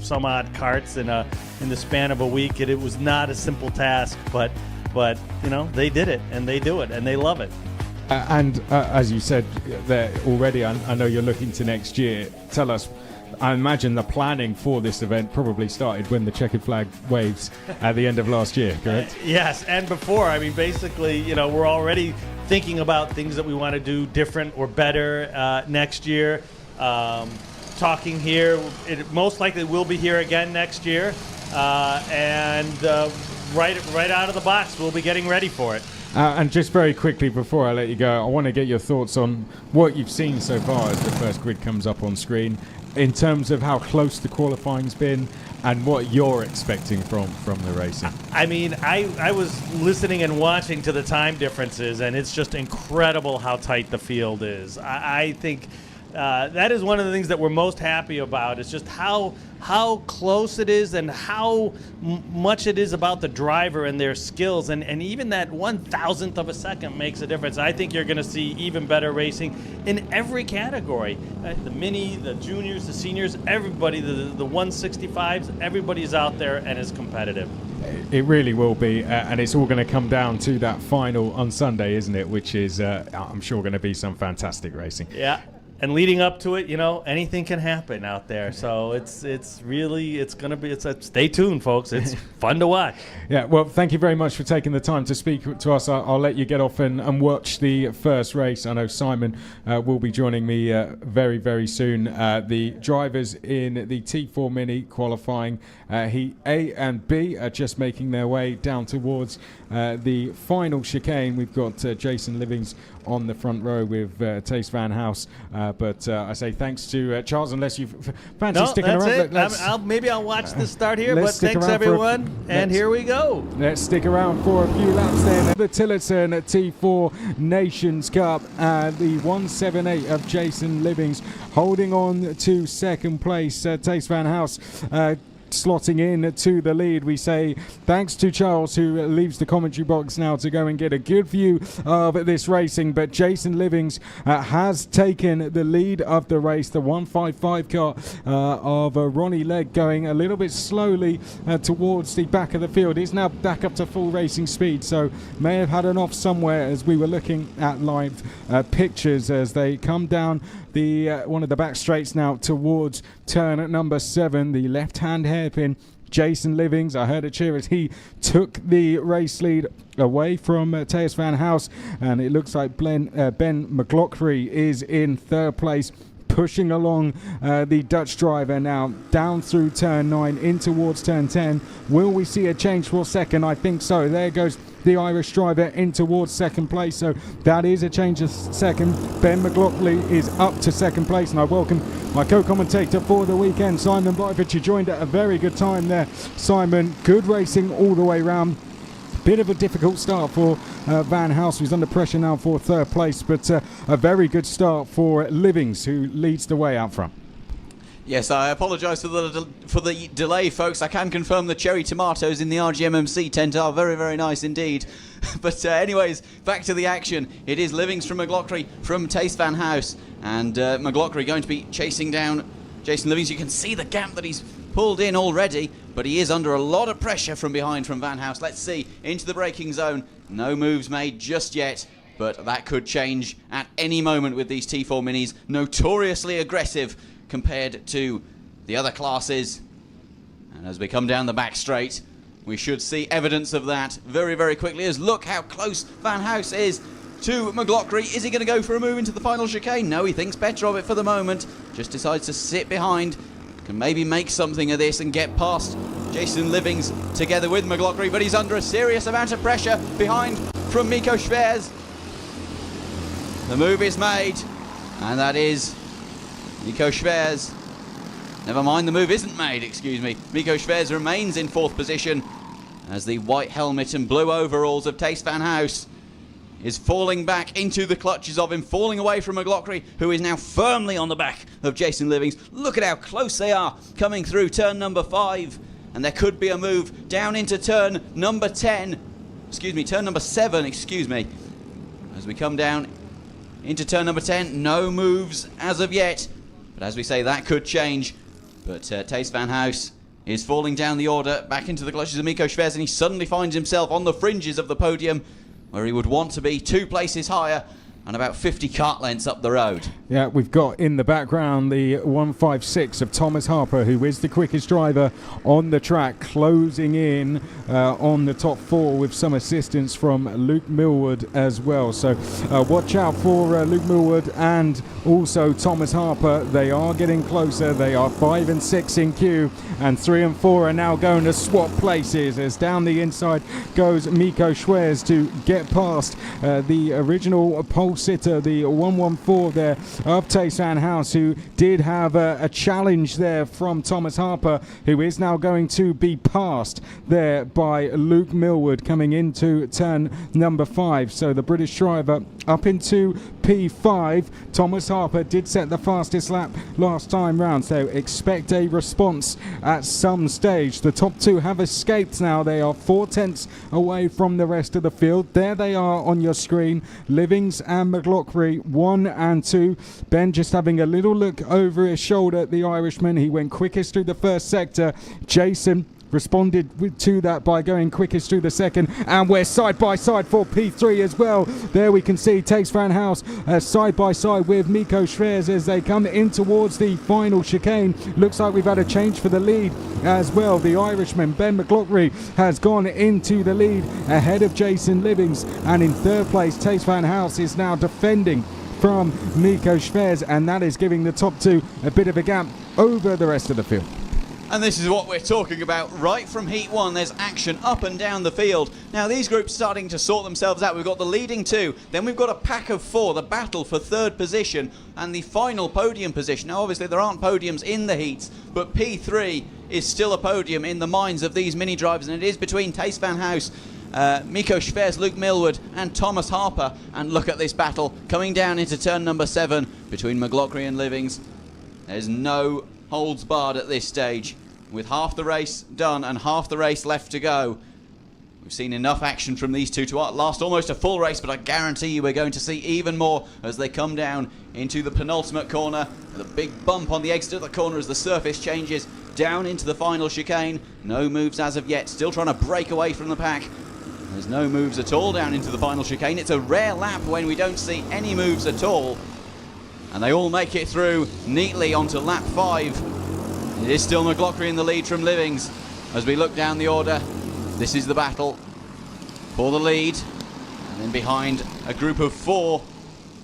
some odd karts in the span of a week. It was not a simple task, but they did it, and they do it, and they love it. And as you said there already, I know you're looking to next year. Tell us, I imagine the planning for this event probably started when the checkered flag waves at the end of last year, correct? Yes, and before. I mean, basically, we're already thinking about things that we want to do different or better next year. Talking here, it most likely will be here again next year, and right out of the box, we'll be getting ready for it. And just very quickly before I let you go, I want to get your thoughts on what you've seen so far as the first grid comes up on screen, in terms of how close the qualifying's been and what you're expecting from the racing. I mean, I was listening and watching to the time differences, and it's just incredible how tight the field is. I think that is one of the things that we're most happy about, is just how close it is and how much it is about the driver and their skills, and even that 1,000th of a second makes a difference. I think you're going to see even better racing in every category. The mini, the juniors, the seniors, everybody, the 165s, everybody's out there and is competitive. It really will be, and it's all going to come down to that final on Sunday, isn't it? Which is, I'm sure, going to be some fantastic racing. Yeah. And leading up to it, anything can happen out there. So it's going to be, stay tuned, folks. It's fun to watch. Yeah, well, thank you very much for taking the time to speak to us. I'll let you get off and watch the first race. I know Simon will be joining me very, very soon. The drivers in the T4 Mini qualifying, Heat A and B, are just making their way down towards the final chicane. We've got Jason Livings on the front row with Tace Van House. But I say thanks to Charles, unless you fancy sticking around. Maybe I'll watch this start here, but thanks everyone, and here we go. Let's stick around for a few laps then. The Tillotson T4 Nations Cup, the 178 of Jason Livings holding on to second place. Tace Van House slotting in to the lead. We say thanks to Charles, who leaves the commentary box now to go and get a good view of this racing, but Jason Livings has taken the lead of the race. The 155 car of Ronnie Legg going a little bit slowly towards the back of the field. He's now back up to full racing speed, so may have had an off somewhere as we were looking at live pictures as they come down the one of the back straights now towards turn number 7, the left-hand hairpin. Jason Livings, I heard a cheer as he took the race lead away from Tace Van House, and it looks like Ben McLaughlin is in third place, pushing along the Dutch driver now down through turn 9 in towards turn 10. Will we see a change for second? I think so. There goes the Irish driver in towards second place, so that is a change of second. Ben McLaughlin is up to second place, and I welcome my co-commentator for the weekend, Simon Byford. You joined at a very good time there, Simon. Good racing all the way round. Bit of a difficult start for Van House, who's under pressure now for third place, but a very good start for Livings, who leads the way out front. Yes, I apologise for the delay, folks. I can confirm the cherry tomatoes in the RGMMC tent are very, very nice indeed. But anyways, back to the action. It is Livings from McLaughlin from Tace Van House, and McLaughlin going to be chasing down Jason Livings. You can see the gap that he's pulled in already, but he is under a lot of pressure from behind from Van House. Let's see, into the braking zone. No moves made just yet, but that could change at any moment with these T4 Minis. Notoriously aggressive compared to the other classes, and as we come down the back straight, we should see evidence of that very, very quickly, as look how close Van House is to McLaughlin. Is he going to go for a move into the final chicane? No, he thinks better of it for the moment, just decides to sit behind, can maybe make something of this and get past Jason Livings together with McLaughlin, but he's under a serious amount of pressure behind from Miko Schwerz. The move is made, and that is Miko Schwerz. Never mind, the move isn't made, excuse me. Miko Schwerz remains in fourth position as the white helmet and blue overalls of Tace Van House is falling back into the clutches of him, falling away from McLaughlin, who is now firmly on the back of Jason Livings. Look at how close they are coming through turn number 5, and there could be a move down into turn number 10. Excuse me, turn number 7, excuse me. As we come down into turn number 10, no moves as of yet. But as we say, that could change. But Tace Van House is falling down the order, back into the clutches of Miko Schwers, and he suddenly finds himself on the fringes of the podium, where he would want to be 2 places higher and about 50 kart lengths up the road. Yeah, we've got in the background the 156 of Thomas Harper, who is the quickest driver on the track, closing in on the top 4 with some assistance from Luke Millward as well. So watch out for Luke Millward and also Thomas Harper. They are getting closer. They are 5 and 6 in queue, and 3 and 4 are now going to swap places as down the inside goes Miko Schwers to get past the original pole sitter, the 114 there of Tace Van House, who did have a challenge there from Thomas Harper, who is now going to be passed there by Luke Millward coming into turn number 5. So the British driver up into P5. Thomas Harper did set the fastest lap last time round, so expect a response at some stage. The top 2 have escaped now. They are 4 tenths away from the rest of the field. There they are on your screen, Livings and McLaughlin 1 and 2. Ben just having a little look over his shoulder at the Irishman. He went quickest through the first sector. Jason responded to that by going quickest through the second, and we're side by side for P3 as well. There we can see Tace Van House side by side with Miko Schwers as they come in towards the final chicane. Looks like we've had a change for the lead as well. The Irishman Ben McLaughlin has gone into the lead ahead of Jason Livings, and in third place Tace Van House is now defending from Miko Schwers, and that is giving the top 2 a bit of a gap over the rest of the field. And this is what we're talking about. Right from Heat 1, there's action up and down the field. Now, these groups starting to sort themselves out. We've got the leading 2, then we've got a pack of 4, the battle for third position, and the final podium position. Now, obviously, there aren't podiums in the heats, but P3 is still a podium in the minds of these mini drivers, and it is between Tace Van House, Miko Schwers, Luke Millward and Thomas Harper. And look at this battle coming down into turn number 7 between McLaughlin and Livings. There's no holds barred at this stage. With half the race done and half the race left to go, we've seen enough action from these two to last almost a full race, but I guarantee you we're going to see even more as they come down into the penultimate corner. The big bump on the exit of the corner as the surface changes down into the final chicane. No moves as of yet, still trying to break away from the pack. There's no moves at all down into the final chicane. It's a rare lap when we don't see any moves at all. And they all make it through neatly onto lap 5. It is still McLaughlin in the lead from Livings. As we look down the order, this is the battle for the lead. And then behind a group of 4.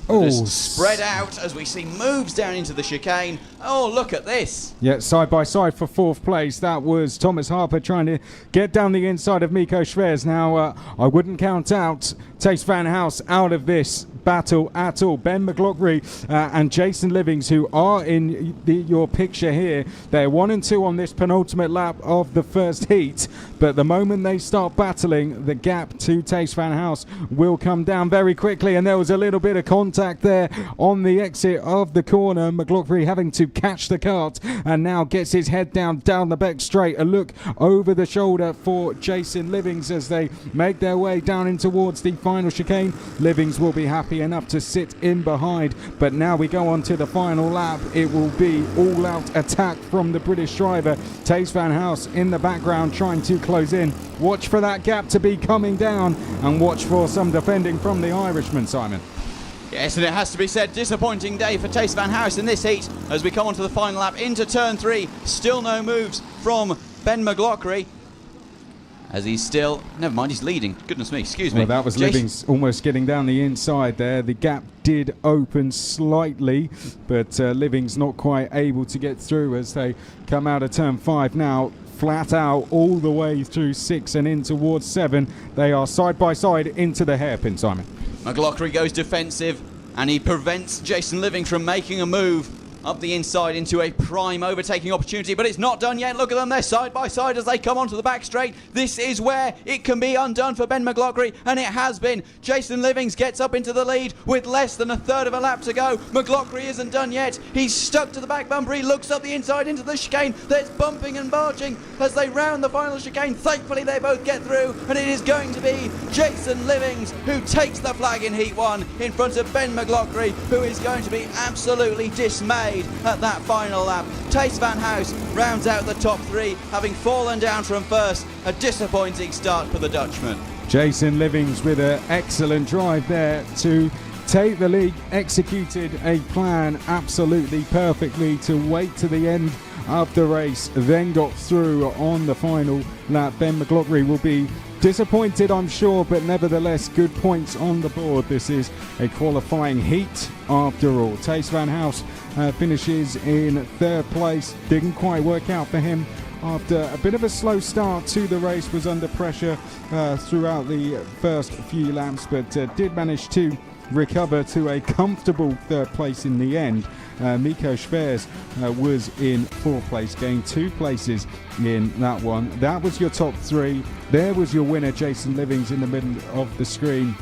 Just spread out as we see moves down into the chicane. Oh, look at this. Yeah, side by side for 4th place. That was Thomas Harper trying to get down the inside of Miko Schwers. Now, I wouldn't count out Tace Van House out of this battle at all. Ben McLaughlin and Jason Livings, who are in your picture here, they're 1 and 2 on this penultimate lap of the first heat. But the moment they start battling, the gap to Tace Van House will come down very quickly. And there was a little bit of contact there on the exit of the corner. McLaughlin having to catch the kart and now gets his head down the back straight. A look over the shoulder for Jason Livings as they make their way down in towards the final chicane. Livings will be happy enough to sit in behind, but now we go on to the final lap. It will be all out attack from the British driver. Tace Van House in the background trying to close in. Watch for that gap to be coming down and watch for some defending from the Irishman, Simon. Yes, and it has to be said, disappointing day for Tace Van House in this heat as we come on to the final lap into turn 3. Still no moves from Ben McLaughlin as he's still, never mind, he's leading. Goodness me, excuse me. Well, that was Livings almost getting down the inside there. The gap did open slightly, but Livings not quite able to get through as they come out of turn 5 now. Flat out all the way through 6 and in towards 7. They are side by side into the hairpin, Simon. McLaughlin goes defensive and he prevents Jason Livings from making a move up the inside into a prime overtaking opportunity, but it's not done yet. Look at them, they're side by side as they come onto the back straight. This is where it can be undone for Ben McLaughlin, and it has been. Jason Livings gets up into the lead with less than a third of a lap to go. McLaughlin isn't done yet. He's stuck to the back bumper. He looks up the inside into the chicane. There's bumping and barging as they round the final chicane. Thankfully they both get through, and it is going to be Jason Livings who takes the flag in Heat 1 in front of Ben McLaughlin, who is going to be absolutely dismayed paid at that final lap. Tace Van House rounds out the top 3, having fallen down from first. A disappointing start for the Dutchman. Jason Livings with an excellent drive there to take the lead, executed a plan absolutely perfectly to wait to the end of the race, then got through on the final lap. Ben McLaughlin will be disappointed, I'm sure, but nevertheless good points on the board. This is a qualifying heat after all. Tace Van House finishes in 3rd place. Didn't quite work out for him after a bit of a slow start to the race, was under pressure throughout the first few laps, but did manage to recover to a comfortable 3rd place in the end. Miko Schwers was in 4th place, gained 2 places in that one. That was your top 3. There was your winner, Jason Livings, in the middle of the screen.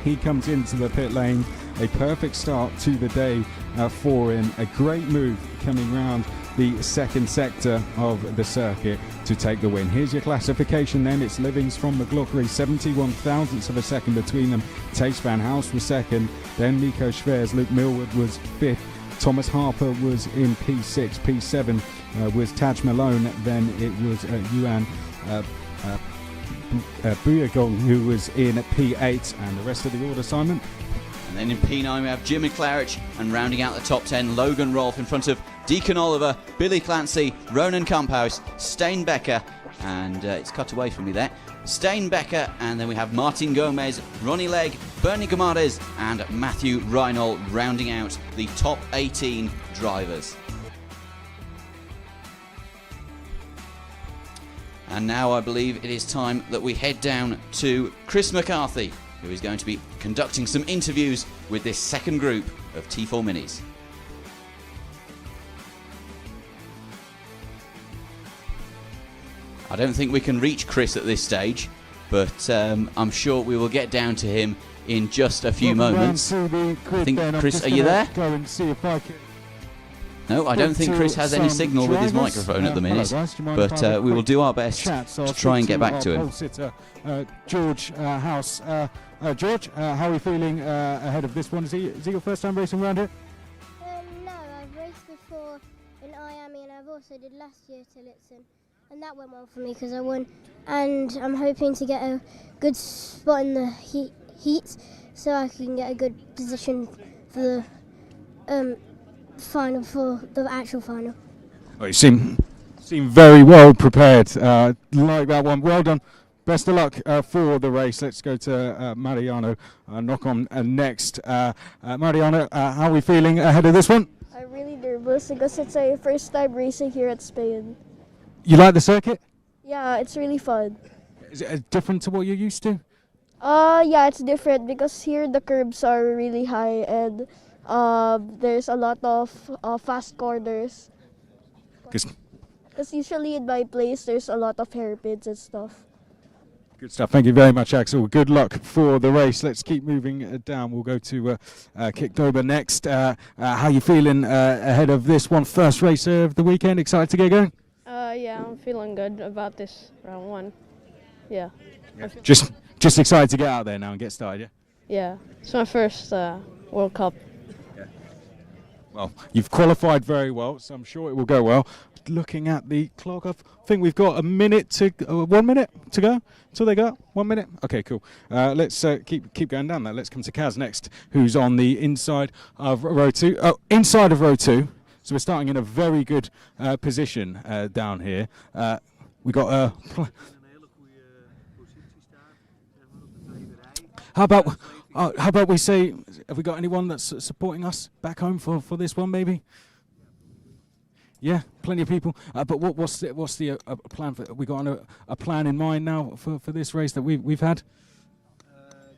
He comes into the pit lane. A perfect start to the day for him. A great move coming round the 2nd sector of the circuit to take the win. Here's your classification then. It's Livings from McLaughlin, 71 thousandths of a second between them. Tace Van House was 2nd, then Miko Schwers. Luke Millward was 5th. Thomas Harper was in P6. P7 was Taj Malone. Then it was Yuan Buyagong who was in P8, and the rest of the order, Simon. And then in P9 we have Jimmy Claridge, and rounding out the top 10, Logan Rolfe in front of Deacon Oliver, Billy Clancy, Ronan Kamphaus, Stain Becker, and it's cut away from me there. Stain Becker, and then we have Martin Gomez, Ronnie Legg, Bernie Gomades, and Matthew Reinhold rounding out the top 18 drivers. And now I believe it is time that we head down to Chris McCarthy, who is going to be conducting some interviews with this second group of T4 Minis. I don't think we can reach Chris at this stage, but I'm sure we will get down to him in just a few moments. I think, Chris, are you there? Go and see if I can. No, I don't think Chris has any signal with his microphone at the minute, but we will do our best to try and get back to him. Sitter, George House. George, how are you feeling ahead of this one? Is it your first time racing around here? No, I've raced before in Miami, and I've also did last year Tillotson, and that went well for me because I won. And I'm hoping to get a good spot in the heat so I can get a good position for the final, for the actual final. Oh, you seem very well prepared. Like that one. Well done. Best of luck for the race. Let's go to Mariano. Knock on next. Mariano, how are we feeling ahead of this one? I'm really nervous because it's a first time racing here at Spain. You like the circuit? Yeah, it's really fun. Is it different to what you're used to? Yeah, it's different because here the curbs are really high and there's a lot of fast corners. Because usually in my place there's a lot of hairpins and stuff. Good stuff. Thank you very much, Axel. Good luck for the race. Let's keep moving down. We'll go to Kicktober next. How are you feeling ahead of this one? First race of the weekend. Excited to get going? Yeah, I'm feeling good about this round one. Yeah. Just excited to get out there now and get started, yeah? Yeah. It's my first World Cup. Yeah. Well, you've qualified very well, so I'm sure it will go well. Looking at the clock, I think we've got 1 minute to 1 minute to go until they go. 1 minute. Okay, cool. Let's keep going down there. Let's come to Kaz next, who's on the inside of row 2. Oh, inside of row 2. So we're starting in a very good position down here. We got how about we say, have we got anyone that's supporting us back home for this one, maybe? Yeah, plenty of people. But what's the plan for? We got a plan in mind now for this race that we've had.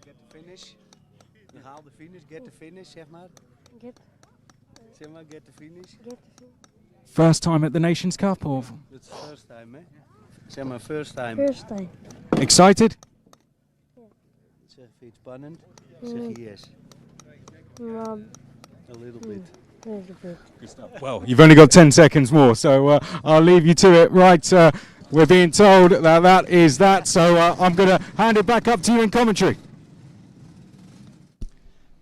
Get the finish. Haal de finish. Get the finish, zeg maar. Get the finish. First time at the Nations Cup, or? It's first time, eh? Zeg maar first time. First time. Excited? Zeg, vind je het spannend? Zeg je yes. A little bit. Good stuff. Well, you've only got 10 seconds more, so I'll leave you to it. Right, we're being told that is that, so I'm going to hand it back up to you in commentary.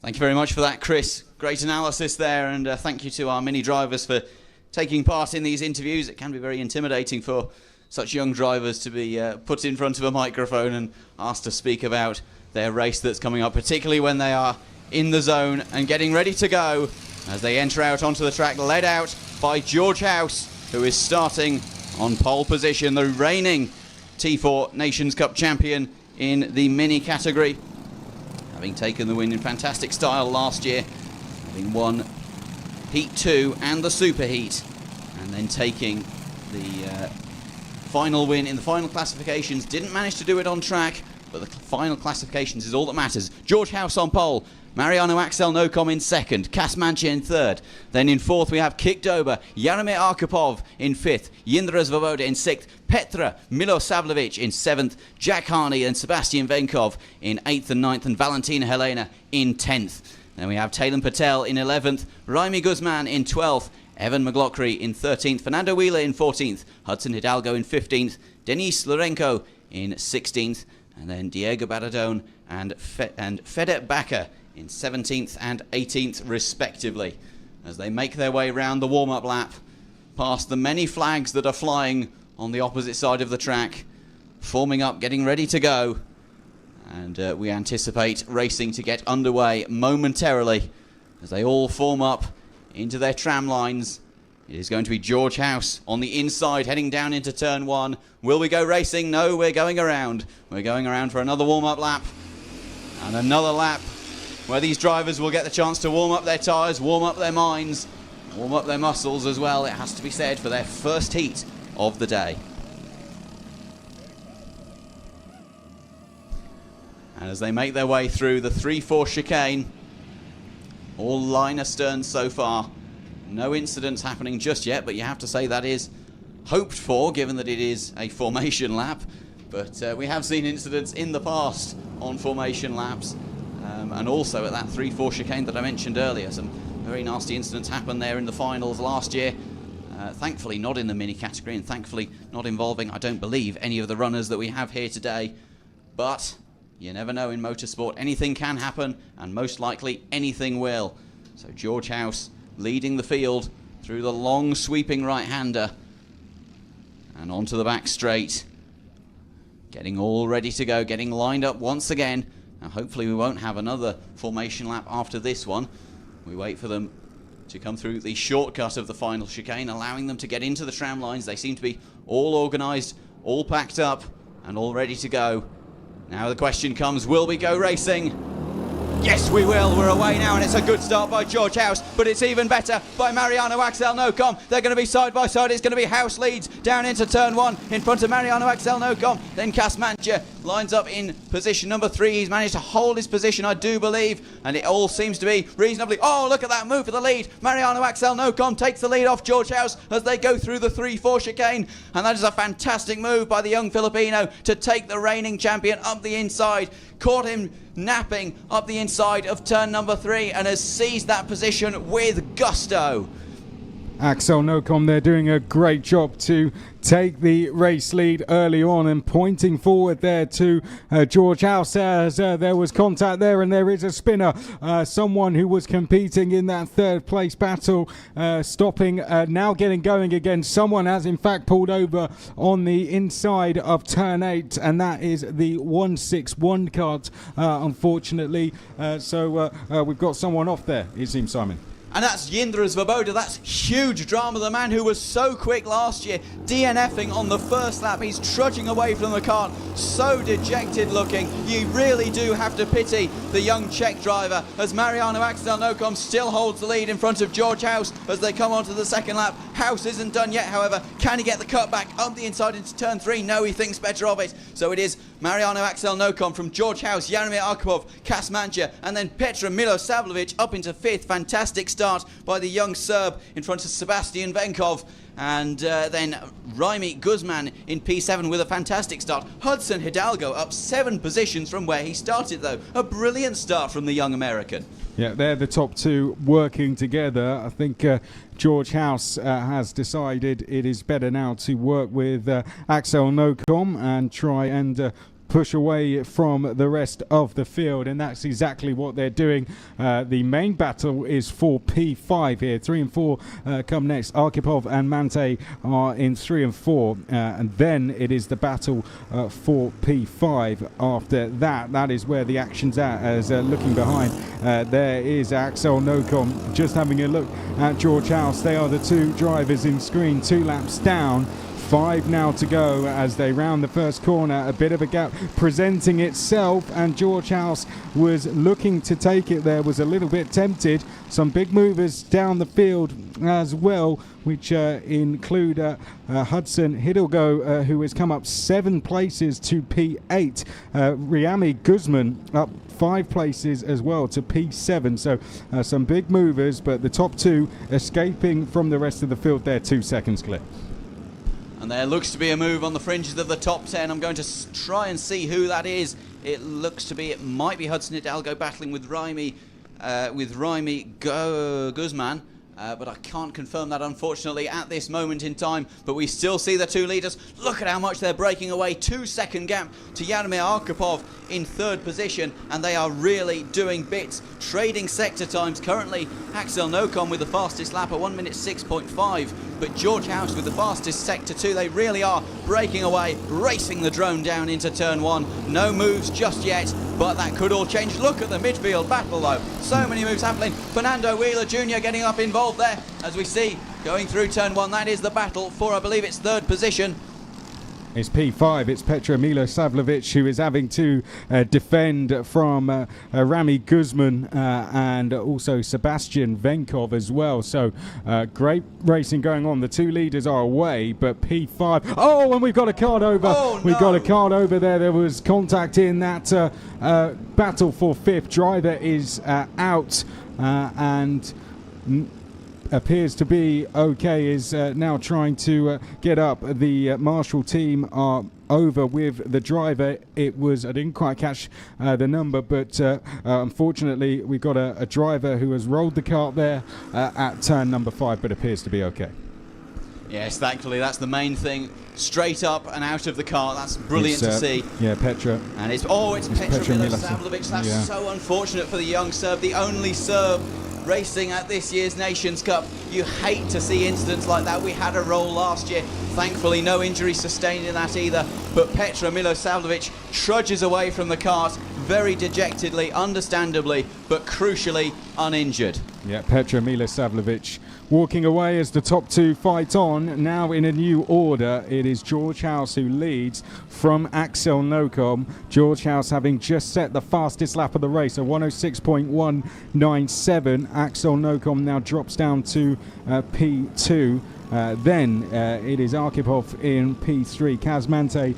Thank you very much for that, Chris. Great analysis there, and thank you to our mini drivers for taking part in these interviews. It can be very intimidating for such young drivers to be put in front of a microphone and asked to speak about their race that's coming up, particularly when they are in the zone and getting ready to go as they enter out onto the track, led out by George House, who is starting on pole position, the reigning T4 Nations Cup champion in the mini category, having taken the win in fantastic style last year, having won Heat 2 and the Super Heat, and then taking the final win in the final classifications. Didn't manage to do it on track, but the final classifications is all that matters. George House on pole, Mariano Axel Nocom in second, Kas Mancha in third. Then in fourth we have Kik Dober, Jaromir Arkhipov in fifth, Jindra Svoboda in sixth, Petra Milosavljevic in seventh, Jack Harney and Sebastian Venkov in eighth and ninth, and Valentina Helena in 10th. Then we have Taylan Patel in 11th, Raimi Guzman in 12th, Evan McLaughlin in 13th, Fernando Wheeler in 14th, Hudson Hidalgo in 15th, Denis Lorenko in 16th, and then Diego Baradone and Fede Bakker in 17th and 18th respectively, as they make their way round the warm-up lap past the many flags that are flying on the opposite side of the track, forming up, getting ready to go. And we anticipate racing to get underway momentarily as they all form up into their tram lines. It is going to be George House on the inside heading down into turn one. Will we go racing? No, we're going around. We're going around for another warm-up lap and another lap where these drivers will get the chance to warm up their tyres, warm up their minds, warm up their muscles as well, it has to be said, for their first heat of the day. And as they make their way through the 3-4 chicane, all line astern so far. No incidents happening just yet, but you have to say that is hoped for, given that it is a formation lap. But we have seen incidents in the past on formation laps, and also at that 3-4 chicane that I mentioned earlier. Some very nasty incidents happened there in the finals last year. Thankfully not in the mini category, and thankfully not involving, I don't believe, any of the runners that we have here today. But you never know in motorsport. Anything can happen, and most likely anything will. So George House leading the field through the long sweeping right-hander and onto the back straight. Getting all ready to go, getting lined up once again. Now hopefully we won't have another formation lap after this one. We wait for them to come through the shortcut of the final chicane, allowing them to get into the tram lines. They seem to be all organised, all packed up and all ready to go. Now the question comes, will we go racing? Yes, we will. We're away now, and it's a good start by George House, but it's even better by Mariano Axel Nocom. They're going to be side by side. It's going to be House leads down into turn one in front of Mariano Axel Nocom. Then Kas Mancha lines up in position number 3. He's managed to hold his position, I do believe, and it all seems to be reasonably... Oh, look at that move for the lead. Mariano Axel Nocom takes the lead off George House as they go through the 3-4 chicane, and that is a fantastic move by the young Filipino to take the reigning champion up the inside. Caught him napping up the inside of turn number 3 and has seized that position with gusto. Axel Nocom there doing a great job to take the race lead early on and pointing forward there to George House as there was contact there, and there is a spinner, someone who was competing in that third place battle, stopping, now getting going again. Someone has in fact pulled over on the inside of turn 8, and that is the 161 cart, unfortunately. So we've got someone off there, it seems, Simon. And that's Jindra Svoboda. That's huge drama. The man who was so quick last year, DNFing on the first lap. He's trudging away from the kart, so dejected looking. You really do have to pity the young Czech driver, as Mariano Axel Nocom still holds the lead in front of George House as they come onto the second lap. House isn't done yet, however. Can he get the cut back up the inside into turn 3? No, he thinks better of it. So it is Mariano Axel Nocom from George House, Jaromir Arkhipov, Kas Mancha, and then Petra Milosavljevic up into 5th. Fantastic start by the young Serb in front of Sebastian Venkov, and then Raimi Guzman in P7 with a fantastic start. Hudson Hidalgo up 7 positions from where he started, though. A brilliant start from the young American. Yeah, they're the top two working together. I think George House has decided it is better now to work with Axel Nocom and try and push away from the rest of the field, and that's exactly what they're doing. The main battle is for P5 here. 3 and 4 come next. Arkhipov and Mante are in 3 and 4, and then it is the battle for P5 after that. That is where the action's at. As looking behind, there is Axel Nocom just having a look at George House. They are the two drivers in screen, 2 laps down. 5 now to go as they round the first corner. A bit of a gap presenting itself, and George House was looking to take it there, was a little bit tempted. Some big movers down the field as well, which include Hudson Hidalgo, who has come up 7 places to P8. Riami Guzman up 5 places as well to P7. So some big movers, but the top 2 escaping from the rest of the field. They're 2 seconds clear. And there looks to be a move on the fringes of the top 10. I'm going to try and see who that is. It looks to be, it might be Hudson Hidalgo battling with Raimi Guzman. But I can't confirm that, unfortunately, at this moment in time. But we still see the 2 leaders. Look at how much they're breaking away. 2-second gap to Yaromir Arkhipov in 3rd position, and they are really doing bits. Trading sector times currently. Axel Nocom with the fastest lap at 1 minute 6.5. But George House with the fastest sector 2. They really are breaking away, racing the drone down into turn 1. No moves just yet, but that could all change. Look at the midfield battle, though. So many moves happening. Fernando Wheeler Jr. getting up involved there, as we see going through turn 1. That is the battle for, I believe it's 3rd position. It's P5. It's Petra Milosavljevic who is having to defend from Rami Guzman and also Sebastian Venkov as well. So great racing going on. The 2 leaders are away, but P5. Oh, and we've got a card over. Oh, no. We've got a card over there. There was contact in that battle for 5th. Driver is out and appears to be okay, is now trying to get up. The Marshall team are over with the driver. It was, I didn't quite catch the number, but unfortunately we've got a driver who has rolled the cart there at turn number 5, but appears to be okay. Yes, thankfully that's the main thing. Straight up and out of the cart. That's brilliant to see. Yeah, Petra. And it's Petra Milosavljevic. That's so unfortunate for the young Serb, the only Serb racing at this year's Nations Cup. You hate to see incidents like that. We had a roll last year. Thankfully, no injury sustained in that either. But Petra Milosavljevic trudges away from the cart very dejectedly, understandably, but crucially uninjured. Yeah, Petra Milosavljevic walking away as the top 2 fight on. Now in a new order, it is George House who leads from Axel Nocom. George House having just set the fastest lap of the race, a 106.197. Axel Nocom now drops down to P2. Then it is Arkhipov in P3, Kazmante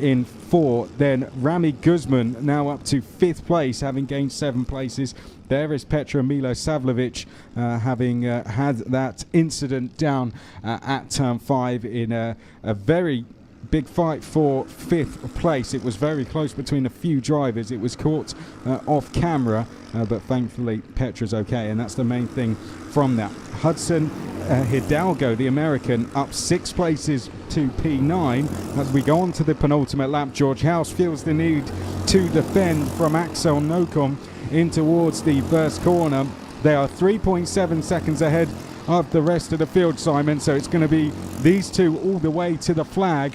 in 4, then Rami Guzman now up to 5th place, having gained 7 places. There is Petra Milosavljevic having had that incident down at turn 5 in a very big fight for 5th place. It was very close between a few drivers. It was caught off camera, but thankfully Petra's okay, and that's the main thing from that. Hudson Hidalgo, the American, up 6 places to P9. As we go on to the penultimate lap, George House feels the need to defend from Axel Nocom in towards the first corner. They are 3.7 seconds ahead of the rest of the field, Simon, so it's going to be these 2 all the way to the flag.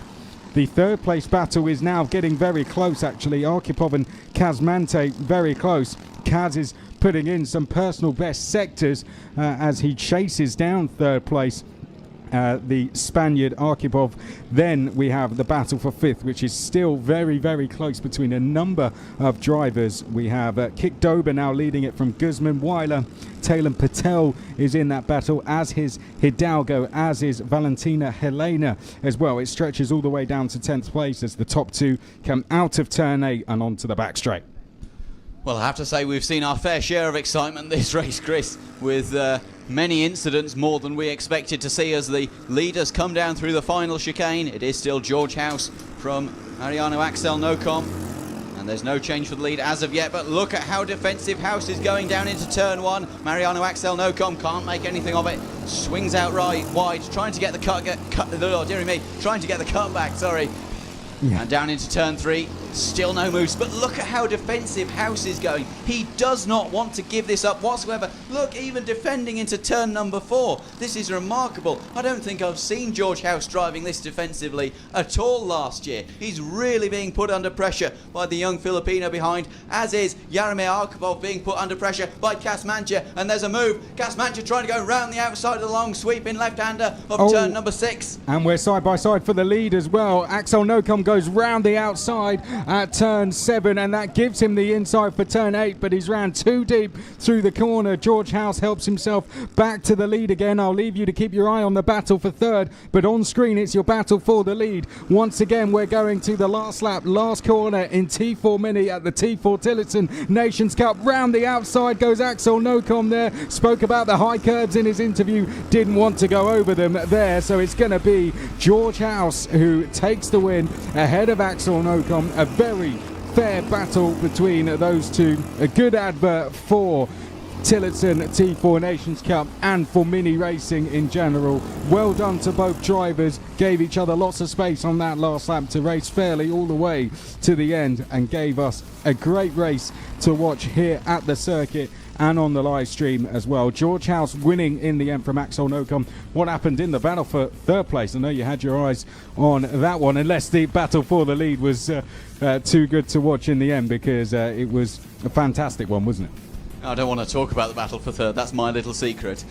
The 3rd place battle is now getting very close, actually. Arkhipov and Kazmante very close. Kaz is putting in some personal best sectors as he chases down 3rd place. The Spaniard Arkhipov. Then we have the battle for 5th, which is still very, very close between a number of drivers. We have Kik Dober now leading it from Guzman. Weiler, Taylor Patel is in that battle, as is Hidalgo, as is Valentina Helena as well. It stretches all the way down to 10th place as the top 2 come out of turn 8 and onto the back straight. Well, I have to say we've seen our fair share of excitement this race, Chris, with many incidents, more than we expected to see as the leaders come down through the final chicane. It is still George House from Mariano Axel Nocom, and there's no change for the lead as of yet, but look at how defensive House is going down into turn 1. Mariano Axel Nocom can't make anything of it, swings out right wide, trying to get the trying to get the cut back, sorry. Yeah. And down into turn 3, Still no moves, but look at how defensive House is going. He does not want to give this up whatsoever. Look, even defending into turn number 4. This is remarkable. I don't think I've seen George House driving this defensively at all last year. He's really being put under pressure by the young Filipino behind, as is Jaromir Arkhipov being put under pressure by Kasmancha. And there's a move. Kasmancha trying to go round the outside of the long sweeping left-hander of turn number 6. And we're side by side for the lead as well. Axel Nocom goes round the outside at turn 7, and that gives him the inside for turn 8, but he's ran too deep through the corner. George House helps himself back to the lead again. I'll leave you to keep your eye on the battle for third, but on screen it's your battle for the lead. Once again, we're going to the last lap, last corner in T4 Mini at the T4 Tillotson Nations Cup. Round the outside goes Axel Nocom there. Spoke about the high curves in his interview, didn't want to go over them there, so it's going to be George House who takes the win ahead of Axel Nocom. A very fair battle between those two. A good advert for Tillotson T4 Nations Cup and for mini racing in general. Well done to both drivers. Gave each other lots of space on that last lap to race fairly all the way to the end, and gave us a great race to watch here at the circuit and on the live stream as well. George House winning in the end from Axel Nocom. What happened in the battle for third place? I know you had your eyes on that one, unless the battle for the lead was too good to watch in the end, because it was a fantastic one, wasn't it? I don't want to talk about the battle for third. That's my little secret.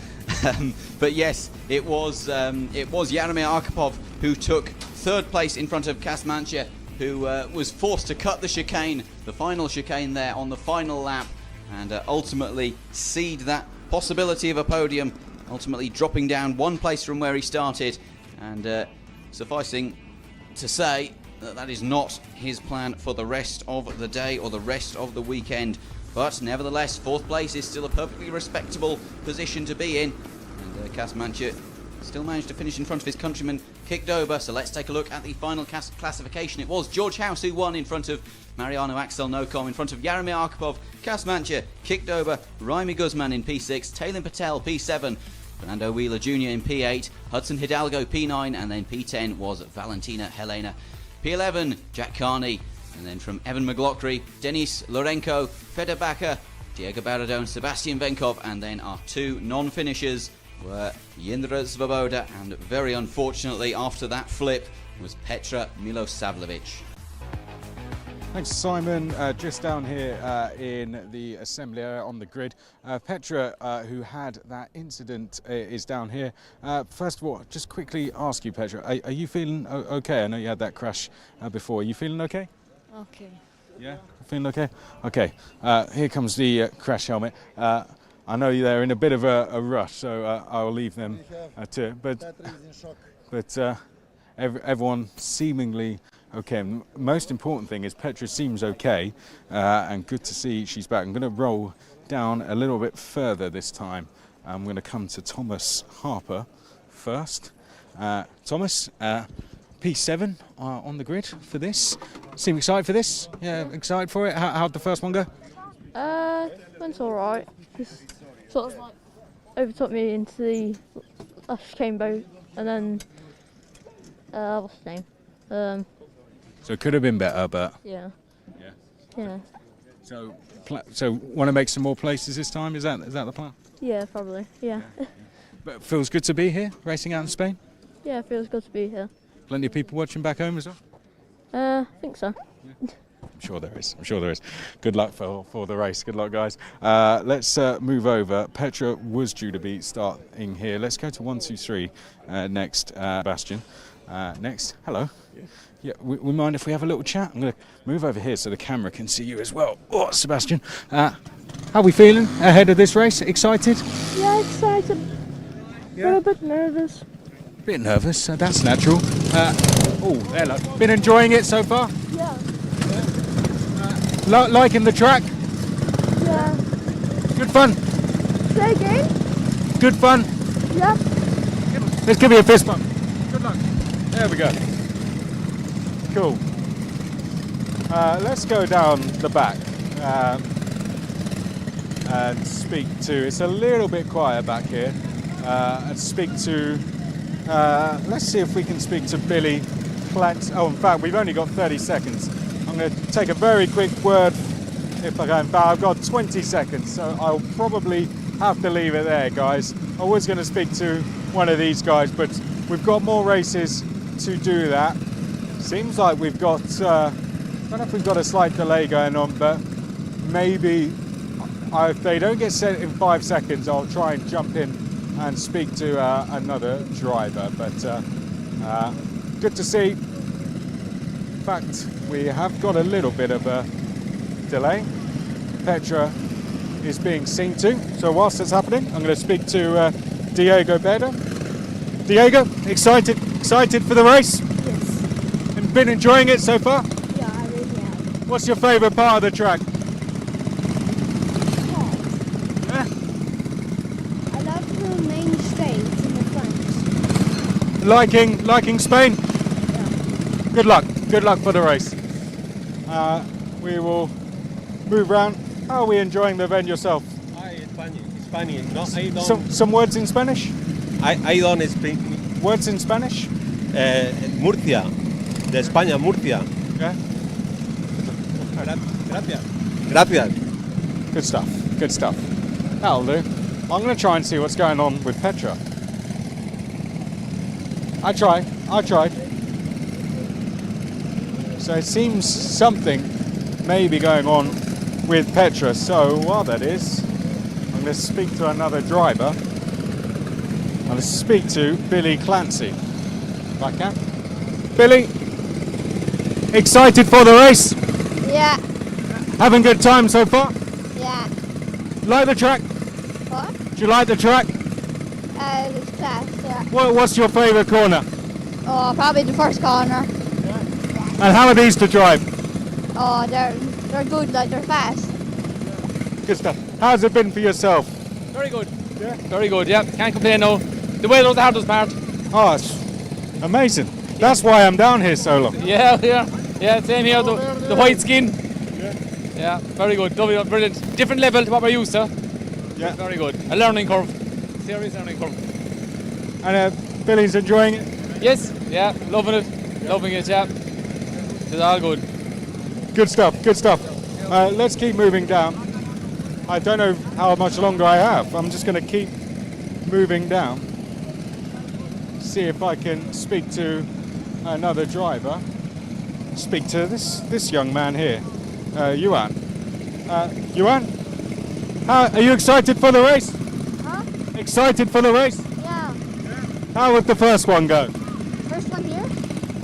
But yes, it was Jaromir Arkhipov who took third place in front of Kasmancha, who was forced to cut the chicane, the final chicane there on the final lap, and ultimately cede that possibility of a podium, ultimately dropping down one place from where he started, and sufficing to say that is not his plan for the rest of the day or the rest of the weekend. But nevertheless, fourth place is still a perfectly respectable position to be in, and Kasmancha still managed to finish in front of his countryman Kikdoba. So let's take a look at the final classification. It was George House who won in front of Mariano Axel Nocom, in front of Jaromir Arkhipov, Kasmancha, Kikdoba, Raimi Guzman in P6, Taylin Patel P7, Fernando Wheeler Jr. in P8, Hudson Hidalgo P9, and then P10 was Valentina Helena. P11, Jack Carney, and then from Evan McLaughlin, Denis Lorenko, Feder Bakker, Diego Baradone, Sebastian Venkov, and then our two non-finishers were Jindra Svoboda, and very unfortunately after that flip was Petra Milosavljevic. Thanks, Simon. Just down here in the assembly area on the grid. Petra, who had that incident, is down here. First of all, just quickly ask you, Petra, are you feeling okay? I know you had that crash before. Are you feeling okay? Okay. Yeah, feeling okay? Okay, here comes the crash helmet. I know they're in a bit of a rush, so I'll leave them to it. But everyone seemingly okay. Most important thing is Petra seems okay, and good to see she's back. I'm going to roll down a little bit further this time. I'm going to come to Thomas Harper first. Thomas, P7 on the grid for this. Seem excited for this? Yeah, excited for it? How'd the first one go? Went alright. Just sort of like overtook me into the last chicane boat, and then what's his name? So it could have been better, but Yeah. yeah. Yeah. So want to make some more places this time? Is that the plan? Yeah, probably. Yeah. But it feels good to be here, racing out in Spain. Yeah, it feels good to be here. Plenty of people watching back home as well. I think so. I'm sure there is. Good luck for the race. Good luck, guys. Let's move over. Petra was due to be starting here. Let's go to 1, 2, 3 next. Bastian. Next. Hello. Yeah, we mind if we have a little chat? I'm going to move over here so the camera can see you as well. Oh, Sebastian. How are we feeling ahead of this race? Excited? Yeah, excited. Yeah. A bit nervous. Bit nervous. That's natural. Hello. Been enjoying it so far? Yeah. Liking the track? Yeah. Good fun? Say again? Good fun? Yeah. Let's give you a fist bump. Good luck. There we go. Cool. Let's go down the back and speak to, it's a little bit quiet back here, and speak to, let's see if we can speak to Billy Plant. Oh, in fact, we've only got 30 seconds. I'm I'm going to take a very quick word if I can. I've got 20 seconds, so I'll probably have to leave it there, guys. I was going to speak to one of these guys, but we've got more races to do that. Seems like we've got, I don't know if we've got a slight delay going on, but maybe if they don't get set in 5 seconds, I'll try and jump in and speak to another driver. But good to see. In fact, we have got a little bit of a delay. Petra is being seen to. So whilst it's happening, I'm going to speak to Diego Beda. Diego, excited for the race? Yes. And been enjoying it so far? Yeah, I really have. What's your favourite part of the track? I love the main straight in the front. Liking Spain? Yeah. Good luck for the race. We will move round. How are we enjoying the event yourself? Spanish. No, I don't. Some words in Spanish? I don't speak. Words in Spanish? Murcia, de España, Murcia. Yeah. Gracias. Good stuff. That'll do. I'm going to try and see what's going on with Petra. I tried. So it seems something may be going on with Petra. So while that is, I'm going to speak to another driver. I'm going to speak to Billy Clancy, if I can. Billy, excited for the race? Yeah. Having good time so far? Yeah. Like the track? What? Do you like the track? It's fast, yeah. What's your favourite corner? Oh, probably the first corner. And how are these to drive? Oh, they're good, like they're fast. Good stuff. How's it been for yourself? Very good. Yeah. Very good, yeah. Can't complain now. The weather was the hardest part. Oh, it's amazing. That's why I'm down here so long. Yeah, same here. The white skin. Yeah, very good. Lovely, brilliant. Different level to what we're used to. Yeah. Very good. A learning curve. Serious learning curve. And Billy's enjoying it? Yes, yeah, loving it. Loving it, yeah. It's all good. Good stuff. Let's keep moving down. I don't know how much longer I have. I'm just going to keep moving down. See if I can speak to another driver. Speak to this young man here, Yuan. Yuan, are you excited for the race? Huh? Excited for the race? Yeah. How would the first one go? First one here?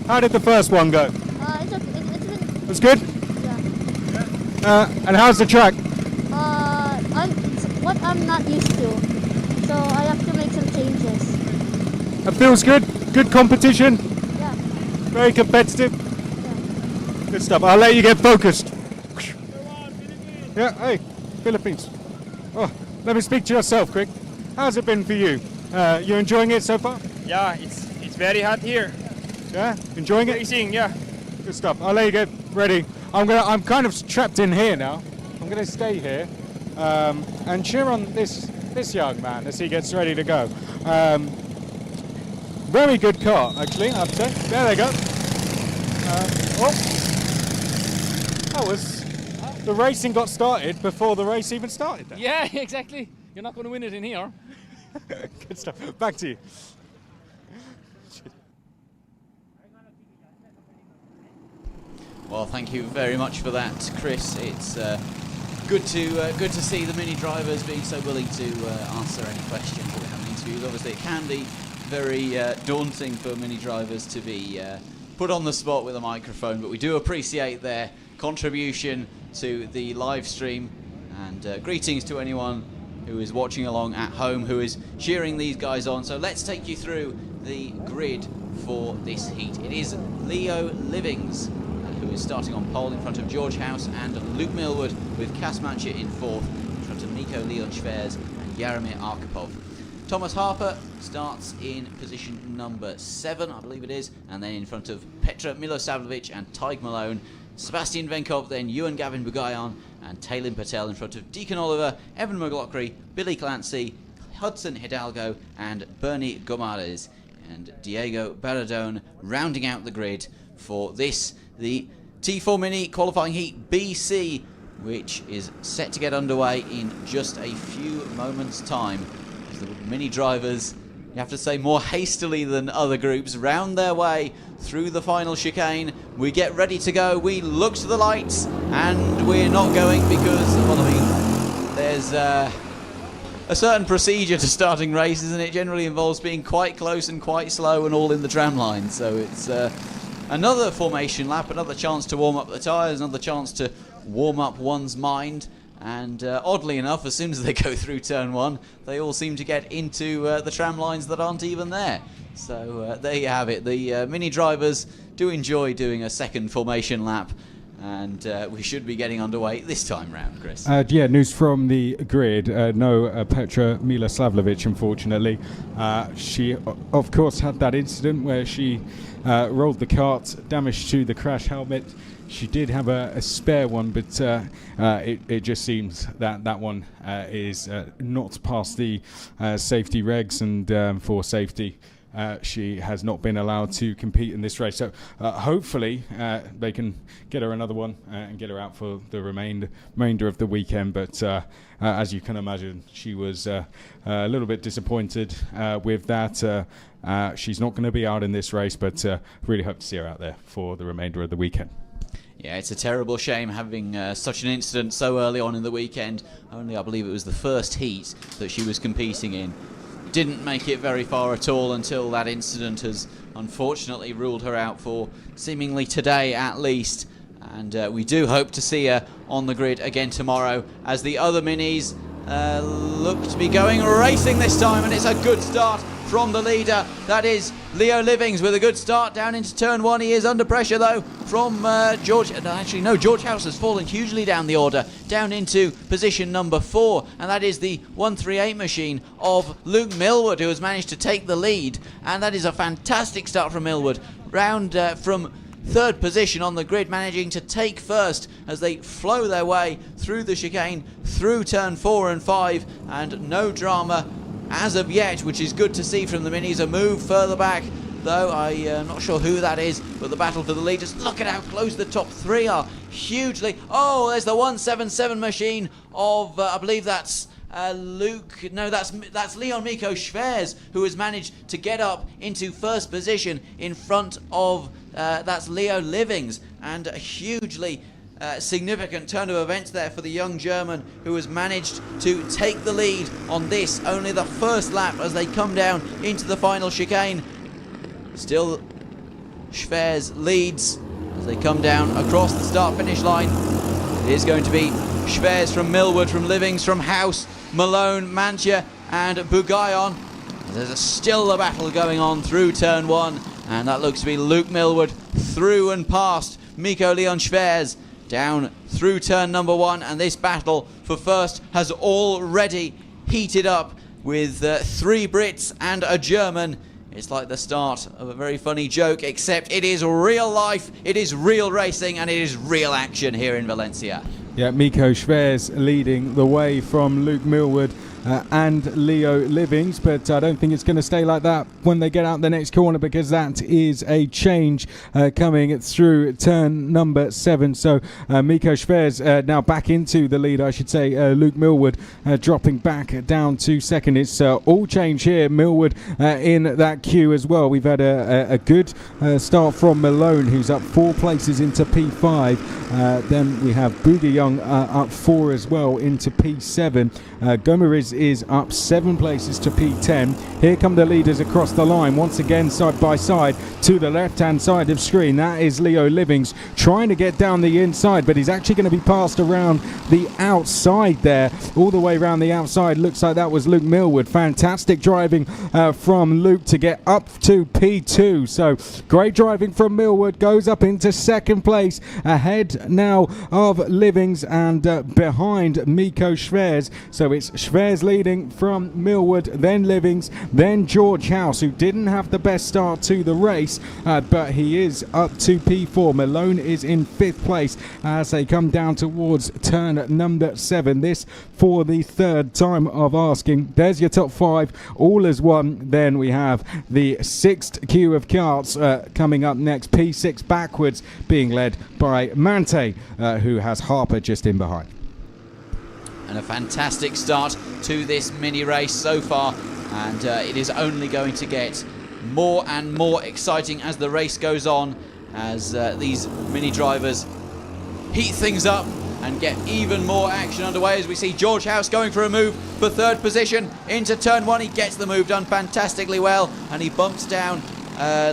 How did the first one go? It's been... It was good? Yeah. And how's the track? It's what I'm not used to. So I have to make some changes. It feels good? Good competition? Yeah. Very competitive? Yeah. Good stuff. I'll let you get focused. Yeah, hey, Philippines. Oh, let me speak to yourself quick. How's it been for you? You enjoying it so far? Yeah, it's very hot here. Yeah, enjoying it? Racing, yeah. Good stuff. I'll let you get ready. I'm kind of trapped in here now. I'm gonna stay here and cheer on this young man as he gets ready to go. Very good car, actually, I have to say. There they go. The racing got started before the race even started then. Yeah, exactly. You're not going to win it in here. Good stuff. Back to you. Well, thank you very much for that, Chris. It's good to see the mini drivers being so willing to answer any questions that we have in interviews. Obviously, it can be very daunting for mini drivers to be put on the spot with a microphone, but we do appreciate their contribution to the live stream, and greetings to anyone who is watching along at home who is cheering these guys on. So let's take you through the grid for this heat. It is Leo Livings who is starting on pole in front of George House and Luke Millwood, with Cas Matcher in fourth in front of Nico Leon-Schwers and Jaromir Arkhipov. Thomas Harper starts in position number 7, I believe it is, and then in front of Petra Milosavljevic and Tig Malone. Sebastian Venkov, then Ewan Gavin Bugayan and Taylin Patel in front of Deacon Oliver, Evan McLaughlin, Billy Clancy, Hudson Hidalgo and Bernie Gomares, and Diego Baradone rounding out the grid for this, the T4 Mini qualifying heat BC, which is set to get underway in just a few moments' time. As the Mini drivers, you have to say more hastily than other groups, round their way through the final chicane. We get ready to go, we look to the lights, and we're not going because, well, I mean, there's a certain procedure to starting races, and it generally involves being quite close and quite slow and all in the tram line. So it's another formation lap, another chance to warm up the tyres, another chance to warm up one's mind. And oddly enough, as soon as they go through turn 1, they all seem to get into the tram lines that aren't even there. So there you have it. The Mini drivers do enjoy doing a second formation lap, and we should be getting underway this time round, Chris. Yeah, news from the grid. No Petra Miloslavljevic, unfortunately. She, of course, had that incident where she rolled the cart, damage to the crash helmet. She did have a spare one, but it just seems that that one is not past the safety regs, and for safety, she has not been allowed to compete in this race. So hopefully they can get her another one and get her out for the remainder of the weekend. But as you can imagine, she was a little bit disappointed with that. She's not going to be out in this race, but really hope to see her out there for the remainder of the weekend. Yeah, it's a terrible shame having such an incident so early on in the weekend. Only, I believe it was the first heat that she was competing in. Didn't make it very far at all until that incident has unfortunately ruled her out for seemingly today at least. And we do hope to see her on the grid again tomorrow as the other Minis look to be going racing this time, and it's a good start from the leader. That is Leo Livings with a good start down into turn 1. He is under pressure though from George. George House has fallen hugely down the order, down into position number 4, and that is the 138 machine of Luke Millwood, who has managed to take the lead. And that is a fantastic start from Millwood, round from third position on the grid, managing to take first as they flow their way through the chicane, through turn 4 and 5, and no drama as of yet, which is good to see from the Minis. A move further back, though I'm not sure who that is, but the battle for the lead. Just look at how close the top 3 are, hugely. Oh, there's the 177 machine of, I believe that's Luke, no, that's Leon Miko Schwers, who has managed to get up into first position in front of, that's Leo Livings, and a hugely significant turn of events there for the young German, who has managed to take the lead on this, only the first lap as they come down into the final chicane. Still, Schwers leads as they come down across the start-finish line. It is going to be Schwers from Millwood, from Livings, from House, Malone, Mantia and Bugayon. There's still a battle going on through turn 1, and that looks to be Luke Millwood through and past Miko Leon Schwers down through turn number 1, and this battle for first has already heated up with 3 Brits and a German. It's like the start of a very funny joke, except it is real life, it is real racing, and it is real action here in Valencia. Yeah, Miko Schwers leading the way from Luke Millwood and Leo Livings, but I don't think it's going to stay like that when they get out the next corner, because that is a change coming through turn number 7. So Miko Schwers now back into the lead, I should say. Luke Millwood dropping back down to second. It's all change here. Millwood in that queue as well. We've had a good start from Malone, who's up 4 places into P5. Then we have Boogie Young up 4 as well into P7. Gomeriz is up 7 places to P10. Here come the leaders across the line once again, side by side to the left hand side of screen. That is Leo Livings trying to get down the inside, but he's actually going to be passed around the outside there, all the way around the outside. Looks like that was Luke Millwood. Fantastic driving from Luke to get up to P2. So great driving from Millwood, goes up into second place, ahead now of Livings and behind Miko Schwers. So it's Schwers Schwerz leading from Millwood, then Livings, then George House, who didn't have the best start to the race, but he is up to P4. Malone is in 5th place as they come down towards turn number 7. This for the 3rd time of asking. There's your top 5, all as one. Then we have the 6th queue of carts coming up next. P6 backwards, being led by Mante, who has Harper just in behind. And a fantastic start to this mini race so far, and it is only going to get more and more exciting as the race goes on, as these mini drivers heat things up and get even more action underway, as we see George House going for a move for 3rd position into turn 1. He gets the move done fantastically well, and he bumps down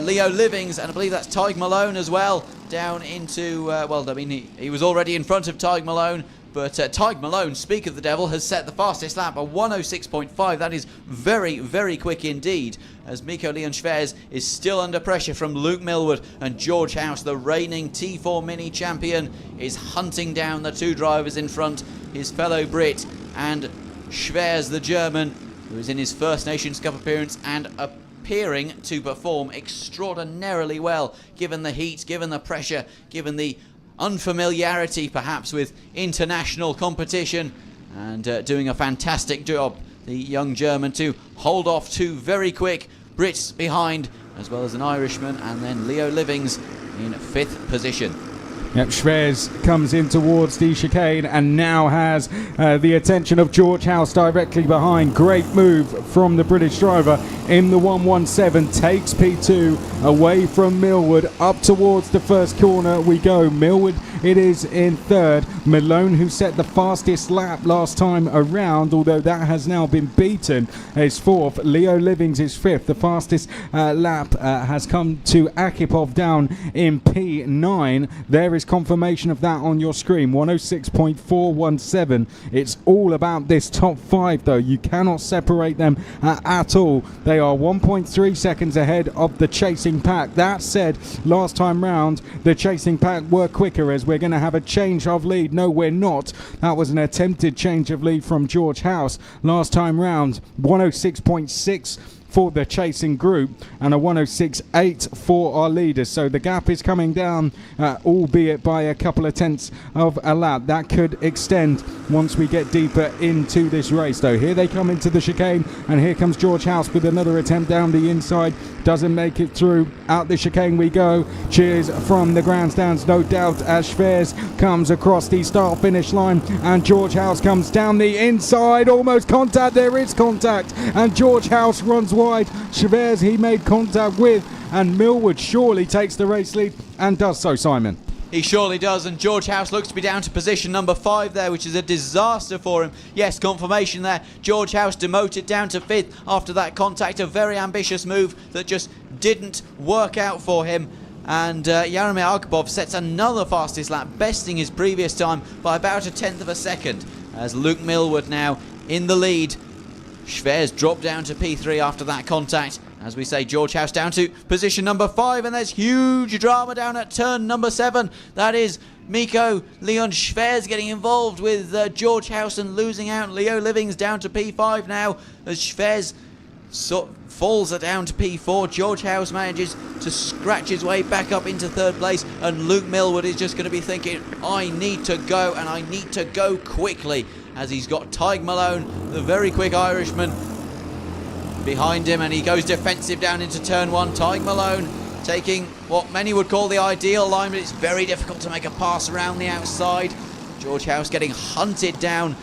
Leo Livings, and I believe that's Tig Malone as well, down into, well, I mean, he was already in front of Tig Malone, but Tig Malone, speak of the devil, has set the fastest lap, a 106.5. That is very, very quick indeed, as Mikko Leon Schwerz is still under pressure from Luke Millwood, and George House, the reigning T4 Mini champion, is hunting down the 2 drivers in front, his fellow Brit, and Schwerz, the German, who is in his first Nations Cup appearance and appearing to perform extraordinarily well, given the heat, given the pressure, given the unfamiliarity perhaps with international competition, and doing a fantastic job, the young German, to hold off 2 very quick Brits behind, as well as an Irishman, and then Leo Livings in 5th position. Yep, Schwerz comes in towards the chicane and now has the attention of George House directly behind. Great move from the British driver in the 117, takes P2 away from Millwood. Up towards the first corner we go. Millwood, it is in 3rd. Malone, who set the fastest lap last time around, although that has now been beaten, is 4th. Leo Livings is 5th. The fastest lap has come to Akipov down in P9. There is confirmation of that on your screen, 106.417. It's all about this top 5 though. You cannot separate them at all. They are 1.3 seconds ahead of the chasing pack. That said, last time round the chasing pack were quicker, as we're going to have a change of lead. No, we're not. That was an attempted change of lead from George House last time round. 106.6 for the chasing group and a 106.8 for our leaders. So the gap is coming down, albeit by a couple of tenths of a lap. That could extend once we get deeper into this race though. Here they come into the chicane, and here comes George House with another attempt down the inside. Doesn't make it through. Out the chicane we go. Cheers from the grandstands, no doubt, as Schwerz comes across the start finish line, and George House comes down the inside. Almost contact. There is contact, and George House runs wide. Schwerz he made contact with, and Millwood surely takes the race lead, and does so, Simon. He surely does, and George House looks to be down to position number 5 there, which is a disaster for him. Yes, confirmation there. George House demoted down to 5th after that contact. A very ambitious move that just didn't work out for him. And Jaromir Akipov sets another fastest lap, besting his previous time by about a tenth of a second, as Luke Millwood now in the lead. Schwerz dropped down to P3 after that contact. As we say, George House down to position number 5, and there's huge drama down at turn number 7. That is Mikko Leon Schwerz getting involved with George House and losing out. Leo Livings down to P5 now, as Schwerz falls down to P4. George House manages to scratch his way back up into 3rd place, and Luke Millwood is just going to be thinking, I need to go, and I need to go quickly, as he's got Tig Malone, the very quick Irishman, behind him, and he goes defensive down into turn 1. Tig Malone taking what many would call the ideal line, but it's very difficult to make a pass around the outside. George House getting hunted down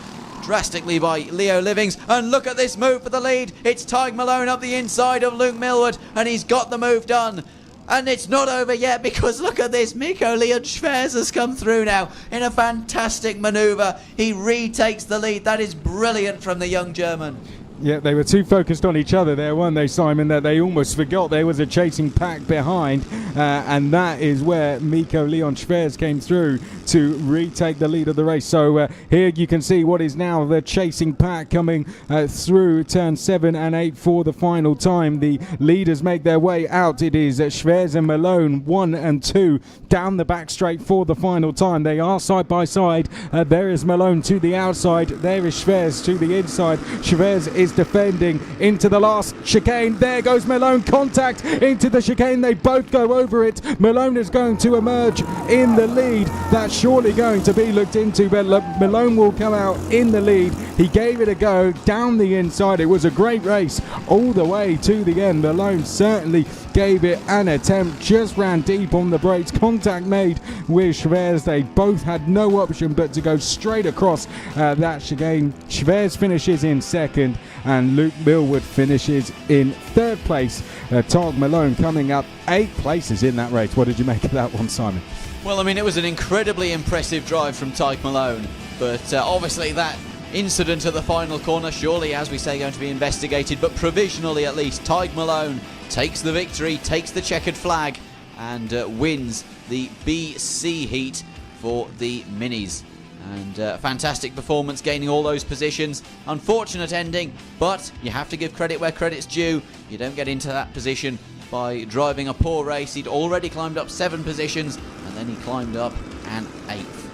drastically by Leo Livings, and look at this move for the lead. It's Tig Malone up the inside of Luke Millwood, and he's got the move done. And it's not over yet, because look at this. Mikko Leon Schwerz has come through now in a fantastic manoeuvre. He retakes the lead. That is brilliant from the young German. Yeah, they were too focused on each other there, weren't they, Simon, that they almost forgot there was a chasing pack behind, and that is where Mikko Leon Schwerz came through to retake the lead of the race. So here you can see what is now the chasing pack coming through turn 7 and 8 for the final time. The leaders make their way out. It is Schwerz and Malone, 1 and 2, down the back straight for the final time. They are side by side. There is Malone to the outside. There is Schwerz to the inside. Schwerz is defending into the last chicane. There goes Malone. Contact into the chicane. They both go over it. Malone is going to emerge in the lead. That's surely going to be looked into, but Malone will come out in the lead. He gave it a go down the inside. It was a great race all the way to the end. Malone certainly gave it an attempt, just ran deep on the brakes. Contact made with Schwerz. They both had no option but to go straight across that chicane. Schwerz finishes in second and Luke Millwood finishes in third place. Tog Malone coming up 8 places in that race. What did you make of that one, Simon? Well, I mean, it was an incredibly impressive drive from Tyke Malone, but obviously that incident at the final corner, surely, as we say, going to be investigated, but provisionally at least, Tyke Malone takes the victory, takes the checkered flag, and wins the BC heat for the Minis. And fantastic performance, gaining all those positions. Unfortunate ending, but you have to give credit where credit's due. You don't get into that position by driving a poor race. He'd already climbed up 7 positions, and then he climbed up an 8th.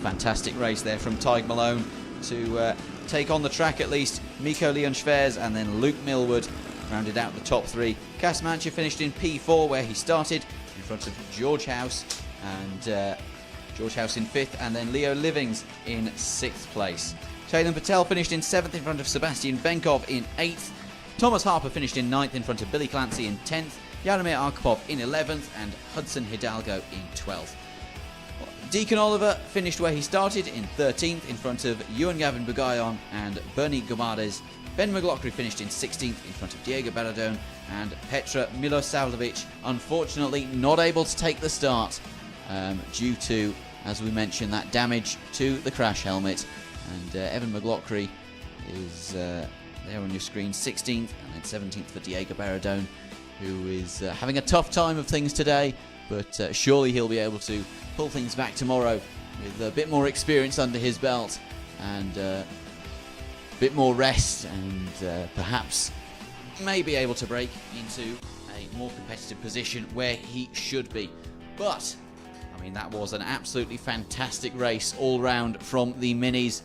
Fantastic race there from Tyke Malone to take on the track at least. Mikko Leon Schwerz and then Luke Millwood rounded out the top 3. Cas Mancha finished in P4 where he started in front of George House, and George House in 5th, and then Leo Livings in 6th place. Shailen Patel finished in 7th in front of Sebastian Benkov in 8th. Thomas Harper finished in 9th in front of Billy Clancy in 10th. Jaromir Arkhipov in 11th and Hudson Hidalgo in 12th. Deacon Oliver finished where he started in 13th in front of Ewan Gavin Bugayon and Bernie Gomades. Ben McLaughlin finished in 16th in front of Diego Baradone, and Petra Milosavljevic unfortunately not able to take the start due to, as we mentioned, that damage to the crash helmet. And Evan McLaughlin is there on your screen, 16th, and then 17th for Diego Baradone, who is having a tough time of things today, but surely he'll be able to pull things back tomorrow with a bit more experience under his belt and a bit more rest, and perhaps may be able to break into a more competitive position where he should be. But I mean, that was an absolutely fantastic race all round from the Minis.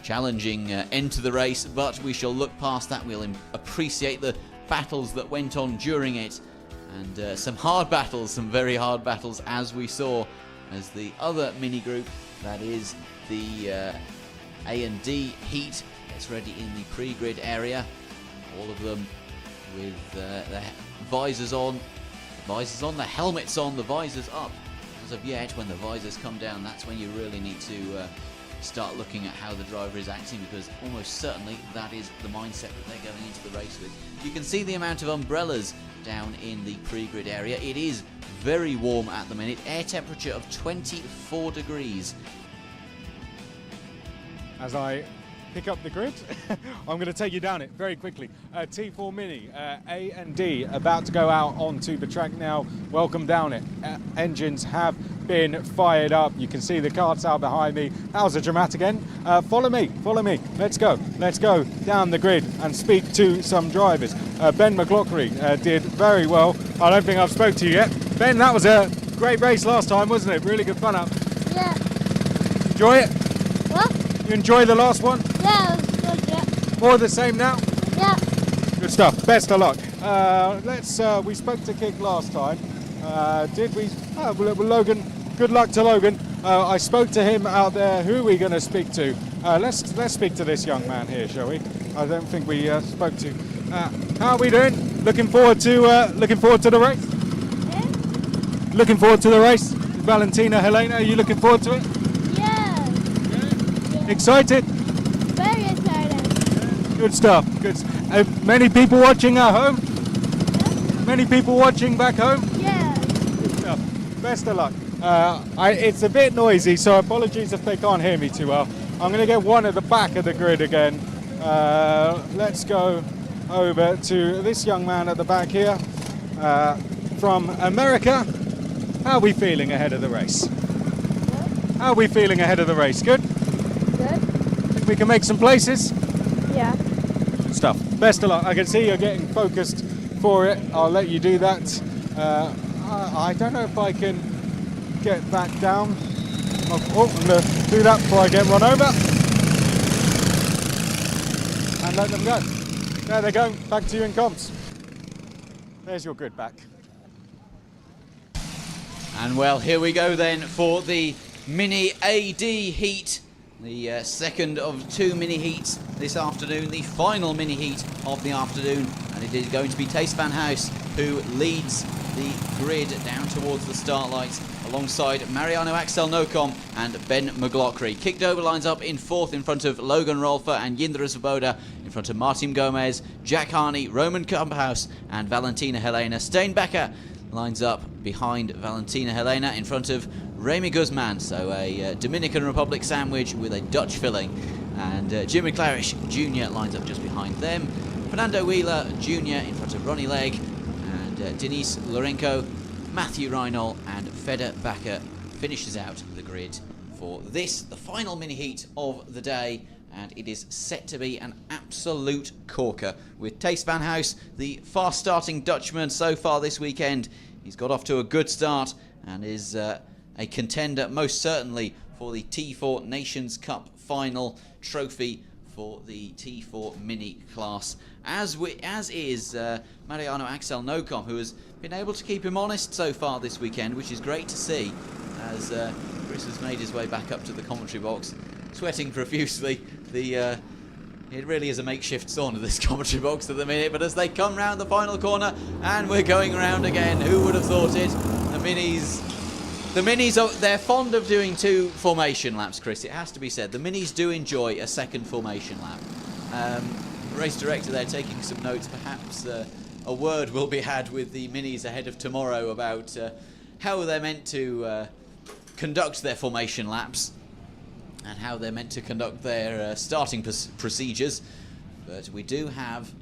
Challenging end to the race, but we shall look past that. We'll appreciate the battles that went on during it, and some hard battles, some very hard battles, as we saw as the other mini group, that is the A&D heat, gets ready in the pre-grid area. All of them with their visors on, the helmets on, the visors up. As of yet, when the visors come down, that's when you really need to start looking at how the driver is acting, because almost certainly that is the mindset that they're going into the race with. You can see the amount of umbrellas down in the pre-grid area. It is very warm at the minute, air temperature of 24 degrees. As I pick up the grid, I'm going to take you down it very quickly. T4 Mini, A and D, about to go out onto the track now. Welcome down it. Engines have been fired up. You can see the carts out behind me. That was a dramatic end. Follow me. Let's go down the grid and speak to some drivers. Ben McLaughlin did very well. I don't think I've spoke to you yet. Ben, that was a great race last time, wasn't it? Really good fun up. Yeah. Enjoy it? What? You enjoy the last one? Yeah, it was good, yeah. More of the same now? Yeah. Good stuff. Best of luck. We spoke to Kick last time. Did we? Oh, Logan. Good luck to Logan. I spoke to him out there. Who are we going to speak to? Let's speak to this young man here, shall we? I don't think we spoke to. How are we doing? Looking forward to the race. Yeah. Looking forward to the race. Valentina, Helena, are you looking forward to it? Yeah. Excited? Very excited. Good stuff. Good. Many people watching at home? Yeah. Many people watching back home? Yeah. Good stuff. Best of luck. It's a bit noisy, so apologies if they can't hear me too well. I'm going to get one at the back of the grid again. Let's go over to this young man at the back here from America. How are we feeling ahead of the race? How are we feeling ahead of the race? Good? Good. Think we can make some places? Yeah. Good stuff. Best of luck. I can see you're getting focused for it. I'll let you do that. I don't know if I can get back down. I'm going to do that before I get run over. And let them go. There they go. Back to you in comms. There's your grid back. And well, here we go then for the Mini AD heat. The second of 2 mini heats this afternoon, the final mini heat of the afternoon, and it is going to be Tace van Huis who leads the grid down towards the start lights alongside Mariano Axel Nocom and Ben McLaughlin. Kick Dover lines up in 4th in front of Logan Rolfer and Jindra Svoboda, in front of Martin Gomez, Jack Harney, Roman Kamphaus and Valentina Helena. Steinbecker lines up behind Valentina Helena in front of Remy Guzman, so a Dominican Republic sandwich with a Dutch filling. And Jimmy Clarish Jr. lines up just behind them. Fernando Wheeler Jr. in front of Ronnie Legg, and Denise Lorenko, Matthew Reinhold and Feder Bakker finishes out the grid for this, the final mini heat of the day. And it is set to be an absolute corker with Tace van Huis, the fast starting Dutchman so far this weekend. He's got off to a good start and is a contender most certainly for the T4 Nations Cup final trophy for the T4 mini class, as is Mariano Axel Nocom, who has been able to keep him honest so far this weekend, which is great to see, as Chris has made his way back up to the commentary box, sweating profusely. It really is a makeshift sauna, this commentary box at the minute, but as they come round the final corner, and we're going round again, who would have thought it? The minis, they're fond of doing 2 formation laps, Chris, it has to be said. The minis do enjoy a second formation lap. Race director there taking some notes. Perhaps a word will be had with the minis ahead of tomorrow about how they're meant to conduct their formation laps and how they're meant to conduct their starting procedures. But we do have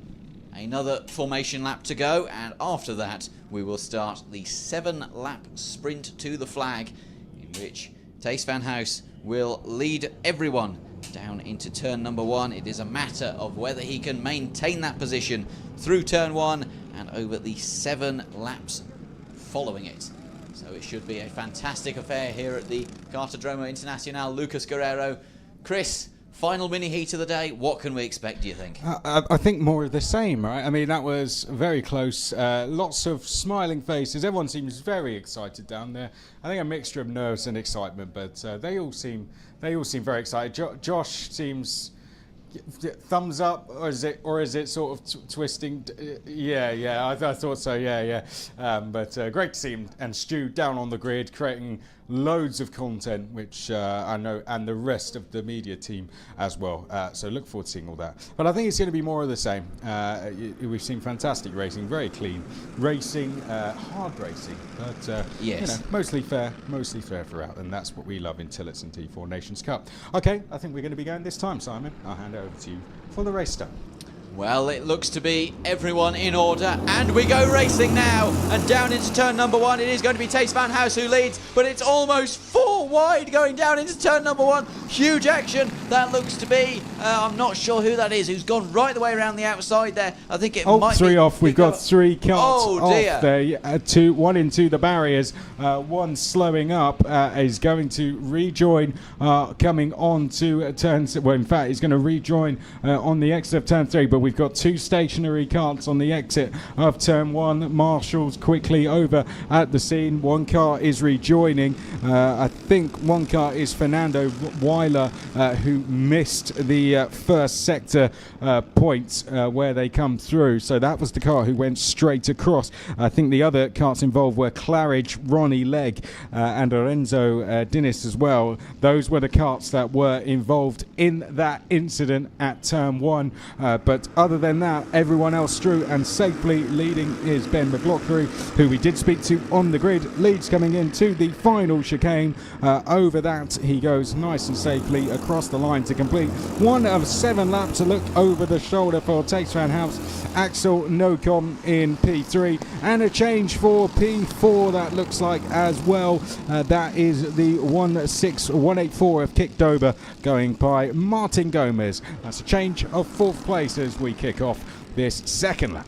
another formation lap to go, and after that we will start the 7-lap sprint to the flag, in which Tace van Huis will lead everyone down into turn number 1. It is a matter of whether he can maintain that position through turn 1 and over the 7 laps following it. So it should be a fantastic affair here at the Cartodromo Internacional Lucas Guerrero. Chris, final mini heat of the day, what can we expect, do you think? I think more of the same, right? I mean, that was very close. Lots of smiling faces. Everyone seems very excited down there. I think a mixture of nerves and excitement, but they all seem very excited. Josh seems thumbs up, or is it sort of twisting? Yeah. I thought so. Yeah. But great to see him and Stu down on the grid, creating loads of content, which I know, and the rest of the media team as well. So look forward to seeing all that. But I think it's going to be more of the same. We've seen fantastic racing, very clean racing, hard racing, but yes, mostly fair throughout, and that's what we love in Tillotson T4 Nations Cup. Okay, I think we're going to be going this time, Simon. I'll hand it over to you for the race start. Well, it looks to be everyone in order, and we go racing now, and down into turn number 1. It is going to be Tace van Huis who leads, but it's almost 4 wide going down into turn number 1. Huge action. That looks to be, I'm not sure who that is, who's gone right the way around the outside there. I think it might 3 be off. We've got 3 carts off there. 1 into the barriers. 1 slowing up is going to rejoin coming on to turn. Well, in fact, he's going to rejoin on the exit of turn 3. But we've got 2 stationary carts on the exit of turn 1. Marshall's quickly over at the scene. 1 car is rejoining. I think 1 car is Fernando Weiler, who missed the first sector point where they come through. So that was the car who went straight across. I think the other carts involved were Claridge, Ronnie Legg, and Lorenzo Dinis as well. Those were the carts that were involved in that incident at turn 1. But other than that, everyone else through, and safely leading is Ben McLaughlin, who we did speak to on the grid. Leads coming into the final chicane. Over that, he goes nice and safely across the line to complete 1 of 7 laps. A look over the shoulder for Taste Van House, Axel Nocom in P3, and a change for P4 that looks like as well. That is the 16184 of Kickdober going by Martin Gomez. That's a change of 4th place as we kick off this second lap.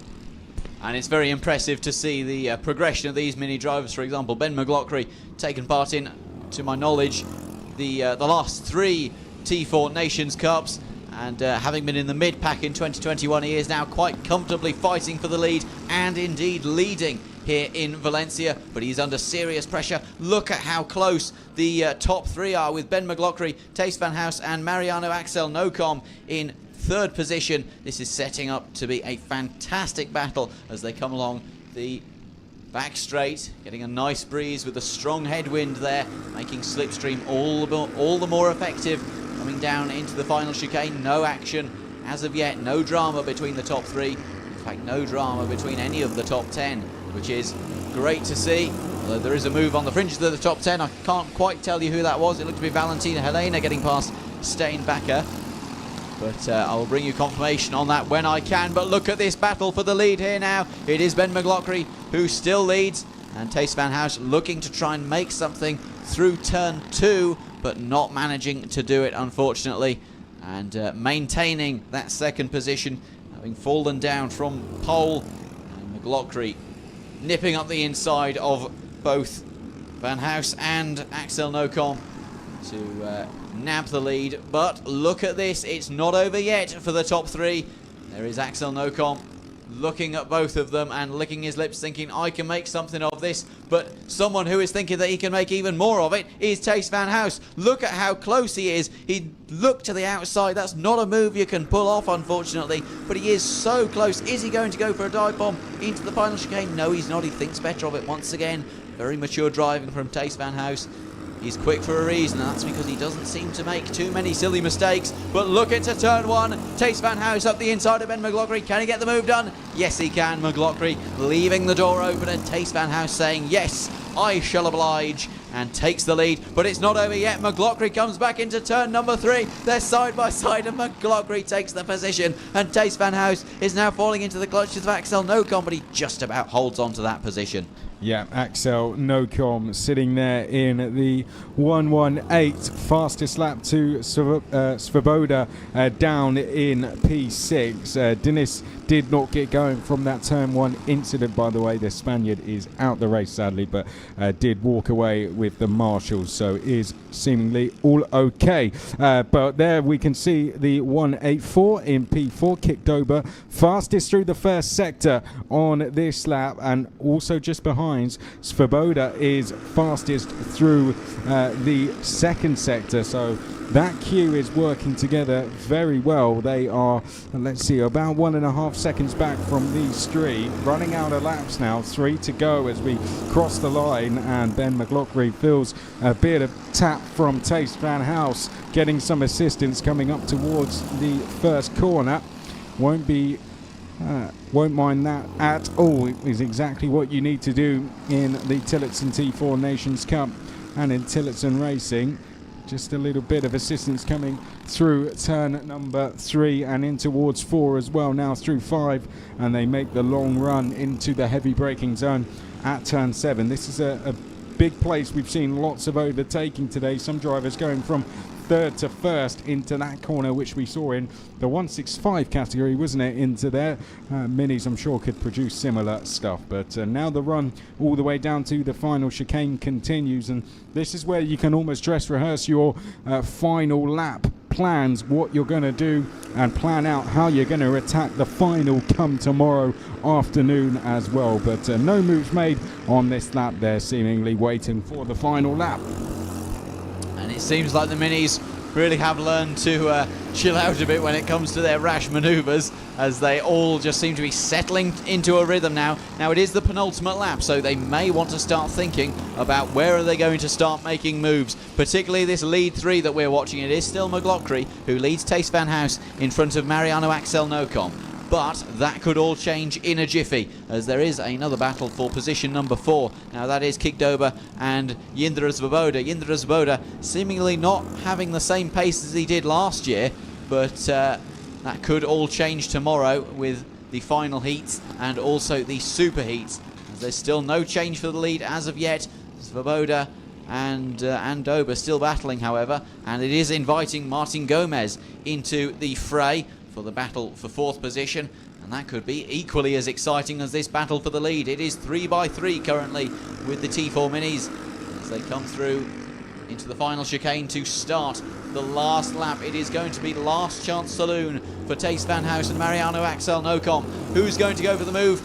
And it's very impressive to see the progression of these mini drivers. For example, Ben McLaughlin taken part in, to my knowledge, the last 3 T4 Nations Cups, and having been in the mid-pack in 2021, he is now quite comfortably fighting for the lead and indeed leading here in Valencia, but he's under serious pressure. Look at how close the top 3 are, with Ben McLaughlin, Taste Van House and Mariano Axel Nocom in 3rd position. This is setting up to be a fantastic battle as they come along the back straight, getting a nice breeze with a strong headwind there, making slipstream all the more effective. Coming down into the final chicane, no action as of yet, no drama between the top 3. In fact, no drama between any of the top 10, which is great to see. Although there is a move on the fringes of the top 10, I can't quite tell you who that was. It looked to be Valentina Helena getting past Steinbacher. But I will bring you confirmation on that when I can. But look at this battle for the lead here now. It is Ben McLaughlin who still leads, and Taste Van House looking to try and make something through turn 2, but not managing to do it, unfortunately. And maintaining that 2nd position, having fallen down from pole. And McLaughlin nipping up the inside of both Van House and Axel Nocom to nab the lead. But look at this, it's not over yet for the top 3. There is Axel Nocom looking at both of them and licking his lips, thinking, I can make something of this. But someone who is thinking that he can make even more of it is Taste Van House. Look at how close he is. He looked to the outside. That's not a move you can pull off, unfortunately, but he is so close. Is he going to go for a dive bomb into the final chicane? No, he's not. He thinks better of it once again. Very mature driving from Taste Van House. He's quick for a reason, and that's because he doesn't seem to make too many silly mistakes. But look into turn 1. Taste Van House up the inside of Ben McLaughlin. Can he get the move done? Yes, he can. McLaughlin leaving the door open, and Taste Van House saying, yes, I shall oblige, and takes the lead. But it's not over yet. McLaughlin comes back into turn number 3. They're side by side, and McLaughlin takes the position. And Taste Van House is now falling into the clutches of Axel Nocom, but he just about holds on to that position. Yeah, Axel Nocom sitting there in the 118, fastest lap to Svoboda down in P6. Denis did not get going from that turn 1 incident, by the way. The Spaniard is out the race, sadly, but did walk away with the marshals, so is seemingly all okay. But there we can see the 184 in P4, Kickdober, fastest through the first sector on this lap, and also just behind Svoboda is fastest through the second sector, so that queue is working together very well. They are, let's see, about 1.5 seconds back from these 3, running out of laps now, 3 to go as we cross the line, and Ben McLaughlin feels a bit of tap from Taste Van House, getting some assistance coming up towards the first corner. Won't mind that at all. It is exactly what you need to do in the Tillotson T4 Nations Cup and in Tillotson Racing. Just a little bit of assistance coming through turn number 3 and in towards 4 as well, now through 5, and they make the long run into the heavy braking zone at turn 7. This is a big place. We've seen lots of overtaking today, some drivers going from 3rd to 1st into that corner, which we saw in the 165 category, wasn't it, into there. Minis, I'm sure, could produce similar stuff, but now the run all the way down to the final chicane continues, and this is where you can almost dress rehearse your final lap plans, what you're going to do, and plan out how you're going to attack the final come tomorrow afternoon as well. But no moves made on this lap. They're seemingly waiting for the final lap. And it seems like the Minis really have learned to chill out a bit when it comes to their rash manoeuvres, as they all just seem to be settling into a rhythm now. Now it is the penultimate lap, so they may want to start thinking about where are they going to start making moves, particularly this lead 3 that we're watching. It is still McLaughlin who leads Taste Van House in front of Mariano Axel Nocom. but that could all change in a jiffy, as there is another battle for position number 4. Now that is Kikdoba and Jindra Svoboda. Jindra Svoboda seemingly not having the same pace as he did last year, but that could all change tomorrow with the final heats and also the super heats, as there's still no change for the lead as of yet. Svoboda and Doba still battling, however, and it is inviting Martin Gomez into the fray for the battle for 4th position, and that could be equally as exciting as this battle for the lead. It is 3x3 currently with the T4 Minis as they come through into the final chicane to start the last lap. It is going to be last chance saloon for Tace van House and Mariano Axel Nocom. Who's going to go for the move?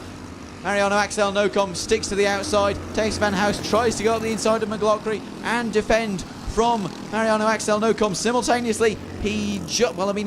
Mariano Axel Nocom sticks to the outside. Tace van House tries to go up the inside of McLaughlin and defend from Mariano Axel Nocom. Simultaneously, he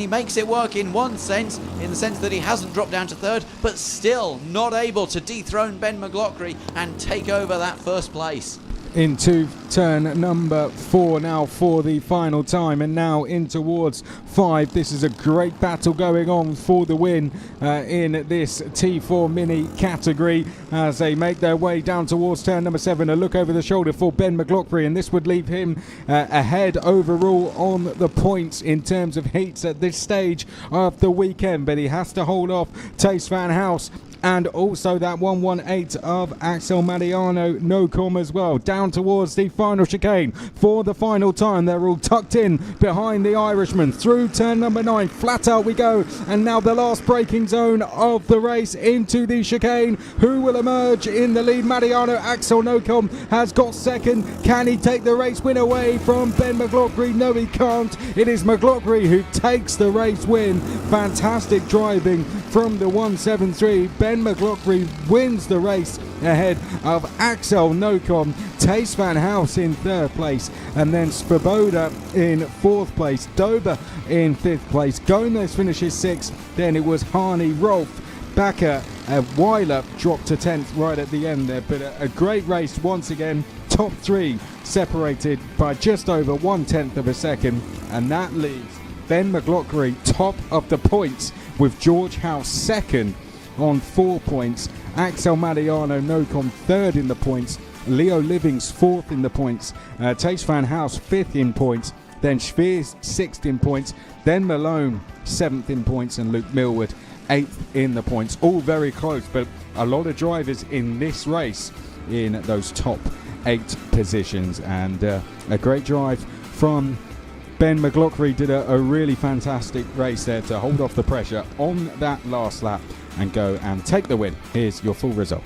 makes it work in one sense, in the sense that he hasn't dropped down to 3rd, but still not able to dethrone Ben McLaughlin and take over that 1st place. Into turn number 4 now for the final time, and now in towards 5. This is a great battle going on for the win in this T4 Mini category as they make their way down towards turn number 7. A look over the shoulder for Ben McLaughlin, and this would leave him ahead overall on the points in terms of heats at this stage of the weekend, but he has to hold off Tace van House and also that 118 of Axel Mariano Nocom as well. Down towards the final chicane for the final time. They're all tucked in behind the Irishman. Through turn number 9, flat out we go. And now the last braking zone of the race into the chicane. Who will emerge in the lead? Mariano Axel Nocom has got 2nd. Can he take the race win away from Ben McLaughlin? No, he can't. It is McLaughlin who takes the race win. Fantastic driving from the 173. Ben McLaughlin wins the race ahead of Axel Nocom. Tace van House in 3rd place, and then Svoboda in 4th place. Doba in 5th place. Gomez finishes 6th. Then it was Harney, Rolf, Bakker, Weiler dropped to 10th right at the end there, but a great race once again. Top 3 separated by just over 1/10 of a second, and that leaves Ben McLaughlin top of the points with George House 2nd on 4 points. Axel Mariano Nocom 3rd in the points. Leo Livings 4th in the points. Tace van House 5th in points. Then Spears 6th in points. Then Malone 7th in points, and Luke Millward 8th in the points. All very close, but a lot of drivers in this race in those top 8 positions, and a great drive from Ben McLaughlin. Did a really fantastic race there to hold off the pressure on that last lap and go and take the win. Here's your full result.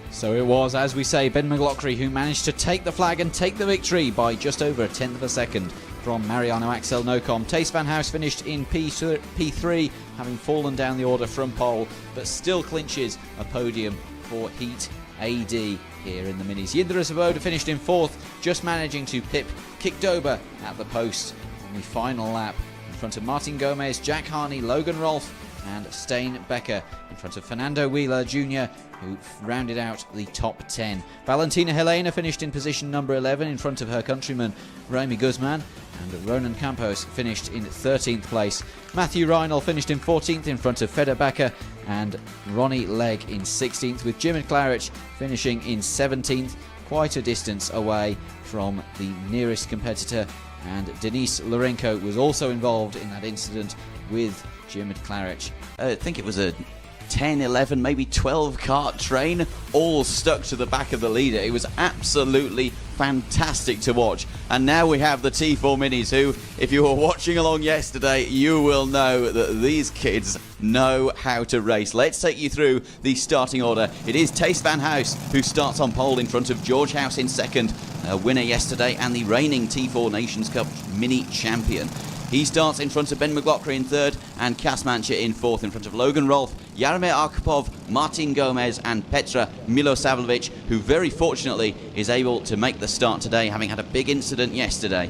So it was, as we say, Ben McLaughlin who managed to take the flag and take the victory by just over 1/10 of a second from Mariano Axel Nocom. Tace van House finished in P3, having fallen down the order from pole, but still clinches a podium for Heat AD here in the Minis. Jindra Svoboda finished in 4th, just managing to pip Kikdoba at the post on the final lap, in front of Martin Gomez, Jack Harney, Logan Rolfe and Stain Becker, in front of Fernando Wheeler Jr., who rounded out the top 10. Valentina Helena finished in position number 11 in front of her countryman Remy Guzman, and Ronan Campos finished in 13th place. Matthew Reinl finished in 14th in front of Feder Becker and Ronnie Legg in 16th, with Jim Claridge finishing in 17th, quite a distance away from the nearest competitor, and Denise Lorenko was also involved in that incident with Jim Claridge. I think it was a 10, 11, maybe 12 kart train, all stuck to the back of the leader. It was absolutely fantastic to watch. And now we have the T4 Minis, who, if you were watching along yesterday, you will know that these kids know how to race. Let's take you through the starting order. It is Tace van House who starts on pole in front of George House in 2nd, a winner yesterday and the reigning T4 Nations Cup mini champion. He starts in front of Ben McLaughlin in 3rd and Kas Mancha in 4th, in front of Logan Rolfe, Jaromir Arkhipov, Martin Gomez and Petra Milosavljevic, who very fortunately is able to make the start today, having had a big incident yesterday.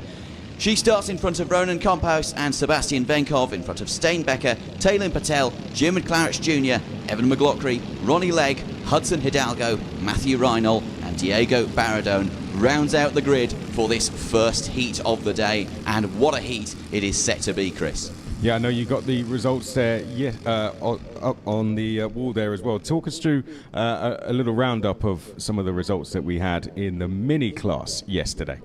She starts in front of Ronan Campos and Sebastian Benkov, in front of Stain Becker, Taylin Patel, Jim Claridge Jr., Evan McLaughlin, Ronnie Legg, Hudson Hidalgo, Matthew Reinl and Diego Baradone rounds out the grid for this first heat of the day. And what a heat it is set to be, Chris. Yeah, I know you got the results there up on the wall there as well. Talk us through a little roundup of some of the results that we had in the mini class yesterday.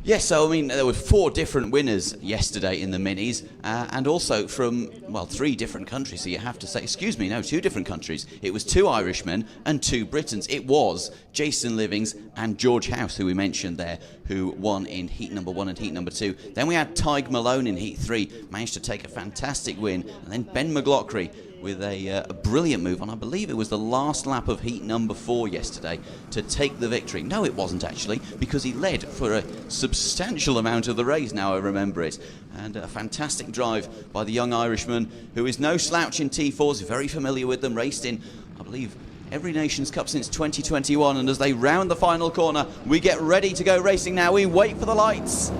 Yes, so I mean, there were 4 different winners yesterday in the minis, and also from, well, 3 different countries. So you have to say, 2 different countries. It was 2 Irishmen and 2 Britons. It was Jason Livings and George House, who we mentioned there, who won in heat number 1 and heat number 2. Then we had Tig Malone in heat 3, managed to take a fantastic win. And then Ben McLaughlin with a brilliant move on, I believe it was the last lap of heat number 4 yesterday, to take the victory. No, it wasn't actually, because he led for a substantial amount of the race, now I remember it. And a fantastic drive by the young Irishman, who is no slouch in T4s, very familiar with them, raced in, I believe, every Nations Cup since 2021. And as they round the final corner, we get ready to go racing now. We wait for the lights.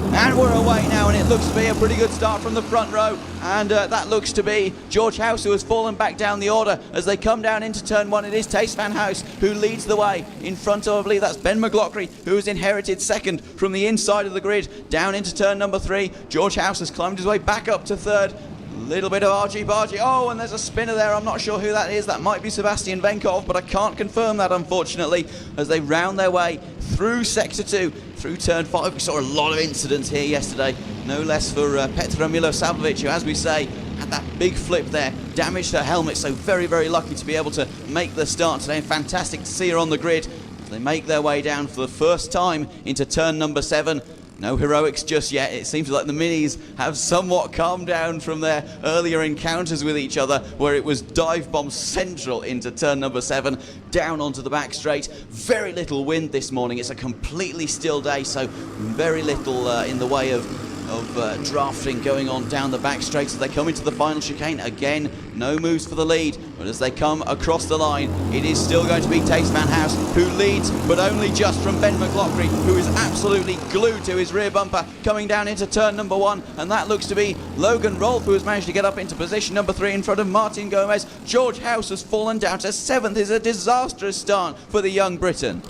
And we're away now, and it looks to be a pretty good start from the front row. And that looks to be George House, who has fallen back down the order. As they come down into turn 1, it is Tace Van House who leads the way. In front of, I believe that's Ben McLaughlin, who has inherited second from the inside of the grid. Down into turn number 3, George House has climbed his way back up to third. Little bit of argy-bargy. Oh, and there's a spinner there. I'm not sure who that is. That might be Sebastian Venkov, but I can't confirm that, unfortunately, as they round their way through Sector 2, through Turn 5. We saw a lot of incidents here yesterday, no less for Petra Milosavljevic, who, as we say, had that big flip there, damaged her helmet, so very, very lucky to be able to make the start today. Fantastic to see her on the grid as they make their way down for the first time into turn number 7. No heroics just yet. It seems like the minis have somewhat calmed down from their earlier encounters with each other, where it was dive bomb central into turn number 7, down onto the back straight. Very little wind this morning. It's a completely still day, so very little in the way of drafting going on down the back straight. So they come into the final chicane. Again, no moves for the lead, but as they come across the line, it is still going to be Tace Van House who leads, but only just from Ben McLaughlin, who is absolutely glued to his rear bumper, coming down into turn number 1. And that looks to be Logan Rolfe, who has managed to get up into position number 3 in front of Martin Gomez. George House has fallen down to 7th. Is a disastrous start for the young Briton.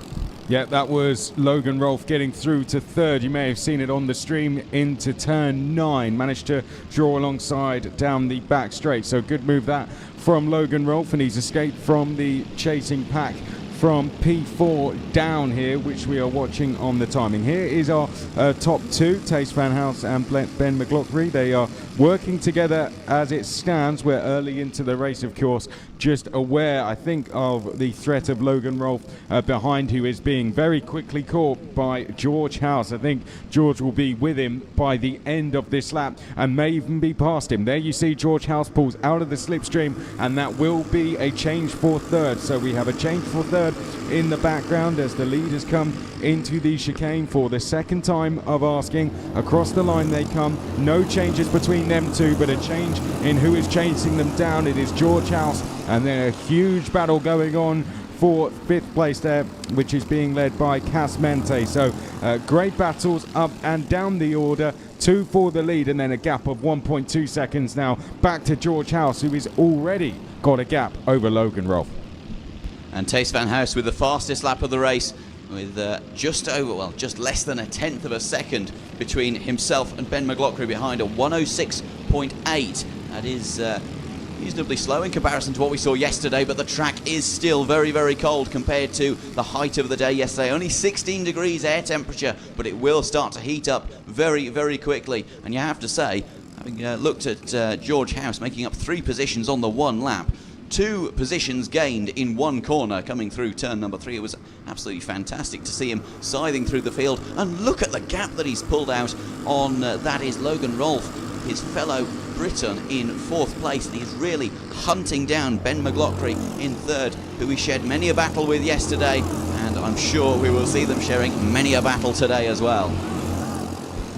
Yeah, that was Logan Rolfe getting through to 3rd. You may have seen it on the stream into turn 9. Managed to draw alongside down the back straight. So good move that from Logan Rolfe, and he's escaped from the chasing pack from P4 down here, which we are watching on the timing. Here is our top 2, Tace Van House and Ben McLaughlin. They are working together as it stands. We're early into the race, of course, just aware, I think, of the threat of Logan Rolfe behind, who is being very quickly caught by George House. I think George will be with him by the end of this lap and may even be past him. There you see George House pulls out of the slipstream, and that will be a change for 3rd. So we have a change for 3rd in the background as the leaders come into the chicane for the second time of asking. Across the line they come. No changes between them two, but a change in who is chasing them down. It is George House, and then a huge battle going on for 5th place there, which is being led by Cas Mente. So great battles up and down the order. 2 for the lead, and then a gap of 1.2 seconds now back to George House, who is already got a gap over Logan Rolfe. And Tace Van House with the fastest lap of the race, with just less than a 1/10 of a second between himself and Ben McLaughlin behind, a 106.8. That is reasonably slow in comparison to what we saw yesterday, but the track is still very, very cold compared to the height of the day yesterday. Only 16 degrees air temperature, but it will start to heat up very, very quickly. And you have to say, having looked at George House making up 3 positions on the 1 lap, 2 positions gained in 1 corner coming through turn number 3. It was absolutely fantastic to see him scything through the field. And look at the gap that he's pulled out on, that is Logan Rolfe, his fellow Briton, in 4th place. And he's really hunting down Ben McLaughlin in 3rd, who we shared many a battle with yesterday. And I'm sure we will see them sharing many a battle today as well.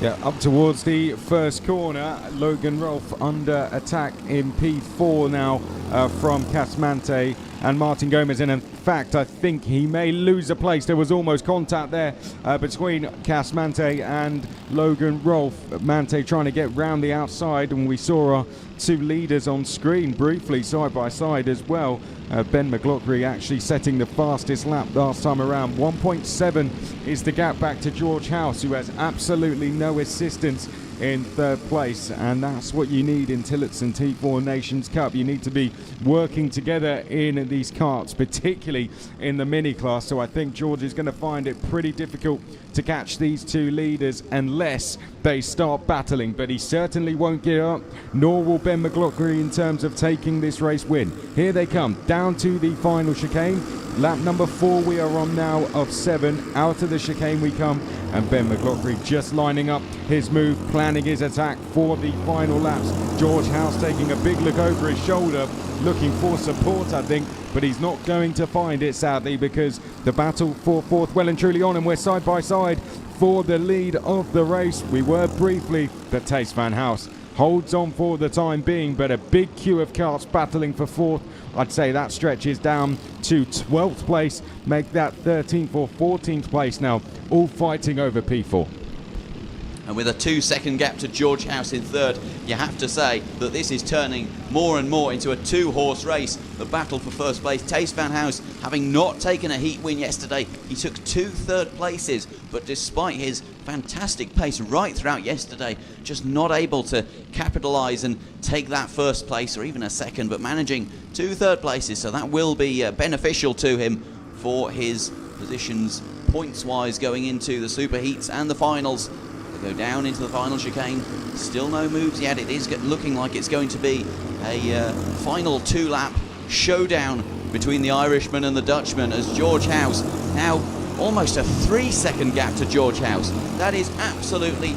Yeah, up towards the first corner. Logan Rolfe under attack in P4 now from Cas Mente, and Martin Gomez in a fact, I think he may lose a place. There was almost contact there between Cas Mante and Logan Rolfe. Mante trying to get round the outside, and we saw our two leaders on screen briefly side by side as well. Ben McLaughlin actually setting the fastest lap last time around. 1.7 is the gap back to George House, who has absolutely no assistance in third place, and that's what you need in Tillotson T4 Nations Cup. You need to be working together in these karts, particularly in the mini class. So I think George is going to find it pretty difficult to catch these two leaders unless they start battling, but he certainly won't get up, nor will Ben McLaughlin in terms of taking this race win. Here they come down to the final chicane. Lap number 4 we are on now of 7. Out of the chicane we come, and Ben McLaughlin just lining up his move, planning his attack for the final laps. George House taking a big look over his shoulder, looking for support, I think, but he's not going to find it, sadly, because the battle for fourth well and truly on, and we're side by side for the lead of the race. We were briefly, but Tace Van House holds on for the time being, but a big queue of karts battling for fourth. I'd say that stretches down to 12th place, make that 13th or 14th place now, all fighting over P4. And with a 2-second gap to George House in third, you have to say that this is turning more and more into a 2-horse race. The battle for first place. Tace Van House, having not taken a heat win yesterday, he took 2 third places, but despite his fantastic pace right throughout yesterday, just not able to capitalise and take that first place or even a second, but managing 2 third places, so that will be beneficial to him for his positions points-wise going into the super heats and the finals. Go down into the final chicane. Still no moves yet. It is looking like it's going to be a final 2-lap showdown between the Irishman and the Dutchman, as George House now almost a 3-second gap to George House. That is absolutely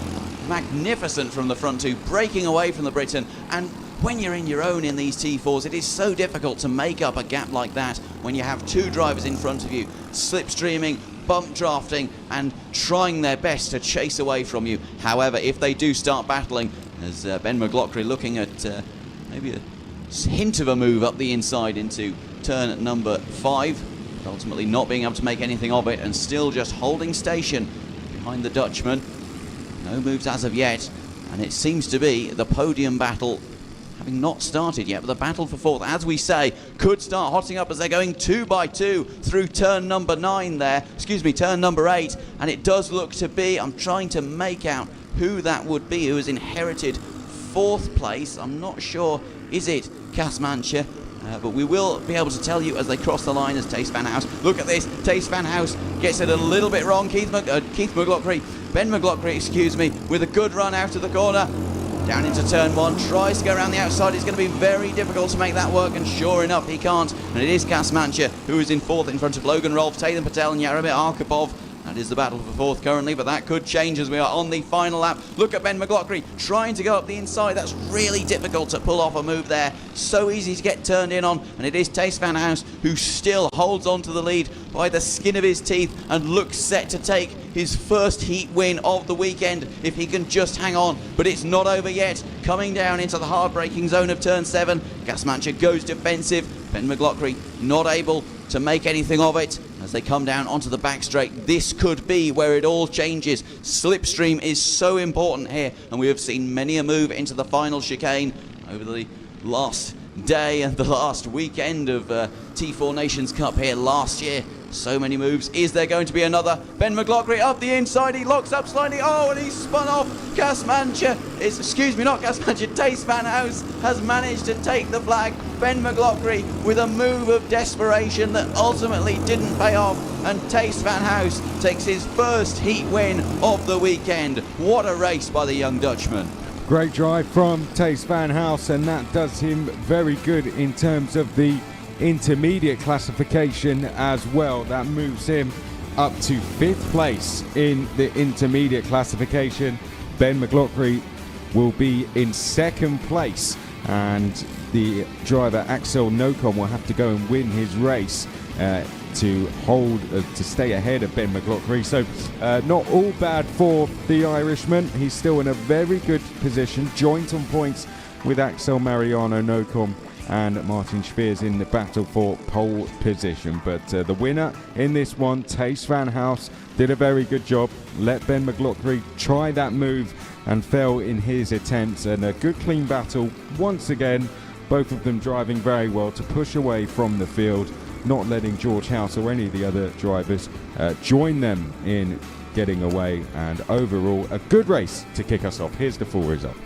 magnificent from the front two, breaking away from the Briton. And when you're in your own in these T4s, it is so difficult to make up a gap like that when you have 2 drivers in front of you, slipstreaming, bump drafting and trying their best to chase away from you. However, if they do start battling, as Ben McLaughlin looking at maybe a hint of a move up the inside into turn number 5, ultimately not being able to make anything of it and still just holding station behind the Dutchman. No moves as of yet, and it seems to be the podium battle having not started yet, but the battle for fourth, as we say, could start hotting up as they're going 2 by 2 through turn number 9 there, turn number 8, and it does look to be, I'm trying to make out who that would be, who has inherited 4th place. I'm not sure, is it Cas Manche? But we will be able to tell you as they cross the line as Tace Van House. Look at this, Tace Van House gets it a little bit wrong. Ben McLaughlin, with a good run out of the corner. Down into turn 1, tries to go around the outside. It's going to be very difficult to make that work, and sure enough, he can't. And it is Cas Manche who is in 4th in front of Logan Rolfe, Taylor Patel and Yaromir Arkhipov. That is the battle for 4th currently, but that could change as we are on the final lap. Look at Ben McLaughlin trying to go up the inside. That's really difficult to pull off a move there. So easy to get turned in on, and it is Tace Van House who still holds on to the lead by the skin of his teeth and looks set to take his first heat win of the weekend if he can just hang on. But it's not over yet. Coming down into the hard-braking zone of turn 7, Cas Manche goes defensive. Ben McLaughlin not able to make anything of it as they come down onto the back straight. This could be where it all changes. Slipstream is so important here, and we have seen many a move into the final chicane over the last day and the last weekend of T4 Nations Cup here last year. So many moves. Is there going to be another? Ben McLaughlin up the inside. He locks up slightly. Oh, and he's spun off. Tace Van House has managed to take the flag. Ben McLaughlin with a move of desperation that ultimately didn't pay off. And Tace Van House takes his first heat win of the weekend. What a race by the young Dutchman. Great drive from Tace Van House, and that does him very good in terms of the intermediate classification as well. That moves him up to 5th place in the intermediate classification. Ben McLaughlin will be in 2nd place, and the driver Axel Nocom will have to go and win his race to stay ahead of Ben McLaughlin. So not all bad for the Irishman. He's still in a very good position, joint on points with Axel Mariano Nocom and Martin Spears in the battle for pole position. But the winner in this one, Tace Van House, did a very good job. Let Ben McLaughlin try that move and fell in his attempts, and a good clean battle once again. Both of them driving very well to push away from the field, not letting George House or any of the other drivers join them in getting away. And overall, a good race to kick us off. Here's the full result.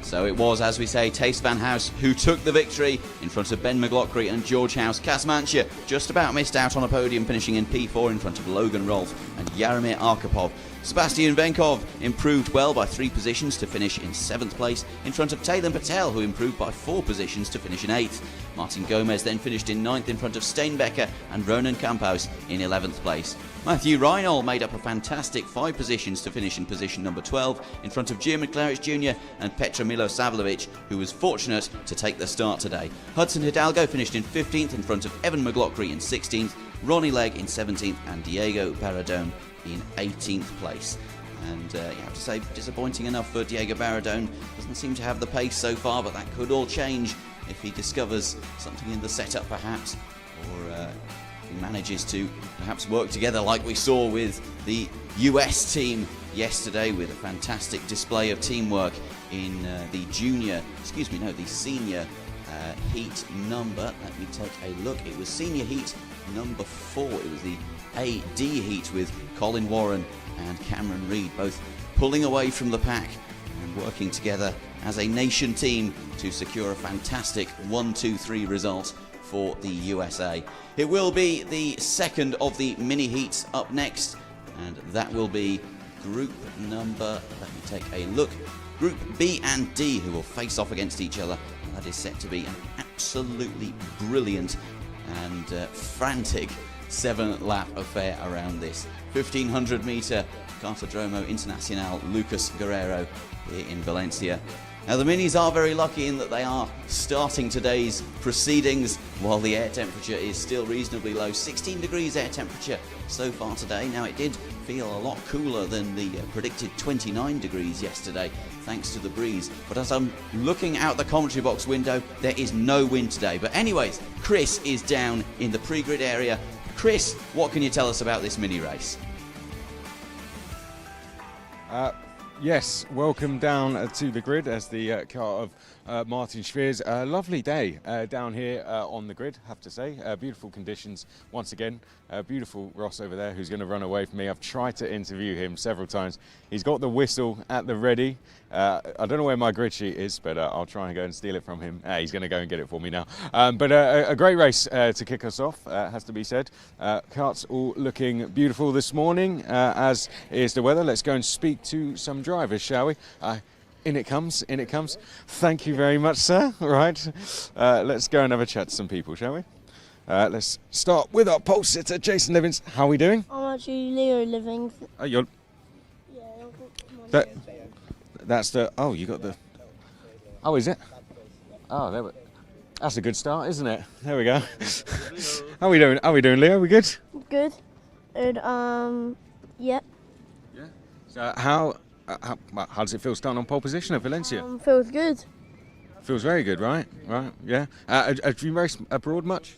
So it was, as we say, Tace Van House who took the victory in front of Ben McLaughlin and George House. Kazmantia just about missed out on a podium, finishing in P4 in front of Logan Rolfe and Jaromir Arkhipov. Sebastian Venkov improved well by 3 positions to finish in 7th place in front of Taylan Patel, who improved by 4 positions to finish in 8th. Martin Gomez then finished in 9th in front of Steinbecker and Ronan Campos in 11th place. Matthew Reinhold made up a fantastic 5 positions to finish in position number 12 in front of Jim McClarish Jr. and Petra Milosavljevic, who was fortunate to take the start today. Hudson Hidalgo finished in 15th in front of Evan McLaughlin in 16th, Ronnie Legg in 17th and Diego Baradone in 18th place. And you have to say, disappointing enough for Diego Baradone. Doesn't seem to have the pace so far, but that could all change if he discovers something in the setup perhaps, or he manages to perhaps work together like we saw with the US team yesterday, with a fantastic display of teamwork in the senior heat number. Let me take a look. It was senior heat number 4. It was the AD heat with Colin Warren and Cameron Reid both pulling away from the pack and working together as a nation team to secure a fantastic 1-2-3 result for the USA. It will be the second of the mini heats up next, and that will be group number, let me take a look, Group B and D, who will face off against each other. That is set to be an absolutely brilliant and frantic 7-lap affair around this 1500 metre Cartodromo Internacional Lucas Guerrero here in Valencia. Now the minis are very lucky in that they are starting today's proceedings while the air temperature is still reasonably low. 16 degrees air temperature so far today. Now it did feel a lot cooler than the predicted 29 degrees yesterday thanks to the breeze. But as I'm looking out the commentary box window, there is no wind today. But anyways, Chris is down in the pre-grid area. Chris, what can you tell us about this mini race? Yes, welcome down to the grid as the car of Martin Spears. Lovely day down here on the grid, have to say. Beautiful conditions once again. Beautiful Ross over there who's going to run away from me. I've tried to interview him several times. He's got the whistle at the ready. I don't know where my grid sheet is, but I'll try and go and steal it from him. He's going to go and get it for me now. But a great race to kick us off, has to be said. Karts all looking beautiful this morning, as is the weather. Let's go and speak to some drivers, shall we? In it comes, in it comes. Thank you very much, sir. Right, let's go and have a chat to some people, shall we? Let's start with our pole sitter, Jason Livings. How are we doing? I'm actually Leo Livings. Oh, you're... Yeah, that's the... Oh, you got the... Oh, is it? Oh, there we... That's a good start, isn't it? There we go. How are we doing? How are we doing, Leo? We good? good. And, yeah. Yeah. So how does it feel starting on pole position at Valencia? Feels good. Feels very good, right? Right, yeah. Have you raced abroad much?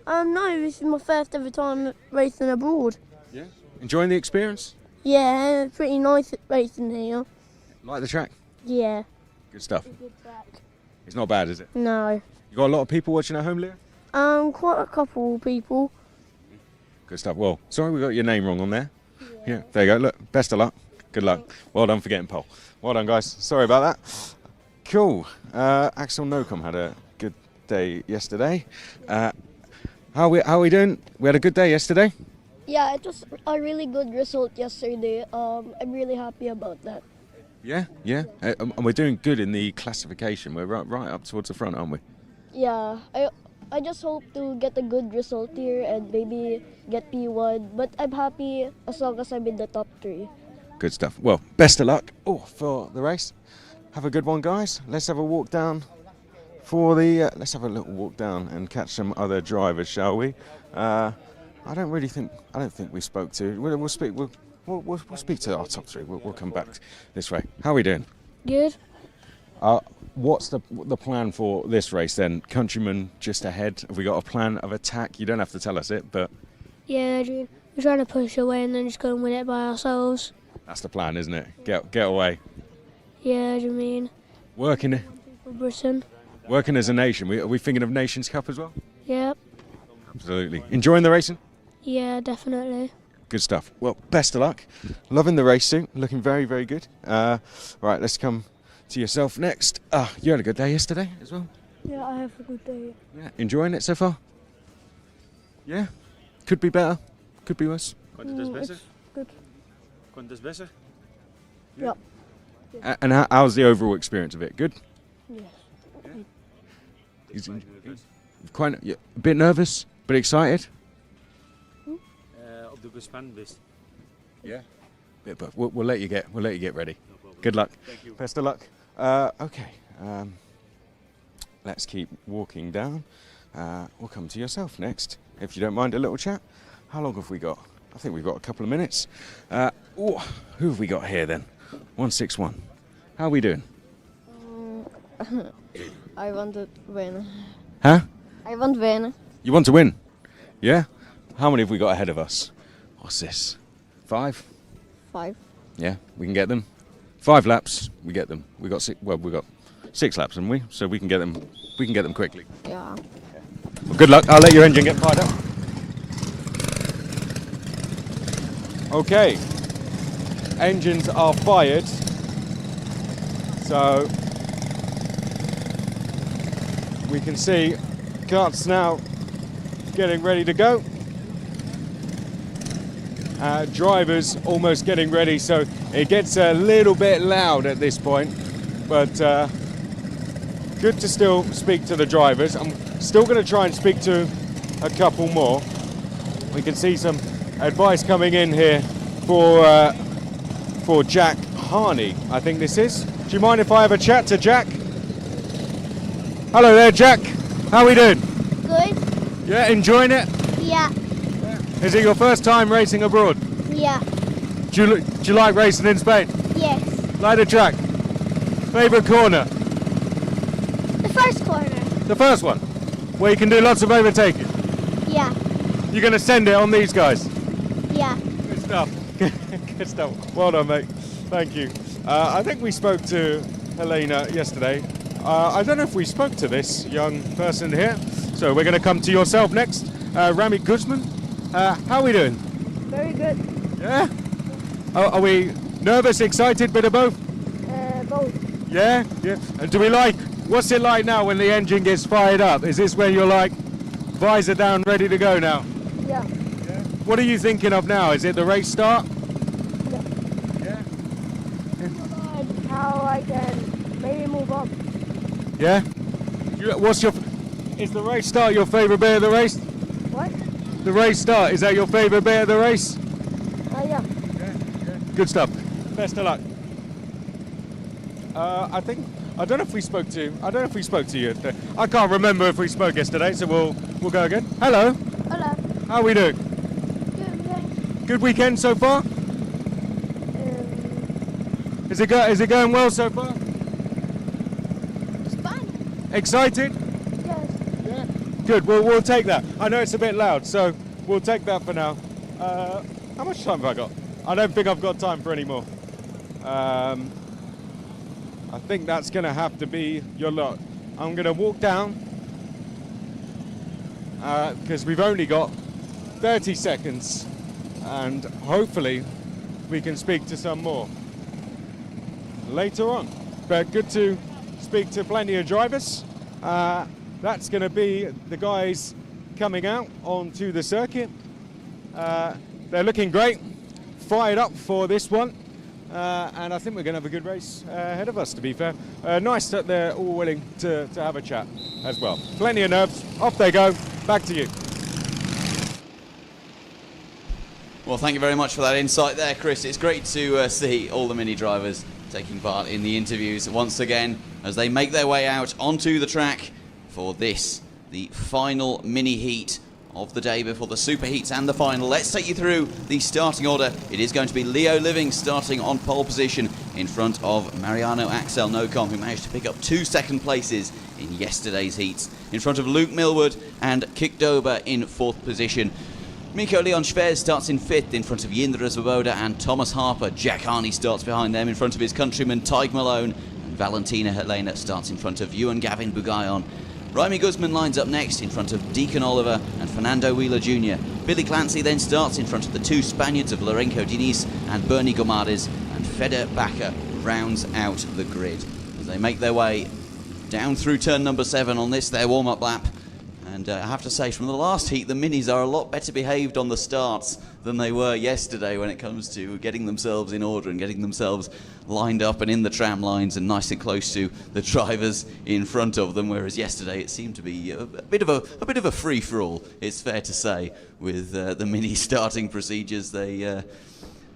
No, this is my first ever time racing abroad. Yeah. Enjoying the experience? Yeah, pretty nice racing here. Like the track? Yeah. Good stuff. It's a good track. It's not bad, is it? No. You got a lot of people watching at home, Leo? Quite a couple people. Good stuff. Well, sorry we got your name wrong on there. Yeah, there you go. Look, best of luck. Good luck. Thanks. Well done for getting pole. Well done, guys. Sorry about that. Cool. Axel Nocom had a good day yesterday. How are we doing? We had a good day yesterday? Yeah, it was a really good result yesterday. I'm really happy about that. Yeah, yeah. And we're doing good in the classification. We're right up towards the front, aren't we? Yeah, I just hope to get a good result here and maybe get P1. But I'm happy as long as I'm in the top 3. Good stuff. Well, best of luck for the race. Have a good one, guys. Let's have a walk down for the. Let's have a little walk down and catch some other drivers, shall we? I don't think we spoke to. We'll speak. We'll speak to our top 3. We'll come back this way. How are we doing? Good. What's the plan for this race then? Countryman just ahead. Have we got a plan of attack? You don't have to tell us it, but Yeah, we're trying to push away and then just go and win it by ourselves. that's the plan, isn't it? Get away. Yeah, do you mean? Working For Britain. as a nation. Are we thinking of Nations Cup as well? Yep. Absolutely. Enjoying the racing? Yeah, definitely. Good stuff. Well, best of luck. Loving the race suit. Looking very, very good. Right, let's come to yourself next. You had a good day yesterday as well? Yeah, I have a good day. Yeah. Enjoying it so far? Yeah? Could be better. Could be worse. It's good. Konnte es besser? Yeah. And how's the overall experience of it? Good? Yes. He's quite a bit nervous, but excited? Op de gespannen bist. Yeah. But we'll let you get ready. Good luck. Thank you. Best of luck. Okay. Let's keep walking down. We'll come to yourself next, if you don't mind a little chat. How long have we got? I think we've got a couple of minutes. Who have we got here then? 161. How are we doing? I want to win. Huh? I want to win. You want to win? Yeah? How many have we got ahead of us? What's this? 5? 5. Yeah, we can get them. 5 laps, we get them. We got 6. Well, we got 6 laps, haven't we? So we can get them. We can get them quickly. Yeah. Well, good luck. I'll let your engine get fired up. Okay. Engines are fired. So we can see carts now getting ready to go. Drivers almost getting ready, so it gets a little bit loud at this point, but good to still speak to the drivers. I'm still going to try and speak to a couple more. We can see some advice coming in here for Jack Harney, I think this is. Do you mind if I have a chat to Jack? Hello there, Jack. How are we doing? Good? Yeah, enjoying it? Yeah. Is it your first time racing abroad? Yeah. Do you like racing in Spain? Yes. Like the track? Favourite corner? The first corner. The first one? Where you can do lots of overtaking? Yeah. You're going to send it on these guys? Yeah. Good stuff. Good stuff. Well done, mate. Thank you. I think we spoke to Helena yesterday. I don't know if we spoke to this young person here. So we're going to come to yourself next. Rami Guzman. How are we doing? Very good. Yeah? Are we nervous, excited, bit of both? Both. Yeah? Yeah. And do we like, what's it like now when the engine gets fired up? Is this when you're like, visor down, ready to go now? Yeah. What are you thinking of now? Is it the race start? Yeah. How I can maybe move up. Yeah? Is the race start your favourite bit of the race? What? The race start, is that your favourite bit of the race? Yeah. Good stuff. Best of luck. I don't know if we spoke to you yesterday. I can't remember if we spoke yesterday, so we'll go again. Hello. Hello. How are we doing? Good. Good weekend so far? Is it going well so far? It's fun. Excited? Yes. Yeah. Good. We'll take that. I know it's a bit loud, so we'll take that for now. How much time have I got? I don't think I've got time for any more. I think that's going to have to be your lot. I'm going to walk down because we've only got 30 seconds and hopefully we can speak to some more later on. But good to speak to plenty of drivers. That's going to be the guys coming out onto the circuit. They're looking great, fired up for this one. And I think we're going to have a good race ahead of us, to be fair. Nice that they're all willing to have a chat as well. Plenty of nerves. Off they go. Back to you. Well, thank you very much for that insight there, Chris. It's great to see all the Mini drivers taking part in the interviews once again as they make their way out onto the track for this, the final Mini heat of the day before the super heats and the final. Let's take you through the starting order. It is going to be Leo Living starting on pole position in front of Mariano Axel Nocom, who managed to pick up 2 second places in yesterday's heats, in front of Luke Millwood and Kikdoba in 4th position. Miko Leon Schwers starts in 5th in front of Jindra Svoboda and Thomas Harper. Jack Harney starts behind them in front of his countryman Tig Malone, and Valentina Helena starts in front of Ewan Gavin Bugayon. Raimi Guzman lines up next in front of Deacon Oliver and Fernando Wheeler Jr. Billy Clancy then starts in front of the 2 Spaniards of Lorenco Diniz and Bernie Gomades, and Feder Bakker rounds out the grid as they make their way down through turn number 7 on this, their warm-up lap. And I have to say, from the last heat, the Minis are a lot better behaved on the starts than they were yesterday when it comes to getting themselves in order and getting themselves lined up and in the tram lines and nice and close to the drivers in front of them. Whereas yesterday it seemed to be a bit of a free-for-all, it's fair to say, with the Mini starting procedures. They,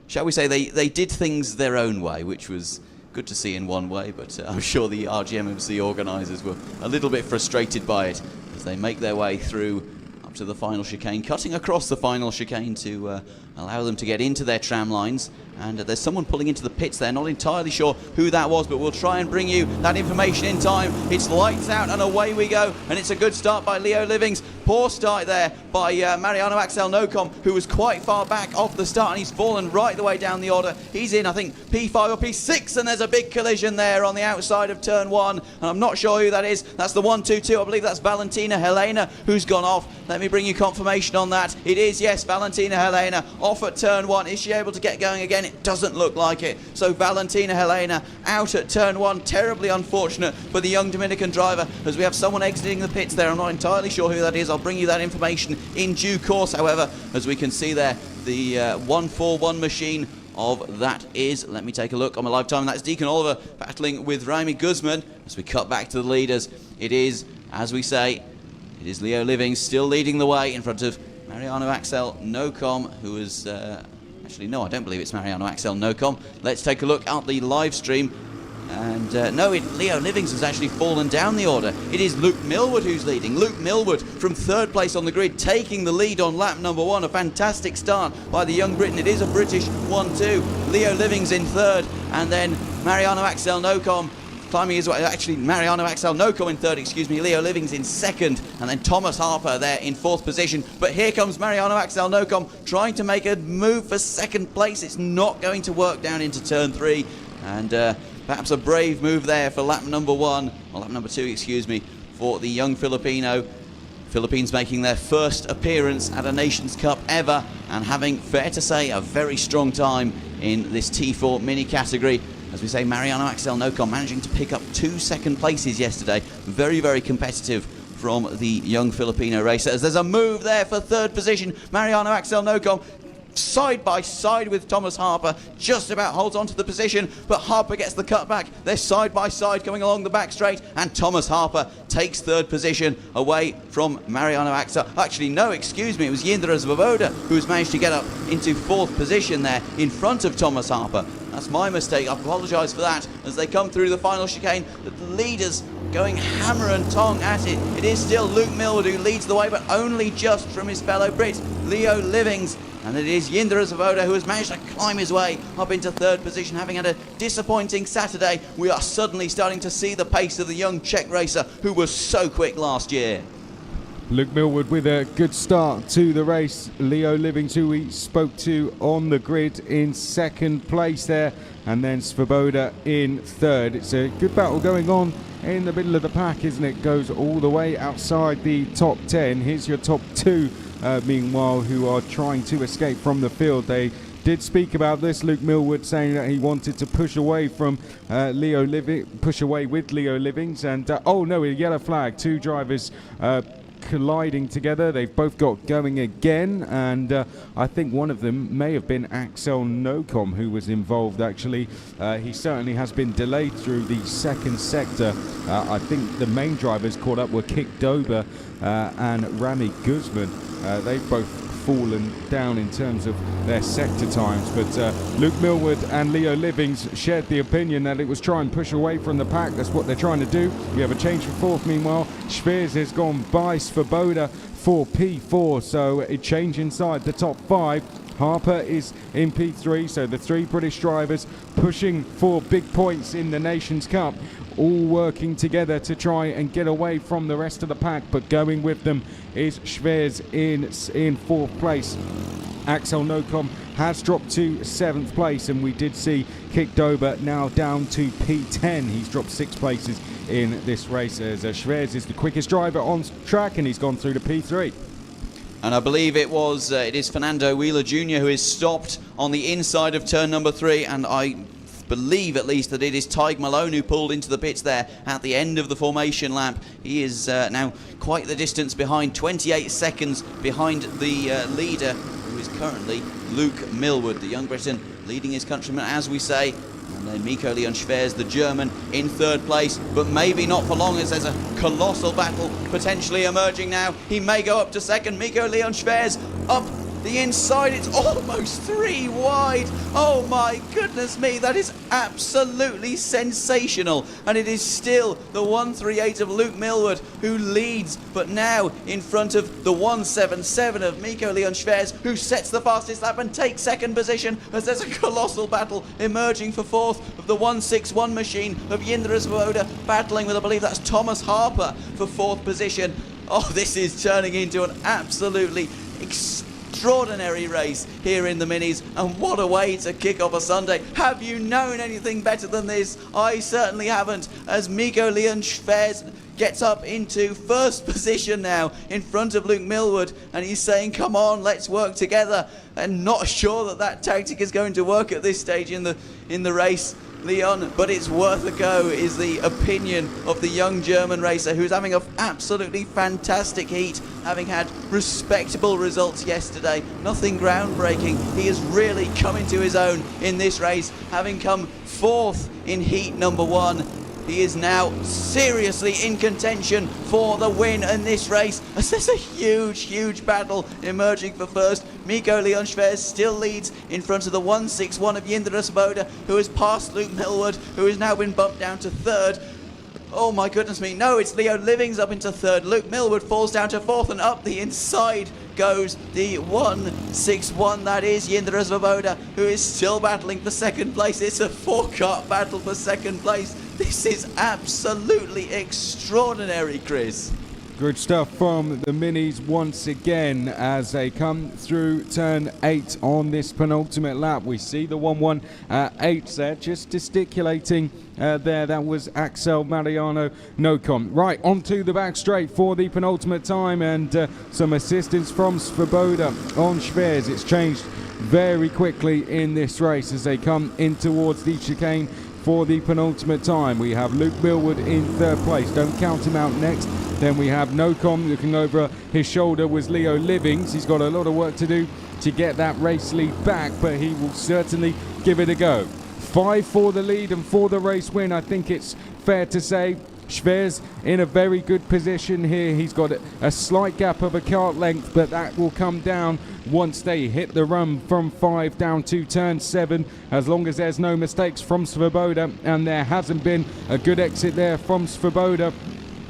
shall we say, they did things their own way, which was good to see in one way, but I'm sure the RGMMC organisers were a little bit frustrated by it as they make their way through up to the final chicane, cutting across the final chicane to allow them to get into their tram lines. And there's someone pulling into the pits there, not entirely sure who that was, but we'll try and bring you that information in time. It's lights out and away we go, and it's a good start by Leo Livings. Poor start there by Mariano Axel Nocom, who was quite far back off the start, and he's fallen right the way down the order. He's in, I think, P5 or P6, and there's a big collision there on the outside of turn 1, and I'm not sure who that is. That's the 1-2-2, I believe that's Valentina Helena who's gone off. Let me bring you confirmation on that. It is, yes, Valentina Helena off at turn 1. Is she able to get going again? It doesn't look like it. So Valentina Helena out at turn 1. Terribly unfortunate for the young Dominican driver, as we have someone exiting the pits there. I'm not entirely sure who that is. I'll bring you that information in due course, however, as we can see there, the 141 machine of that is, let me take a look on my live time, that's Deacon Oliver battling with Raimi Guzman. As we cut back to the leaders, it is, as we say, it is Leo Livings still leading the way in front of Mariano Axel Nocom, who is actually, no, I don't believe it's Mariano Axel Nocom. Let's take a look at the live stream. And no, Leo Livings has actually fallen down the order. It is Luke Millwood who's leading. Luke Millwood from 3rd place on the grid, taking the lead on lap number 1. A fantastic start by the young Briton. It is a British 1-2. Leo Livings in 3rd, and then Mariano Axel Nocom climbing his way. Actually, Mariano Axel Nocom in 3rd, excuse me. Leo Livings in 2nd, and then Thomas Harper there in 4th position. But here comes Mariano Axel Nocom trying to make a move for 2nd place. It's not going to work down into turn 3, and perhaps a brave move there for lap number 1, or lap number 2, excuse me, for the young Filipino. Philippines making their first appearance at a Nations Cup ever, and having, fair to say, a very strong time in this T4 mini category. As we say, Mariano Axel Nocom managing to pick up 2 second places yesterday. Very, very competitive from the young Filipino racer. As there's a move there for 3rd position, Mariano Axel Nocom side by side with Thomas Harper, just about holds on to the position, but Harper gets the cutback. They're side by side coming along the back straight, and Thomas Harper takes 3rd position away from Mariano Axel. Actually, no, excuse me, it was Jindra Svoboda who's managed to get up into 4th position there in front of Thomas Harper. That's my mistake, I apologise for that, as they come through the final chicane. The leaders going hammer and tong at it. It is still Luke Millwood who leads the way, but only just from his fellow Brit, Leo Livings. And it is Jindra Svoboda who has managed to climb his way up into 3rd position, having had a disappointing Saturday. We are suddenly starting to see the pace of the young Czech racer who was so quick last year. Luke Millwood with a good start to the race. Leo Livings, who we spoke to on the grid, in 2nd place there, and then Svoboda in 3rd. It's a good battle going on in the middle of the pack, isn't it? Goes all the way outside the top 10. Here's your top 2, meanwhile, who are trying to escape from the field. They did speak about this. Luke Millwood saying that he wanted to push away from push away with Leo Livings, and oh no, a yellow flag. 2 drivers colliding together. They've both got going again, and I think one of them may have been Axel Nocom who was involved actually. He certainly has been delayed through the 2nd sector. I think the main drivers caught up were Kikdoba and Rami Guzman. They've both fallen down in terms of their sector times, but Luke Millwood and Leo Livings shared the opinion that it was try and push away from the pack. That's what they're trying to do. We have a change for 4th meanwhile. Schwers has gone by Svoboda for P4, so a change inside the top 5. Harper is in P3, so the three British drivers pushing for big points in the Nations Cup, all working together to try and get away from the rest of the pack, but going with them is Schwers in fourth place. Axel Nocom has dropped to 7th place, and we did see Kik Dober now down to P10. He's dropped 6 places in this race, as Schwers is the quickest driver on track, and he's gone through to P3. And I believe it is Fernando Wheeler Jr. who is stopped on the inside of turn number 3, and I believe at least that it is Tig Malone who pulled into the pits there at the end of the formation lap. He is now quite the distance behind, 28 seconds behind the leader, who is currently Luke Millward, the young Briton, leading his countrymen, as we say. And then Miko Leon Schwers, the German, in 3rd place, but maybe not for long, as there's a colossal battle potentially emerging now. He may go up to 2nd. Miko Leon Schwers up the inside. It's almost 3 wide. Oh my goodness me, that is absolutely sensational. And it is still the 138 of Luke Millward who leads, but now in front of the 177 of Miko Leon Schwers, who sets the fastest lap and takes 2nd position, as there's a colossal battle emerging for 4th of the 161 machine of Jindra Svoboda, battling with, I believe that's Thomas Harper, for 4th position. Oh, this is turning into an absolutely extraordinary race here in the Minis, and what a way to kick off a Sunday. Have you known anything better than this? I certainly haven't, as Miko Leon Schwers gets up into 1st position now in front of Luke Millward, and he's saying, come on, let's work together. And not sure that tactic is going to work at this stage in the race, Leon, but it's worth a go, is the opinion of the young German racer, who's having an absolutely fantastic heat, having had respectable results yesterday. Nothing groundbreaking. He has really come into his own in this race, having come 4th in heat number 1. He is now seriously in contention for the win in this race, as there's a huge battle emerging for 1st. Miko Leon Schwers still leads in front of the 161 of Jindra Svoboda, who has passed Luke Millward, who has now been bumped down to 3rd. Oh my goodness me, no, it's Leo Livings up into 3rd. Luke Millward falls down to 4th, and up the inside goes the 161, that is Jindra Svoboda, who is still battling for 2nd place. It's a 4-car battle for 2nd place. This is absolutely extraordinary, Chris. Good stuff from the Minis once again as they come through turn 8 on this penultimate lap. We see the 1-1-8 there, just gesticulating there. That was Axel Mariano Nocom. Right, onto the back straight for the penultimate time, and some assistance from Svoboda on Schwers. It's changed very quickly in this race as they come in towards the chicane for the penultimate time. We have Luke Millward in 3rd place. Don't count him out next. Then we have Nocom. Looking over his shoulder was Leo Livings. He's got a lot of work to do to get that race lead back, but he will certainly give it a go. 5 for the lead and for the race win, I think it's fair to say. Schwers in a very good position here. He's got a slight gap of a kart length, but that will come down once they hit the run from 5 down to turn 7, as long as there's no mistakes from Svoboda, and there hasn't been a good exit there from Svoboda.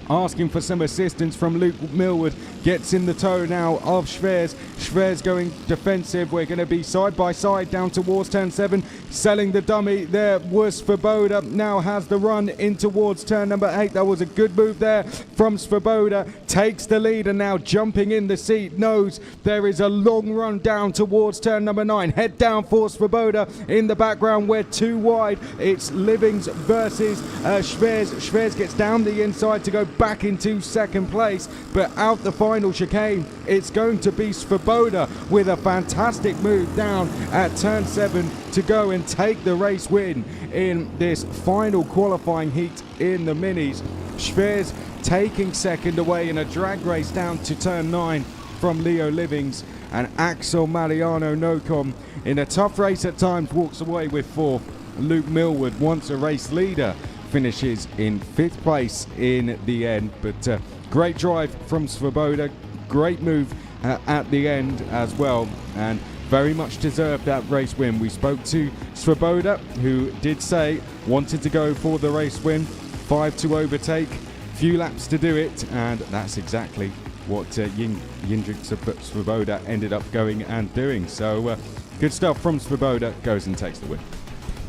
Asking for some assistance from Luke Millward, gets in the toe now of Schwers. Schwers going defensive. We're going to be side by side down towards turn 7, selling the dummy. There was Svoboda, now has the run in towards turn number 8. That was a good move there from Svoboda, takes the lead, and now jumping in the seat, knows there is a long run down towards turn number 9. Head down for Svoboda. In the background, we're 2 wide. It's Livings versus Schwers. Schwers gets down the inside to go back into 2nd place, but out the final chicane, it's going to be Svoboda with a fantastic move down at turn 7 to go and take the race win in this final qualifying heat in the Minis. Schwers taking 2nd away in a drag race down to turn 9 from Leo Livings, and Axel Mariano Nocom in a tough race at times walks away with 4th. Luke Millward, once a race leader, finishes in 5th place in the end, but great drive from Svoboda, great move at the end as well, and very much deserved that race win. We spoke to Svoboda, who did say wanted to go for the race win, 5 to overtake, few laps to do it, and that's exactly what Jindřich Svoboda ended up going and doing. So good stuff from Svoboda, goes and takes the win.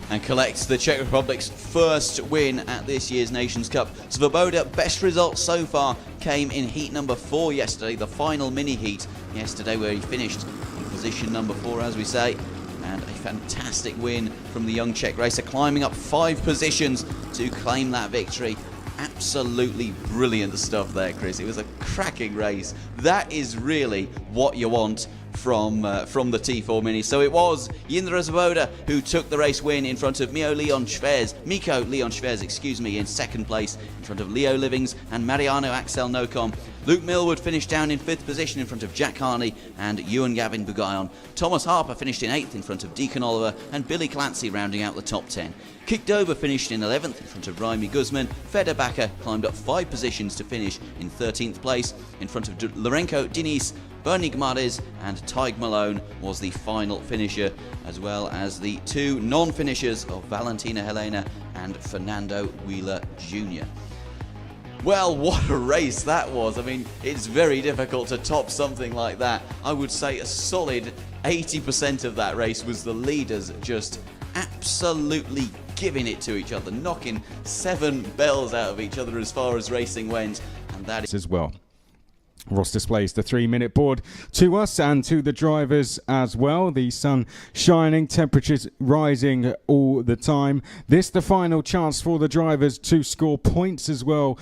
And collects the Czech Republic's first win at this year's Nations Cup. Svoboda, best result so far came in heat number 4 yesterday, the final mini heat yesterday, where he finished in position number 4, as we say. And a fantastic win from the young Czech racer, climbing up 5 positions to claim that victory. Absolutely brilliant stuff there, Chris. It was a cracking race. That is really what you want from the T4 Mini. So it was Jindřich Svoboda who took the race win in front of Miko Leon Schwerz, in second place in front of Leo Livings and Mariano Axel Nocom. Luke Millwood finished down in 5th position in front of Jack Harney and Ewan Gavin Bugayon. Thomas Harper finished in 8th in front of Deacon Oliver and Billy Clancy rounding out the top 10. Kik Dober finished in 11th in front of Raimi Guzman. Feder Bakker climbed up 5 positions to finish in 13th place in front of Lorenko Diniz. Bernie Gmades and Tig Malone was the final finisher, as well as the 2 non-finishers of Valentina Helena and Fernando Wheeler Jr. Well, what a race that was. I mean, it's very difficult to top something like that. I would say a solid 80% of that race was the leaders just absolutely giving it to each other, knocking 7 bells out of each other as far as racing went, and that is as well. Ross displays the 3-minute board to us and to the drivers as well. The sun shining, temperatures rising all the time. This the final chance for the drivers to score points as well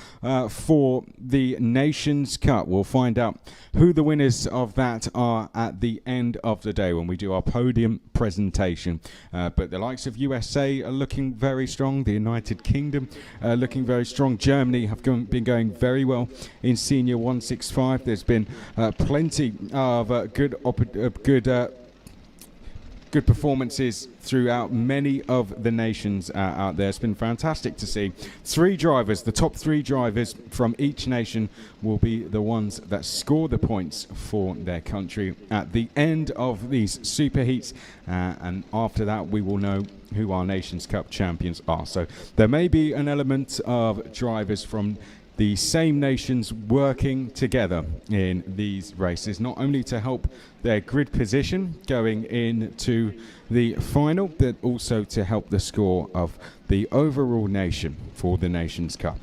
for the Nations Cup. We'll find out who the winners of that are at the end of the day when we do our podium presentation. But the likes of USA are looking very strong. The United Kingdom looking very strong. Germany have been going very well in Senior 165. There's been plenty of good performances throughout many of the nations out there. It's been fantastic to see. 3 drivers, the top 3 drivers from each nation will be the ones that score the points for their country at the end of these super heats. And after that, we will know who our Nations Cup champions are. So there may be an element of drivers from the same nations working together in these races, not only to help their grid position going into the final, but also to help the score of the overall nation for the Nations Cup.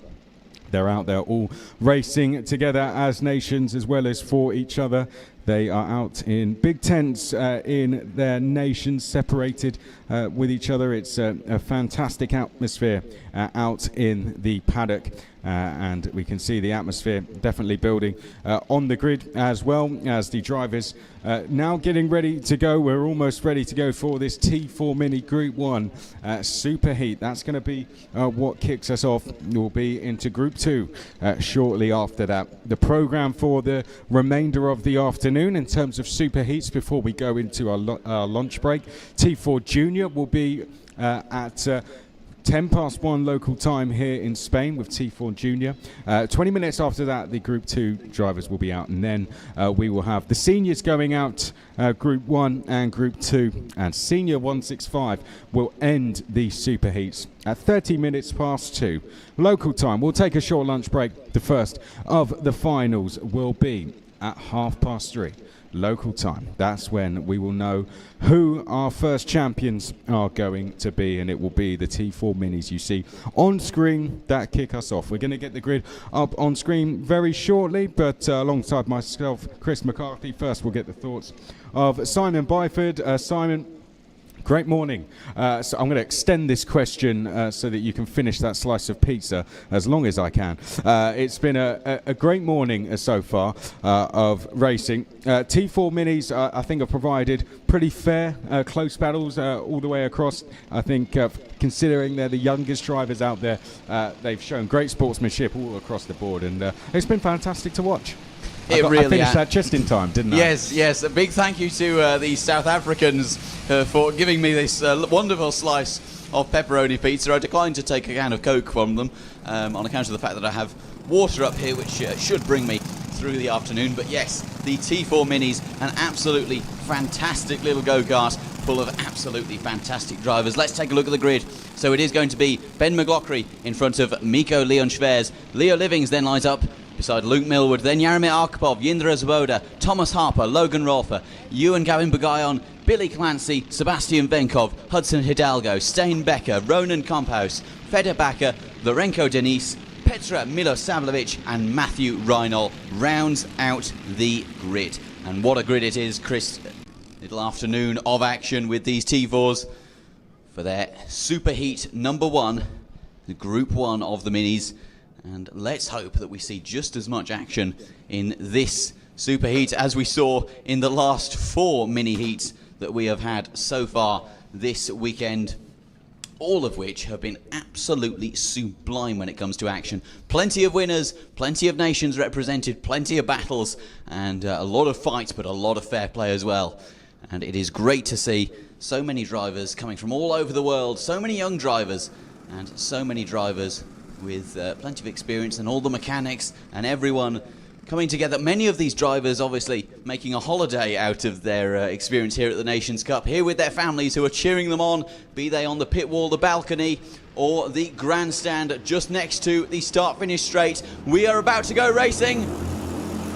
They're out there all racing together as nations as well as for each other. They are out in big tents in their nations, separated with each other. It's a fantastic atmosphere out in the paddock. And we can see the atmosphere definitely building on the grid, as well as the drivers now getting ready to go. We're almost ready to go for this T4 Mini Group 1 Super Heat. That's going to be what kicks us off. We'll be into Group 2 shortly after that. The program for the remainder of the afternoon in terms of Super Heats before we go into our lunch break. T4 Junior will be at 10 past 1 local time here in Spain with T4 Junior. 20 minutes after that, the Group 2 drivers will be out, and then we will have the seniors going out, Group 1 and Group 2, and Senior 165 will end the Super Heats at 30 minutes past 2 local time. We'll take a short lunch break. The first of the finals will be at 3:30 local time. That's when we will know who our first champions are going to be, and it will be the T4 Minis you see on screen that kick us off. We're going to get the grid up on screen very shortly, but alongside myself, Chris McCarthy, first we'll get the thoughts of Simon Byford. Simon, great morning. So I'm going to extend this question so that you can finish that slice of pizza as long as I can. It's been a great morning so far of racing. T4 Minis, I think, have provided pretty fair, close battles all the way across. I think considering they're the youngest drivers out there, they've shown great sportsmanship all across the board, and it's been fantastic to watch. I finished that just in time, didn't I? Yes. A big thank you to the South Africans for giving me this wonderful slice of pepperoni pizza. I declined to take a can of Coke from them on account of the fact that I have water up here, which should bring me through the afternoon. But yes, the T4 Minis, an absolutely fantastic little go-kart full of absolutely fantastic drivers. Let's take a look at the grid. So it is going to be Ben McLaughlin in front of Miko Leon Schwerz. Leo Livings then lines up beside Luke Millward, then Jaromir Arkhipov, Jindra Svoboda, Thomas Harper, Logan Rolfer, Ewan Gavin Bagayon, Billy Clancy, Sebastian Venkov, Hudson Hidalgo, Stein Becker, Ronan Komphaus, Feder Bakker, Lorenko Denise, Petra Milosavljevic and Matthew Reinl rounds out the grid. And what a grid it is, Chris. Little afternoon of action with these T4s for their Superheat number 1, the Group 1 of the Minis. And let's hope that we see just as much action in this Superheat as we saw in the last 4 mini heats that we have had so far this weekend, all of which have been absolutely sublime when it comes to action. Plenty of winners, plenty of nations represented, plenty of battles, and a lot of fights, but a lot of fair play as well. And it is great to see so many drivers coming from all over the world, so many young drivers, and so many drivers with plenty of experience, and all the mechanics and everyone coming together. Many of these drivers obviously making a holiday out of their experience here at the Nations Cup, here with their families who are cheering them on, be they on the pit wall, the balcony, or the grandstand just next to the start-finish straight. We are about to go racing,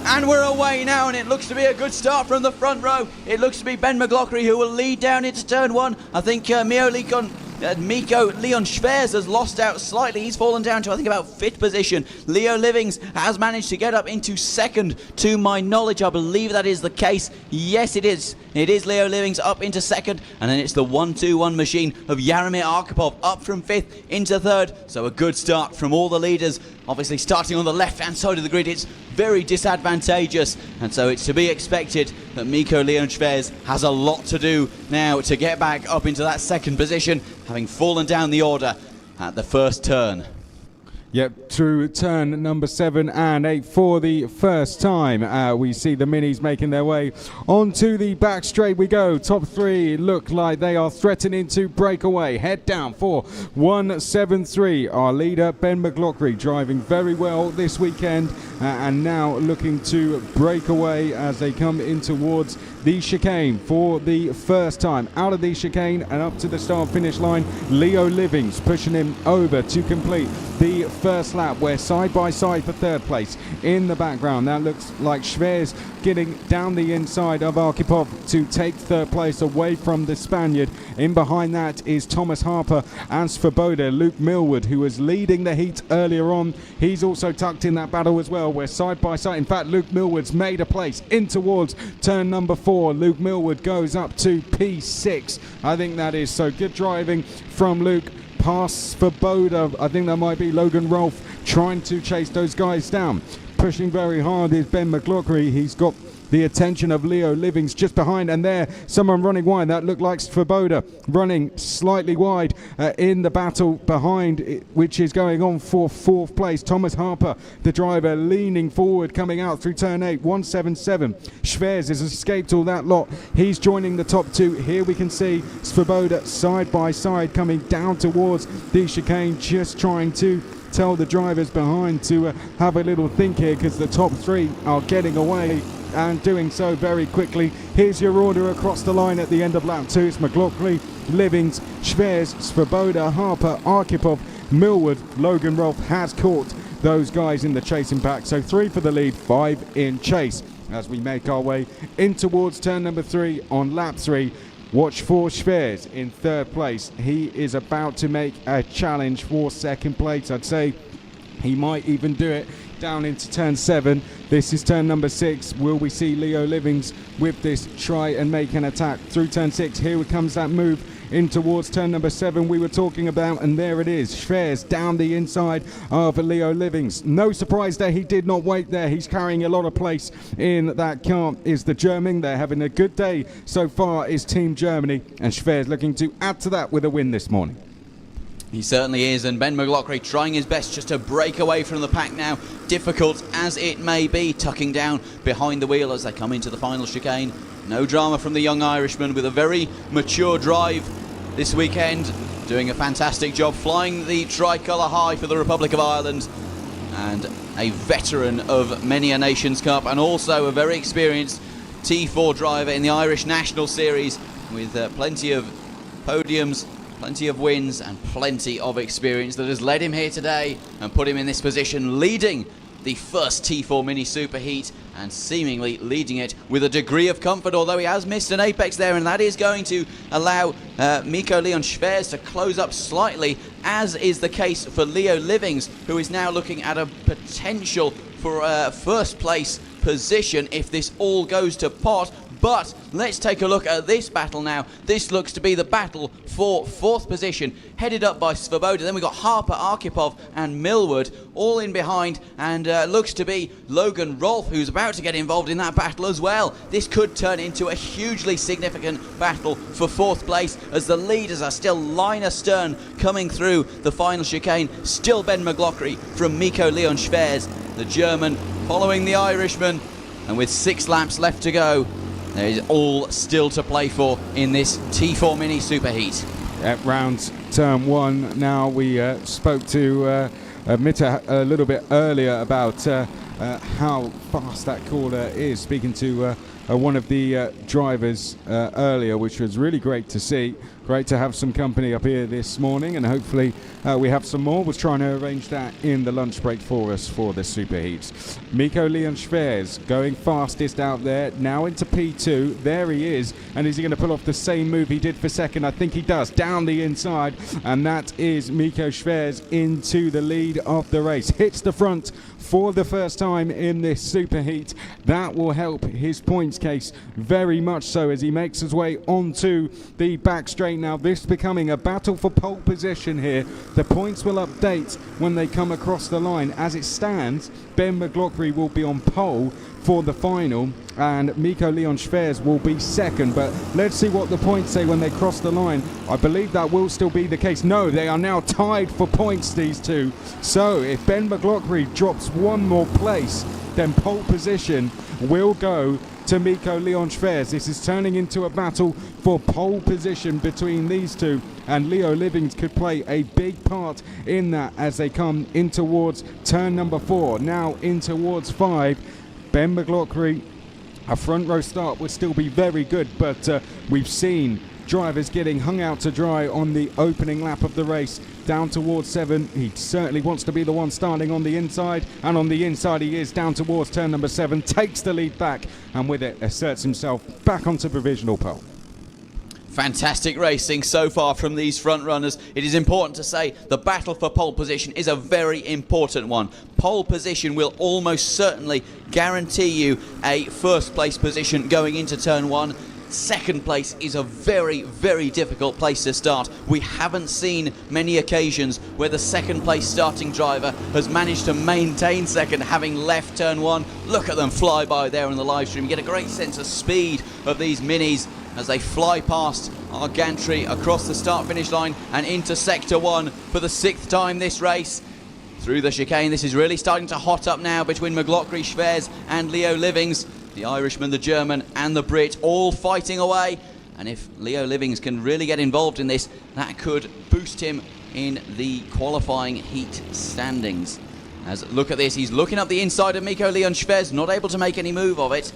and we're away now, and it looks to be a good start from the front row. It looks to be Ben McLaughlin who will lead down into turn 1. I think Miko Leon Schwers has lost out slightly. He's fallen down to, I think, about 5th position. Leo Livings has managed to get up into 2nd. To my knowledge, I believe that is the case. Yes, it is. It is Leo Livings up into 2nd. And then it's the 1-2-1 machine of Jaromir Arkhipov up from 5th into 3rd. So a good start from all the leaders. Obviously, starting on the left-hand side of the grid, it's very disadvantageous. And so it's to be expected that Miko Leon Schwers has a lot to do now to get back up into that 2nd position, having fallen down the order at the first turn. Yep, through turn number 7 and 8 for the first time. We see the Minis making their way onto the back straight. We go. Top 3 look like they are threatening to break away. Head down for 173. Our leader, Ben McLaughlin, driving very well this weekend and now looking to break away as they come in towards the chicane for the first time. Out of the chicane and up to the start finish line, Leo Livings pushing him over to complete the first lap. We're side by side for 3rd place. In the background, that looks like Schwers getting down the inside of Arkhipov to take 3rd place away from the Spaniard. In behind that is Thomas Harper and Svoboda. Luke Millward, who was leading the heat earlier on, he's also tucked in that battle as well. We're side by side. In fact, Luke Millward's made a place in towards turn number 4. Luke Millward goes up to P6. I think that is so good driving from Luke. Past Svoboda, I think that might be Logan Rolfe trying to chase those guys down. Pushing very hard is Ben McLaughlin. He's got the attention of Leo Livings just behind, and there someone running wide. That looked like Svoboda running slightly wide in the battle behind, which is going on for 4th place. Thomas Harper, the driver, leaning forward, coming out through turn 8, 177. Schwers has escaped all that lot. He's joining the top 2. Here we can see Svoboda side by side coming down towards the chicane, just trying to tell the drivers behind to have a little think here, because the top 3 are getting away and doing so very quickly. Here's your order across the line at the end of lap 2. It's McLaughlin, Livings, Schwers, Svoboda, Harper, Arkhipov, Millward. Logan Rolfe has caught those guys in the chasing pack. So 3 for the lead, 5 in chase. As we make our way in towards turn number 3 on lap 3. Watch for Schwers in 3rd place. He is about to make a challenge for 2nd place. I'd say he might even do it down into turn 7. This is turn number 6. Will we see Leo Livings with this try and make an attack through turn 6? Here comes that move in towards turn number 7 we were talking about, and there it is. Schwers down the inside of Leo Livings. No surprise there, he did not wait there. He's carrying a lot of place in that car is the German. They're having a good day so far is Team Germany, and Schwers looking to add to that with a win this morning. He certainly is, and Ben McLaughlin trying his best just to break away from the pack now, difficult as it may be, tucking down behind the wheel as they come into the final chicane. No drama from the young Irishman, with a very mature drive this weekend, doing a fantastic job, flying the tricolour high for the Republic of Ireland, and a veteran of many a Nations Cup, and also a very experienced T4 driver in the Irish National Series, with plenty of podiums, plenty of wins and plenty of experience that has led him here today and put him in this position, leading the first T4 Mini Superheat and seemingly leading it with a degree of comfort, although he has missed an apex there, and that is going to allow Mikko Leon Schwerz to close up slightly, as is the case for Leo Livings, who is now looking at a potential for first place position if this all goes to pot. But let's take a look at this battle now. This looks to be the battle for fourth position, headed up by Svoboda. Then we've got Harper, Arkhipov and Millward all in behind, and looks to be Logan Rolfe who's about to get involved in that battle as well. This could turn into a hugely significant battle for fourth place, as the leaders are still line astern coming through the final chicane. Still Ben McLaughlin from Mikko Leon Schwerz, the German, following the Irishman, and with 6 laps left to go, there is all still to play for in this T4 Mini Superheat. At round turn 1 now, we spoke to Mitta a little bit earlier about how fast that corner is, speaking to one of the drivers earlier, which was really great to see. Great to have some company up here this morning, and hopefully we have some more. We're trying to arrange that in the lunch break for us for the Superheats. Mikko Leon Schwerz going fastest out there, now into P2. There he is, and is he going to pull off the same move he did for second? I think he does, down the inside, and that is Mikko Schwerz into the lead of the race. Hits the front for the first time in this Superheat. That will help his points case very much so as he makes his way onto the back straight. Now this becoming a battle for pole position here. The points will update when they come across the line. As it stands, Ben McLaughlin will be on pole for the final, and Mikko Leon Schwerz will be second. But let's see what the points say when they cross the line. I believe that will still be the case. No, they are now tied for points, these two. So if Ben McLaughlin drops one more place, then pole position will go to Mikko Leon Schwerz. This is turning into a battle for pole position between these two, and Leo Livings could play a big part in that as they come in towards turn number 4, now in towards 5. Ben McLaughlin, a front row start would still be very good, but we've seen drivers getting hung out to dry on the opening lap of the race down towards 7. He certainly wants to be the one starting on the inside, and on the inside he is down towards turn number 7, takes the lead back, and with it asserts himself back onto provisional pole. Fantastic racing so far from these front runners. It is important to say the battle for pole position is a very important one. Pole position will almost certainly guarantee you a first place position going into turn 1. Second place is a very, very difficult place to start. We haven't seen many occasions where the second place starting driver has managed to maintain second, having left turn 1. Look at them fly by there on the live stream. You get a great sense of speed of these minis as they fly past our gantry across the start finish line and into sector 1 for the 6th time this race. Through the chicane, this is really starting to hot up now between McLaughlin, Schwerz and Leo Livings. The Irishman, the German and the Brit all fighting away, and if Leo Livings can really get involved in this, that could boost him in the qualifying heat standings. As look at this, he's looking up the inside of Mikko Leon Schwerz, not able to make any move of it.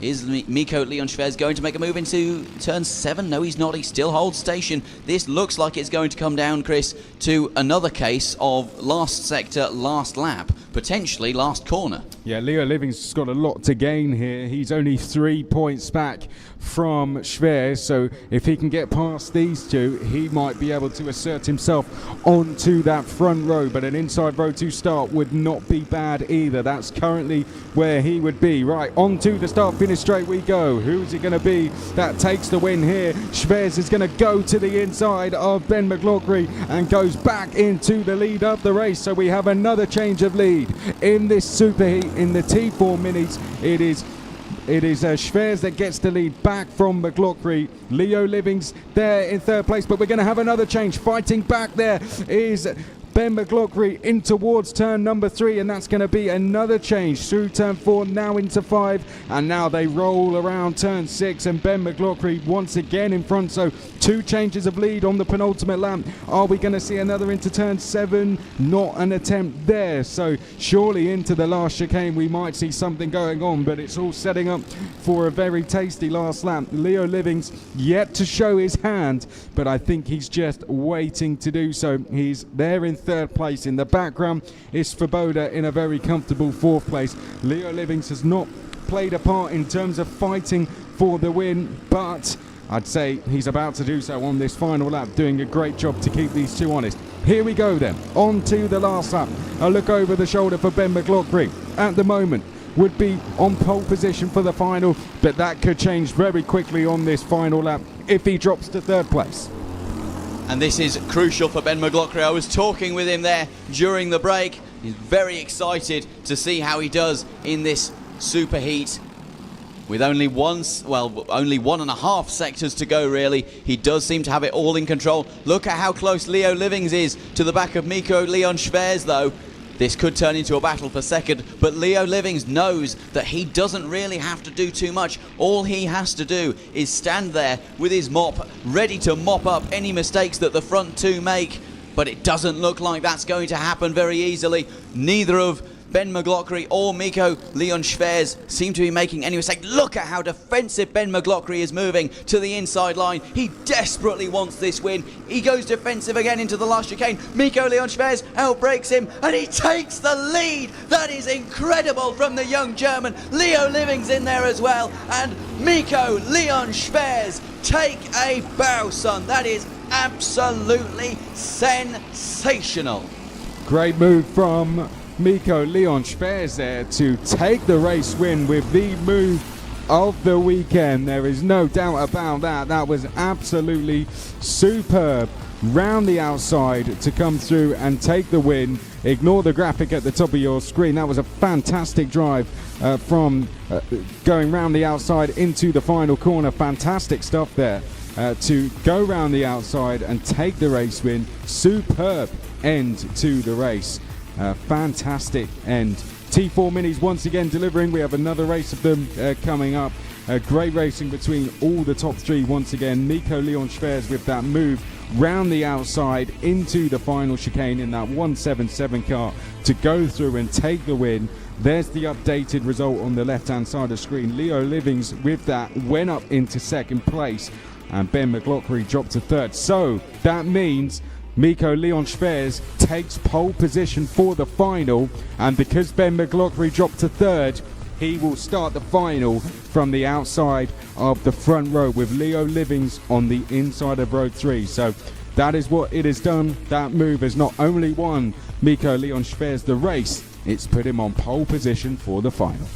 Is Mikko Leon Schwerz going to make a move into turn 7? No, he's not. He still holds station. This looks like it's going to come down, Chris, to another case of last sector, last lap, potentially last corner. Yeah, Leo Livings has got a lot to gain here. He's only 3 points back from Schwerz, so if he can get past these two, he might be able to assert himself onto that front row, but an inside row to start would not be bad either. That's currently where he would be. Right, onto the start finish straight we go. Who's it going to be that takes the win here? Schwerz is going to go to the inside of Ben McLaughlin and goes back into the lead of the race, so we have another change of lead in this superheat in the T4 minis. It is Schwerz that gets the lead back from McLaughlin. Leo Livings there in 3rd place, but we're going to have another change. Fighting back there is Ben McLaughlin in towards turn number 3, and that's going to be another change through turn 4, now into 5, and now they roll around turn 6, and Ben McLaughlin once again in front, so 2 changes of lead on the penultimate lap. Are we going to see another into turn 7? Not an attempt there, so surely into the last chicane we might see something going on, but it's all setting up for a very tasty last lap. Leo Livings yet to show his hand, but I think he's just waiting to do so. He's there in third place. In the background is Svoboda in a very comfortable fourth place. Leo Livings has not played a part in terms of fighting for the win, but I'd say he's about to do so on this final lap, doing a great job to keep these two honest. Here we go then, on to the last lap. A look over the shoulder for Ben McLaughlin. At the moment, would be on pole position for the final, but that could change very quickly on this final lap if he drops to third place. And this is crucial for Ben McLaughlin. I was talking with him there during the break. He's very excited to see how he does in this superheat. With only only 1.5 sectors to go, really. He does seem to have it all in control. Look at how close Leo Livings is to the back of Mikko Leon Schwerz, though. This could turn into a battle for second, but Leo Livings knows that he doesn't really have to do too much. All he has to do is stand there with his mop, ready to mop up any mistakes that the front two make. But it doesn't look like that's going to happen very easily. Neither of Ben McLaughlin or Mikko Leon Schwerz seem to be making any mistake. Look at how defensive Ben McLaughlin is moving to the inside line. He desperately wants this win. He goes defensive again into the last chicane. Mikko Leon Schwerz outbreaks him and he takes the lead. That is incredible from the young German. Leo Livings in there as well. And Mikko Leon Schwerz, take a bow, son. That is absolutely sensational. Great move from Mikko Leon Schwerz there to take the race win with the move of the weekend. There is no doubt about that. That was absolutely superb. Round the outside to come through and take the win. Ignore the graphic at the top of your screen. That was a fantastic drive from going round the outside into the final corner. Fantastic stuff there to go round the outside and take the race win. Superb end to the race. Fantastic end. T4 Minis once again delivering. We have another race of them coming up. Great racing between all the top three once again. Mikko Leon Schwerz with that move round the outside into the final chicane in that 177 car to go through and take the win. There's the updated result on the left hand side of the screen. Leo Livings with that went up into second place and Ben McLaughlin dropped to third. So that means Mikko Leon Schwerz takes pole position for the final, and because Ben McLaughlin dropped to third, he will start the final from the outside of the front row with Leo Livings on the inside of row 3. So that is what it has done. That move has not only won Mikko Leon Schwerz the race, it's put him on pole position for the final.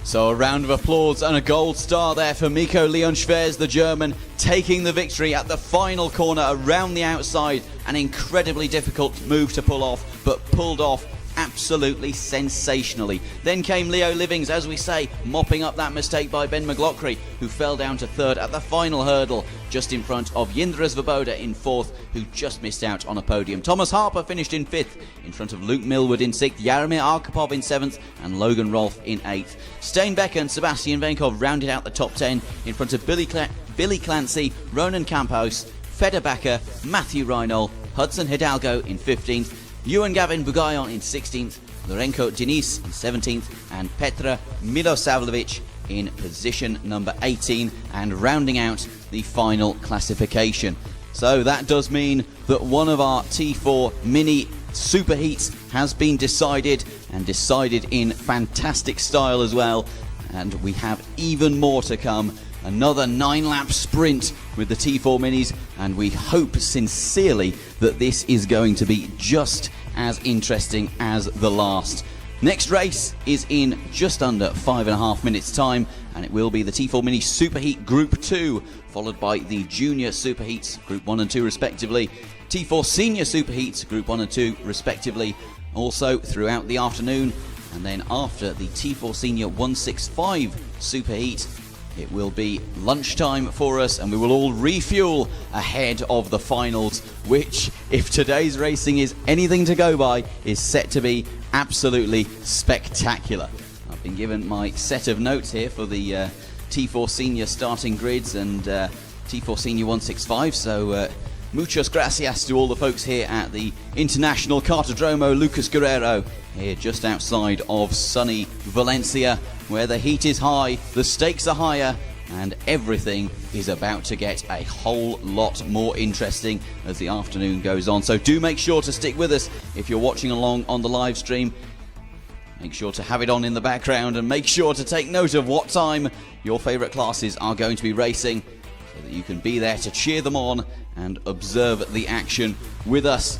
So a round of applause and a gold star there for Mikko Leon Schwerz, the German, taking the victory at the final corner around the outside. An incredibly difficult move to pull off, but pulled off absolutely sensationally. Then came Leo Livings, as we say, mopping up that mistake by Ben McLaughlin, who fell down to third at the final hurdle, just in front of Jindra Svoboda in fourth, who just missed out on a podium. Thomas Harper finished in fifth, in front of Luke Millwood in sixth, Jaromir Arkhipov in seventh, and Logan Rolfe in eighth. Steinbecker and Sebastian Venkov rounded out the top 10, in front of Billy Clancy, Ronan Campos, Feder Bakker, Matthew Reinhold, Hudson Hidalgo in 15th, Ewan Gavin Bugayon in 16th, Lorenko Diniz in 17th, and Petra Milosavljevic in position number 18, and rounding out the final classification. So that does mean that one of our T4 mini superheats has been decided, and decided in fantastic style as well, and we have even more to come. Another 9-lap sprint with the T4 Minis, and we hope sincerely that this is going to be just as interesting as the last. Next race is in just under 5.5 minutes time, and it will be the T4 Mini Superheat Group 2, followed by the Junior Superheats Group 1 and 2 respectively, T4 Senior Superheats Group 1 and 2 respectively, also throughout the afternoon. And then after the T4 Senior 165 Superheat, it will be lunchtime for us, and we will all refuel ahead of the finals, which, if today's racing is anything to go by, is set to be absolutely spectacular. I've been given my set of notes here for the T4 Senior starting grids and T4 Senior 165, so muchas gracias to all the folks here at the International Cartodromo Lucas Guerrero, here just outside of sunny Valencia, where the heat is high, the stakes are higher, and everything is about to get a whole lot more interesting as the afternoon goes on. So do make sure to stick with us if you're watching along on the live stream. Make sure to have it on in the background and make sure to take note of what time your favourite classes are going to be racing so that you can be there to cheer them on and observe the action with us,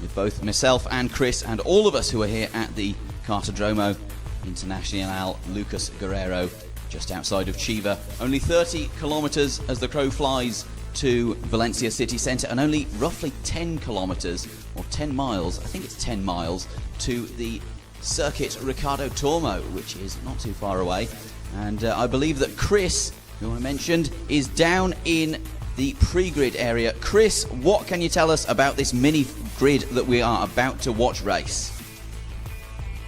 with both myself and Chris and all of us who are here at the Cartodromo Internacional Lucas Guerrero just outside of Chiva. Only 30 kilometres as the crow flies to Valencia city centre, and only roughly 10 kilometres or 10 miles, I think it's 10 miles, to the circuit Ricardo Tormo, which is not too far away. And I believe that Chris, who I mentioned, is down in the pre-grid area. Chris, what can you tell us about this mini grid that we are about to watch race?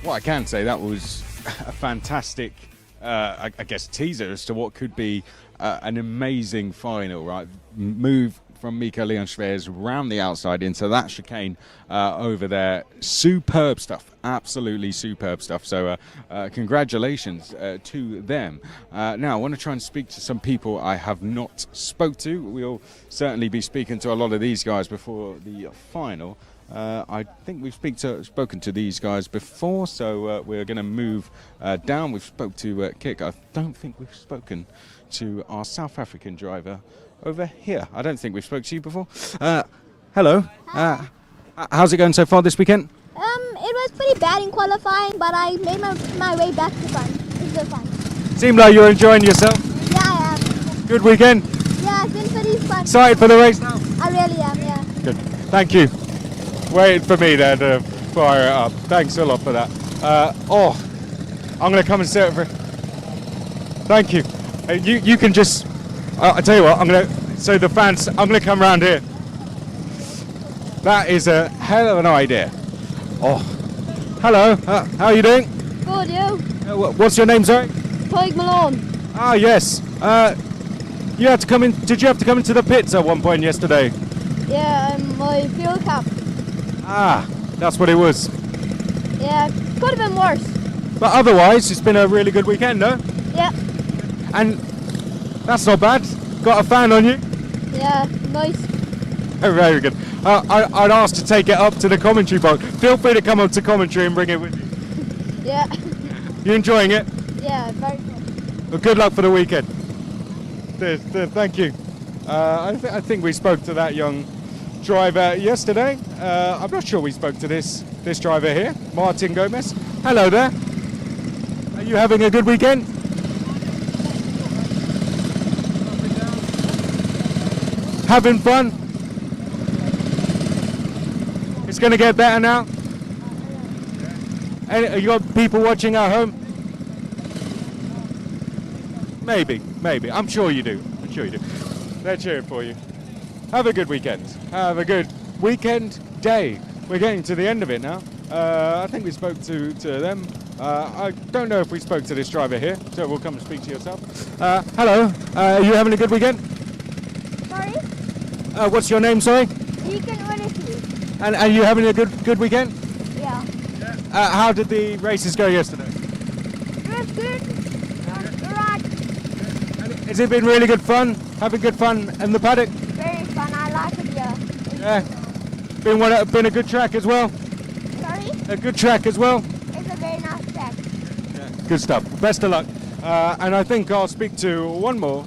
Well, I can say that was a fantastic, I guess, teaser as to what could be an amazing final, right? Move from Mika Leon Schweers round the outside into that chicane over there. Superb stuff, absolutely superb stuff. So congratulations to them. Now I want to try and speak to some people I have not spoke to. We'll certainly be speaking to a lot of these guys before the final. I think we've spoken to these guys before, so we're going to move down. We've spoke to Kik. I don't think we've spoken to our South African driver over here. I don't think we've spoke to you before. Hello. How's it going so far this weekend? It was pretty bad in qualifying, but I made my way back to fun. It was fun. Seemed like you're enjoying yourself. Yeah, I am. Good weekend. Yeah, it's been pretty fun. Excited for the race now? I really am, yeah. Good. Thank you. Waiting for me there to fire it up. Thanks a lot for that. I'm going to come and sit over. Thank you. You can just. I tell you what. So the fans. I'm going to come round here. That is a hell of an idea. Oh, hello. How are you doing? Good, you? What's your name, sorry? Craig Malone. Ah, yes. You had to come in. Did you have to come into the pits at one point yesterday? Yeah, my fuel cap. Ah, that's what it was. Yeah, could have been worse. But otherwise, it's been a really good weekend, no? Yeah. And that's not bad. Got a fan on you? Yeah, nice. Oh, very good. I'd ask to take it up to the commentary box. Feel free to come up to commentary and bring it with you. Yeah. You enjoying it? Yeah, very good. Well, good luck for the weekend. Thank you. I think we spoke to that young driver yesterday. I'm not sure we spoke to this driver here, Martin Gomez. Hello there. Are you having a good weekend? Having fun? It's going to get better now? And you got people watching at home? Maybe. I'm sure you do. They're cheering for you. Have a good weekend. Have a good weekend day. We're getting to the end of it now. I think we spoke to them. I don't know if we spoke to this driver here, so we'll come and speak to yourself. Hello. Are you having a good weekend? Sorry? What's your name, sorry? Deacon Odyssey. And are you having a good weekend? Yeah. How did the races go yesterday? It was good. Right. Has it been really good fun? Having good fun in the paddock? Very fun. I like it, yeah. Yeah. Been a good track as well? Sorry? A good track as well? It's a very nice track. Yeah. Good stuff. Best of luck. And I think I'll speak to one more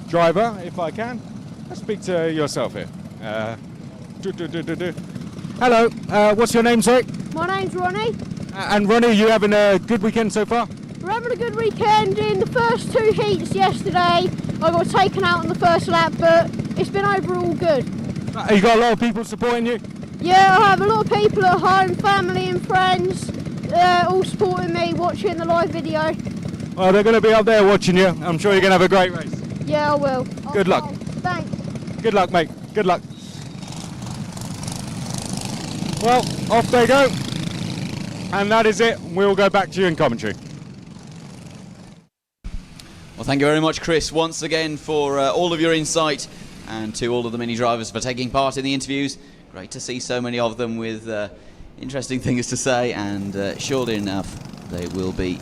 driver, if I can. Let's speak to yourself here. Hello. What's your name, sorry? My name's Ronnie. And Ronnie, you having a good weekend so far? We're having a good weekend. In the first two heats yesterday, I got taken out on the first lap, but it's been overall good. You got a lot of people supporting you? Yeah, I have a lot of people at home, family and friends, all supporting me, watching the live video. Well, they're going to be up there watching you. I'm sure you're going to have a great race. Yeah, I will. Good luck. Thanks. Good luck, mate. Good luck. Well, off they go. And that is it. We'll go back to you in commentary. Well, thank you very much, Chris, once again for all of your insight, and to all of the mini drivers for taking part in the interviews. Great to see so many of them with interesting things to say, and surely enough, they will be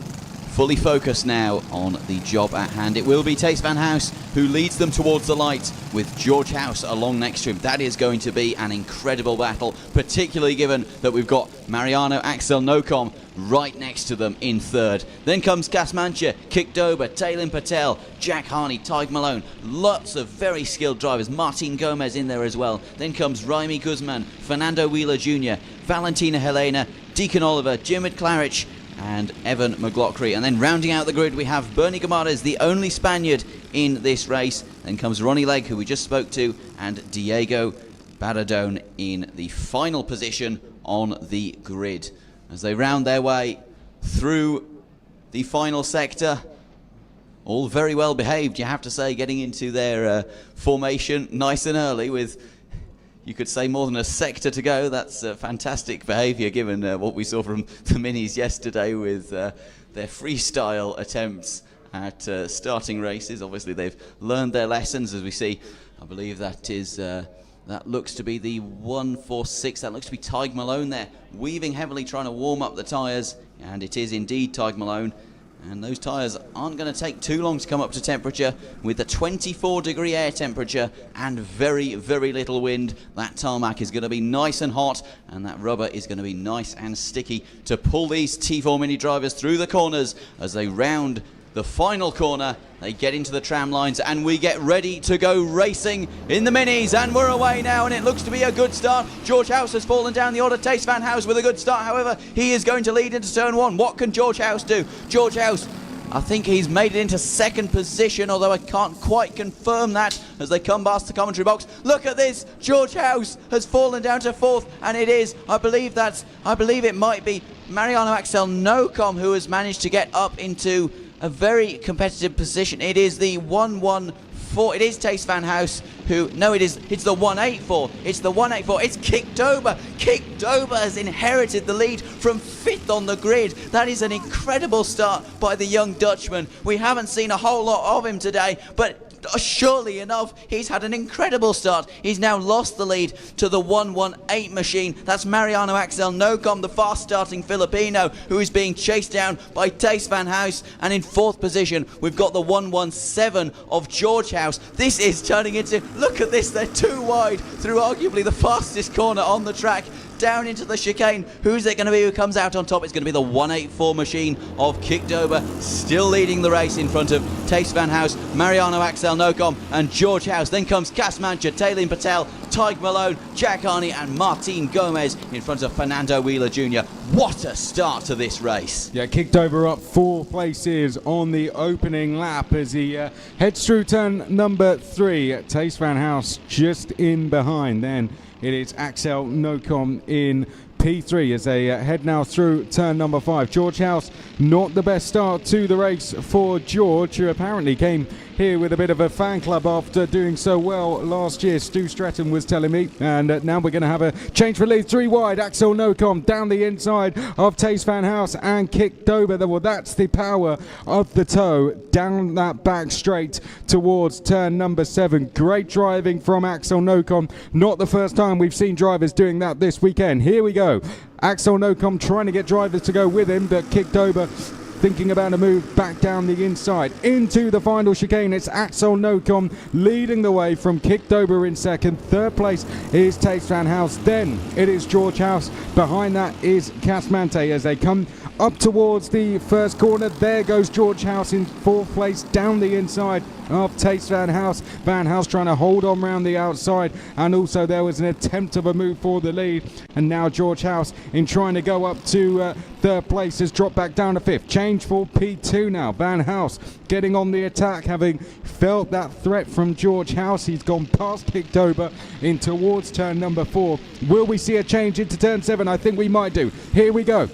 fully focused now on the job at hand. It will be Tace Van House who leads them towards the light with George House along next to him. That is going to be an incredible battle, particularly given that we've got Mariano Axel Nocom right next to them in third. Then comes Kasmancha, Kikdoba, Taylin Patel, Jack Harney, Tig Malone. Lots of very skilled drivers. Martin Gomez in there as well. Then comes Raimi Guzman, Fernando Wheeler Jr., Valentina Helena, Deacon Oliver, Jim Claridge, and Evan McLaughlin. And then rounding out the grid, we have Bernie Gamares, the only Spaniard in this race. Then comes Ronnie Legg, who we just spoke to, and Diego Baradone in the final position on the grid. As they round their way through the final sector, all very well behaved, you have to say, getting into their formation nice and early with, you could say, more than a sector to go. That's fantastic behaviour given what we saw from the Minis yesterday with their freestyle attempts at starting races. Obviously they've learned their lessons, as we see. I believe that is that looks to be the 146. That looks to be Tig Malone there, weaving heavily, trying to warm up the tyres, and it is indeed Tig Malone. And those tyres aren't going to take too long to come up to temperature. With the 24-degree air temperature and very, very little wind, that tarmac is going to be nice and hot, and that rubber is going to be nice and sticky to pull these T4 Mini drivers through the corners as they round the final corner. They get into the tram lines and we get ready to go racing in the Minis, and we're away now, and it looks to be a good start. George House has fallen down the order. Tace Van House with a good start, however he is going to lead into turn one. What can George House do? George House, I think he's made it into second position, although I can't quite confirm that as they come past the commentary box. Look at this, George House has fallen down to fourth, and it is, I believe it might be Mariano Axel Nocom who has managed to get up into a very competitive position. It is the 114. It is Tace Van House who, no, it's the 184. It's the 184. It's Kikdoba. Kikdoba has inherited the lead from fifth on the grid. That is an incredible start by the young Dutchman. We haven't seen a whole lot of him today, but surely enough, he's had an incredible start. He's now lost the lead to the 118 machine. That's Mariano Axel Nocom, the fast-starting Filipino, who is being chased down by Tace Van House. And in fourth position, we've got the 117 of George House. This is turning into, look at this, they're too wide through arguably the fastest corner on the track. Down into the chicane. Who's it going to be who comes out on top? It's going to be the 184 machine of Kikdoba, still leading the race in front of Tace Van House, Mariano Axel Nocom, and George House. Then comes Kasmancha, Taylin Patel, Tig Malone, Jack Harney, and Martin Gomez in front of Fernando Wheeler Jr. What a start to this race. Yeah, Kikdoba up 4 places on the opening lap as he heads through turn number 3. Tace Van House just in behind. Then it is Axel Nocom in P3 as they head now through turn number 5. George House, not the best start to the race for George, who apparently came here with a bit of a fan club after doing so well last year. Stu Stratton was telling me. And now we're going to have a change for lead. 3 wide, Axel Nocom down the inside of Tace Van House and Kikdoba. Well, that's the power of the toe down that back straight towards turn number 7. Great driving from Axel Nocom. Not the first time we've seen drivers doing that this weekend. Here we go. Axel Nocom trying to get drivers to go with him, but Kikdoba thinking about a move back down the inside into the final chicane. It's Axel Nocom leading the way from Kikdoba in second. Third place is Tace Van House. Then it is George House. Behind that is Kasmante as they come up towards the first corner. There goes George House in fourth place down the inside of Tace Van House. Van House trying to hold on round the outside, and also there was an attempt of a move for the lead, and now George House in trying to go up to third place has dropped back down to fifth. Change for P2 now. Van House getting on the attack, having felt that threat from George House. He's gone past Kikdoba in towards turn number 4. Will we see a change into turn 7? I think we might do. Here we go.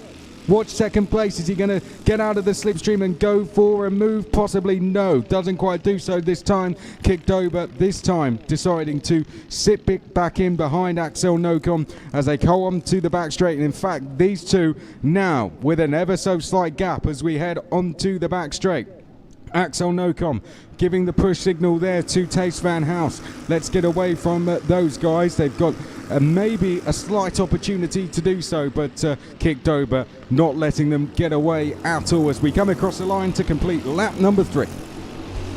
Watch second place. Is he going to get out of the slipstream and go for a move? Possibly no. Doesn't quite do so this time. Kikdoba this time deciding to sit back in behind Axel Nocom as they go on to the back straight. And in fact, these two now with an ever so slight gap as we head onto the back straight. Axel Nocom giving the push signal there to Tace Van House. Let's get away from those guys. They've got maybe a slight opportunity to do so, but Kick Dober not letting them get away at all as we come across the line to complete lap number 3.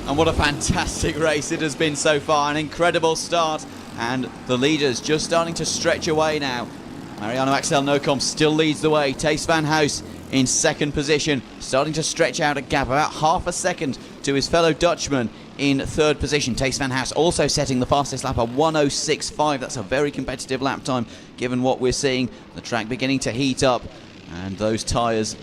And what a fantastic race it has been so far. An incredible start, and the leaders just starting to stretch away now. Mariano Axel Nocom still leads the way. Tace Van House in second position, starting to stretch out a gap about half a second to his fellow Dutchman in third position. Tace Van House also setting the fastest lap at 1:06.5. That's a very competitive lap time given what we're seeing. The track beginning to heat up, and those tyres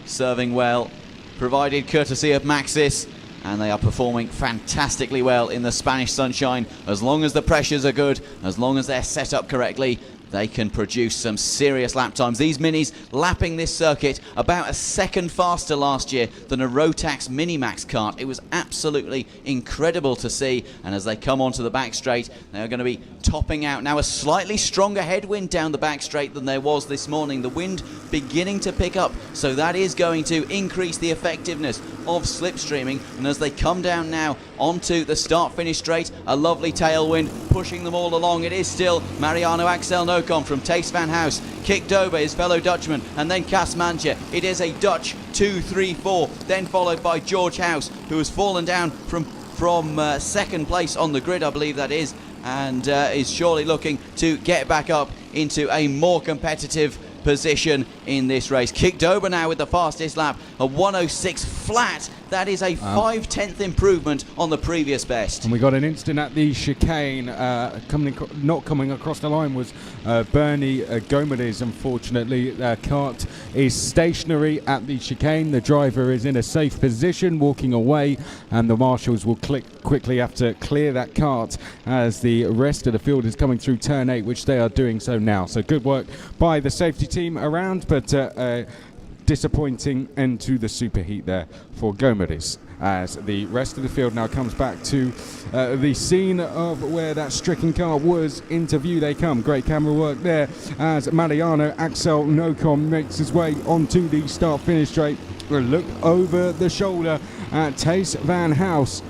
serving well, provided courtesy of Maxxis, and they are performing fantastically well in the Spanish sunshine. As long as the pressures are good, as long as they're set up correctly, they can produce some serious lap times. These minis lapping this circuit about a second faster last year than a Rotax Minimax kart. It was absolutely incredible to see, and as they come onto the back straight, they're going to be topping out. Now a slightly stronger headwind down the back straight than there was this morning. The wind beginning to pick up, so that is going to increase the effectiveness of slipstreaming, and as they come down now onto the start-finish straight, a lovely tailwind pushing them all along. It is still Mariano Axel Nocom from Tace Van House, Kick Dober, his fellow Dutchman, and then Cas Manche. It is a Dutch 2-3-4, then followed by George House, who has fallen down from second place on the grid, I believe that is, and is surely looking to get back up into a more competitive position in this race. Kick Dober now with the fastest lap, a 1:06 flat. That is a 5/10 improvement on the previous best. And we got an instant at the chicane. Not coming across the line was Bernie Gomez. Unfortunately, the kart is stationary at the chicane. The driver is in a safe position, walking away, and the marshals will quickly have to clear that kart as the rest of the field is coming through turn 8, which they are doing so now. So good work by the safety team around, but disappointing end to the superheat there for Gomez, as the rest of the field now comes back to the scene of where that stricken car was. Into view they come. Great camera work there as Mariano Axel Nocom makes his way onto the start-finish straight. A look over the shoulder at Tace Van House.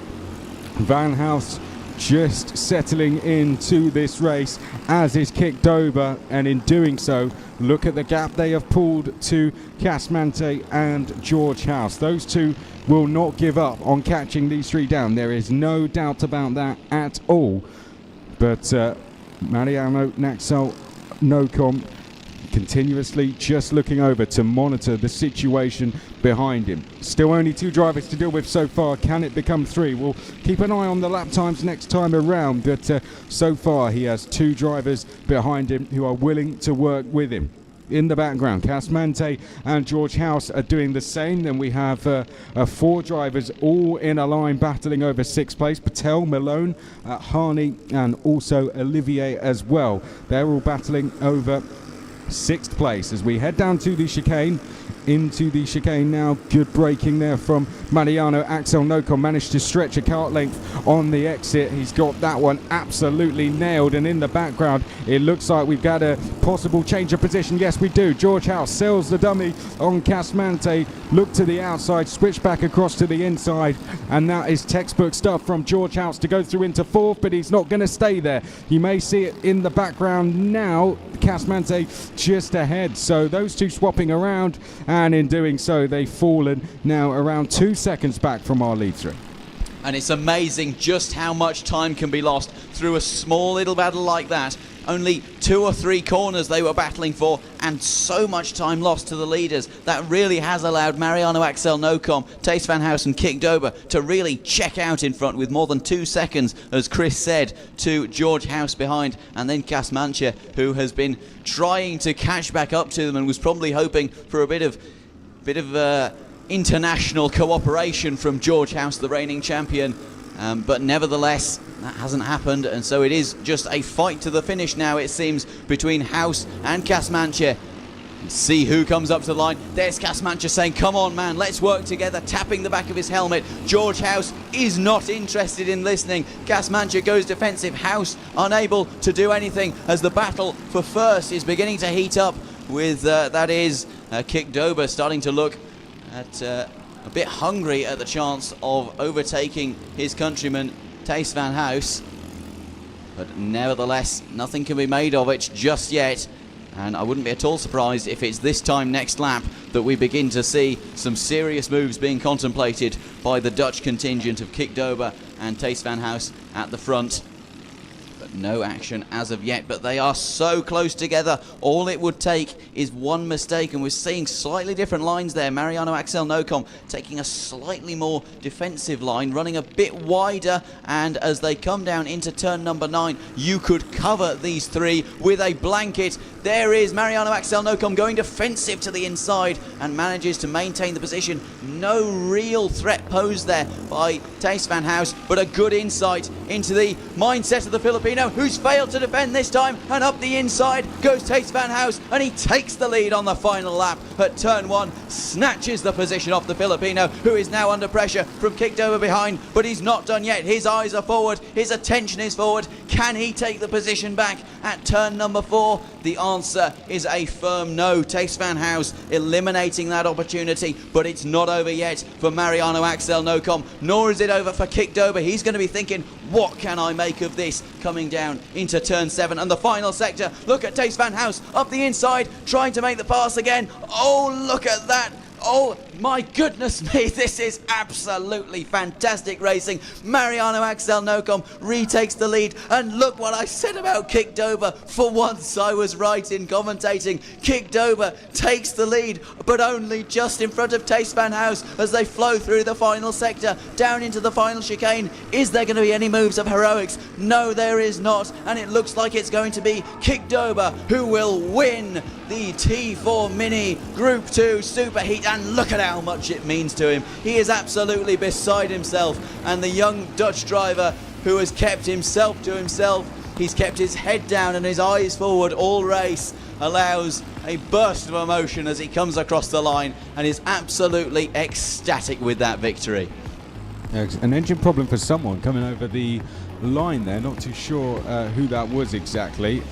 Van House just settling into this race, as is Kick Dober, and in doing so, look at the gap they have pulled to Cas Manche and George House. Those two will not give up on catching these three down. There is no doubt about that at all. But Mariano Axel Nocom continuously just looking over to monitor the situation behind him. Still only 2 drivers to deal with so far. Can it become 3? We'll keep an eye on the lap times next time around, but so far he has 2 drivers behind him who are willing to work with him. In the background, Cas Manche and George House are doing the same. Then we have 4 drivers all in a line battling over 6th place. Patel, Malone, Harney, and also Olivier as well. They're all battling over 6th place as we head down to the chicane. Into the chicane now. Good braking there from Mariano Axel Nocom. Managed to stretch a kart length on the exit. He's got that one absolutely nailed. And in the background, it looks like we've got a possible change of position. Yes, we do. George House sells the dummy on Cas Manche. Look to the outside, switch back across to the inside. And that is textbook stuff from George House to go through into 4th, but he's not going to stay there. You may see it in the background now. Cas Manche just ahead. So those two swapping around, and in doing so, they've fallen now around 2 seconds back from our lead through. And it's amazing just how much time can be lost through a small little battle like that. Only 2 or 3 corners they were battling for, and so much time lost to the leaders. That really has allowed Mariano Axel Nocom, Tace Van House and Kick Dober to really check out in front with more than 2 seconds, as Chris said, to George House behind, and then Cas Manche, who has been trying to catch back up to them and was probably hoping for a bit of international cooperation from George House, the reigning champion. But nevertheless, that hasn't happened, and so it is just a fight to the finish now, it seems, between House and Cas Manche. See who comes up to the line. There's Cas Manche saying, come on man, let's work together, tapping the back of his helmet. George House is not interested in listening. Cas Manche goes defensive. House unable to do anything as the battle for first is beginning to heat up with, that is, Kick Dober starting to look at a bit hungry at the chance of overtaking his countryman Thijs van Huis. But nevertheless, nothing can be made of it just yet. And I wouldn't be at all surprised if it's this time next lap that we begin to see some serious moves being contemplated by the Dutch contingent of Kik Dober and Thijs van Huis at the front. But no action as of yet, but they are so close together. All it would take is one mistake, and we're seeing slightly different lines there. Mariano Axel Nocom taking a slightly more defensive line, running a bit wider, and as they come down into turn number 9, you could cover these three with a blanket. There is Mariano Axel Nocom going defensive to the inside and manages to maintain the position. No real threat posed there by Thijs van Huis, but a good insight into the mindset of the Filipino, who's failed to defend this time, and up the inside goes Thijs van Huis, and he takes the lead on the final lap at turn 1, snatches the position off the Filipino, who is now under pressure from Kik Dober behind, but he's not done yet. His eyes are forward, his attention is forward. Can he take the position back at turn number 4? The answer is a firm no. Thijs van Huis eliminating that opportunity, but it's not over yet for Mariano Axel Nocom, nor is it over for Kik Dober. He's going to be thinking, what can I make of this, coming down into turn 7 and the final sector. Look at Thijs van Huis up the inside, trying to make the pass again. Oh, look at that. Oh my goodness me, this is absolutely fantastic racing. Mariano Axel Nocom retakes the lead, and look what I said about Kik Dober. For once I was right in commentating. Kik Dober takes the lead, but only just in front of Thijs van Huis as they flow through the final sector, down into the final chicane. Is there going to be any moves of heroics? No, there is not, and it looks like it's going to be Kik Dober who will win the T4 Mini Group 2 Superheat, and look at how much it means to him. He is absolutely beside himself, and the young Dutch driver who has kept himself to himself, he's kept his head down and his eyes forward all race, allows a burst of emotion as he comes across the line and is absolutely ecstatic with that victory. An engine problem for someone coming over the line there, not too sure who that was exactly.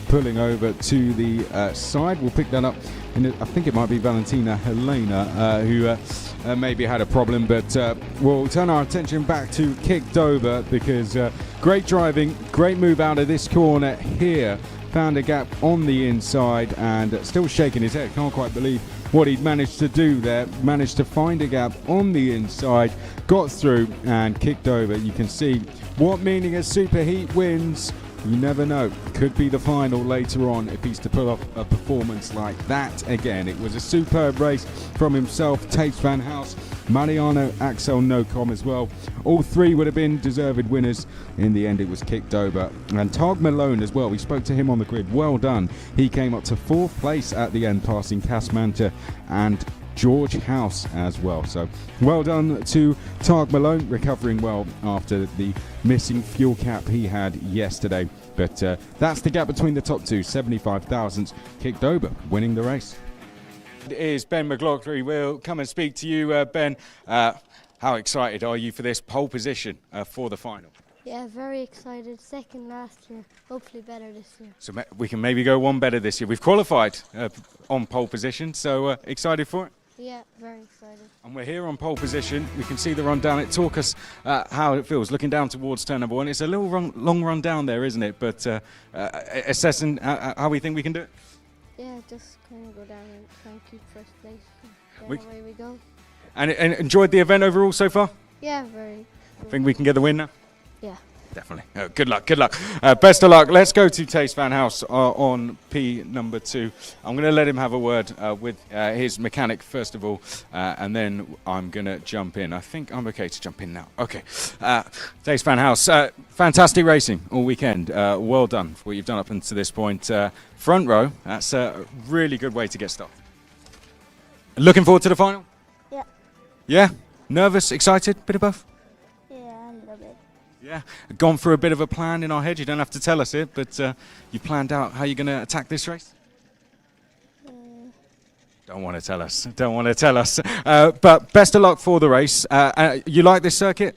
Pulling over to the side, we'll pick that up, and I think it might be Valentina Helena who maybe had a problem, but we'll turn our attention back to Kik Dober, because great driving, great move out of this corner here, found a gap on the inside and still shaking his head, can't quite believe what he'd managed to do there, managed to find a gap on the inside, got through and kicked over. You can see what meaning a superheat wins. You never know, could be the final later on if he's to pull off a performance like that again. It was a superb race from himself, Thijs van Huis, Mariano Axel Nocom as well. All three would have been deserved winners. In the end, it was Kik Dober. And Tag Malone as well, we spoke to him on the grid, well done. He came up to 4th place at the end, passing Cas Manta and George House as well. So well done to Tag Malone, recovering well after the missing fuel cap he had yesterday. But that's the gap between the top two, 75 thousandths. Kik Dober winning the race. It is Ben McLaughlin. We'll come and speak to you, Ben. How excited are you for this pole position for the final? Yeah, very excited. Second last year, hopefully better this year. So we can maybe go one better this year. We've qualified on pole position, so excited for it? Yeah, very excited. And we're here on pole position. We can see the run down it. Talk us how it feels looking down towards turn number 1. It's a little long run down there, isn't it? But assessing how we think we can do it. Yeah, just kind of go down and try and keep first place. Then away we go. And enjoyed the event overall so far? Yeah, very. Think we can get the win now? Yeah. Definitely. Good luck. Best of luck. Let's go to Thijs van Huis on P number 2. I'm going to let him have a word with his mechanic first of all, and then I'm going to jump in. I think I'm okay to jump in now. Okay. Thijs van Huis, fantastic racing all weekend. Well done for what you've done up until this point. Front row, that's a really good way to get started. Looking forward to the final? Yeah. Yeah? Nervous, excited, bit of both? Yeah, a little bit. Yeah, gone through a bit of a plan in our head. You don't have to tell us it, but you planned out how you're going to attack this race? Don't want to tell us. But best of luck for the race. You like this circuit?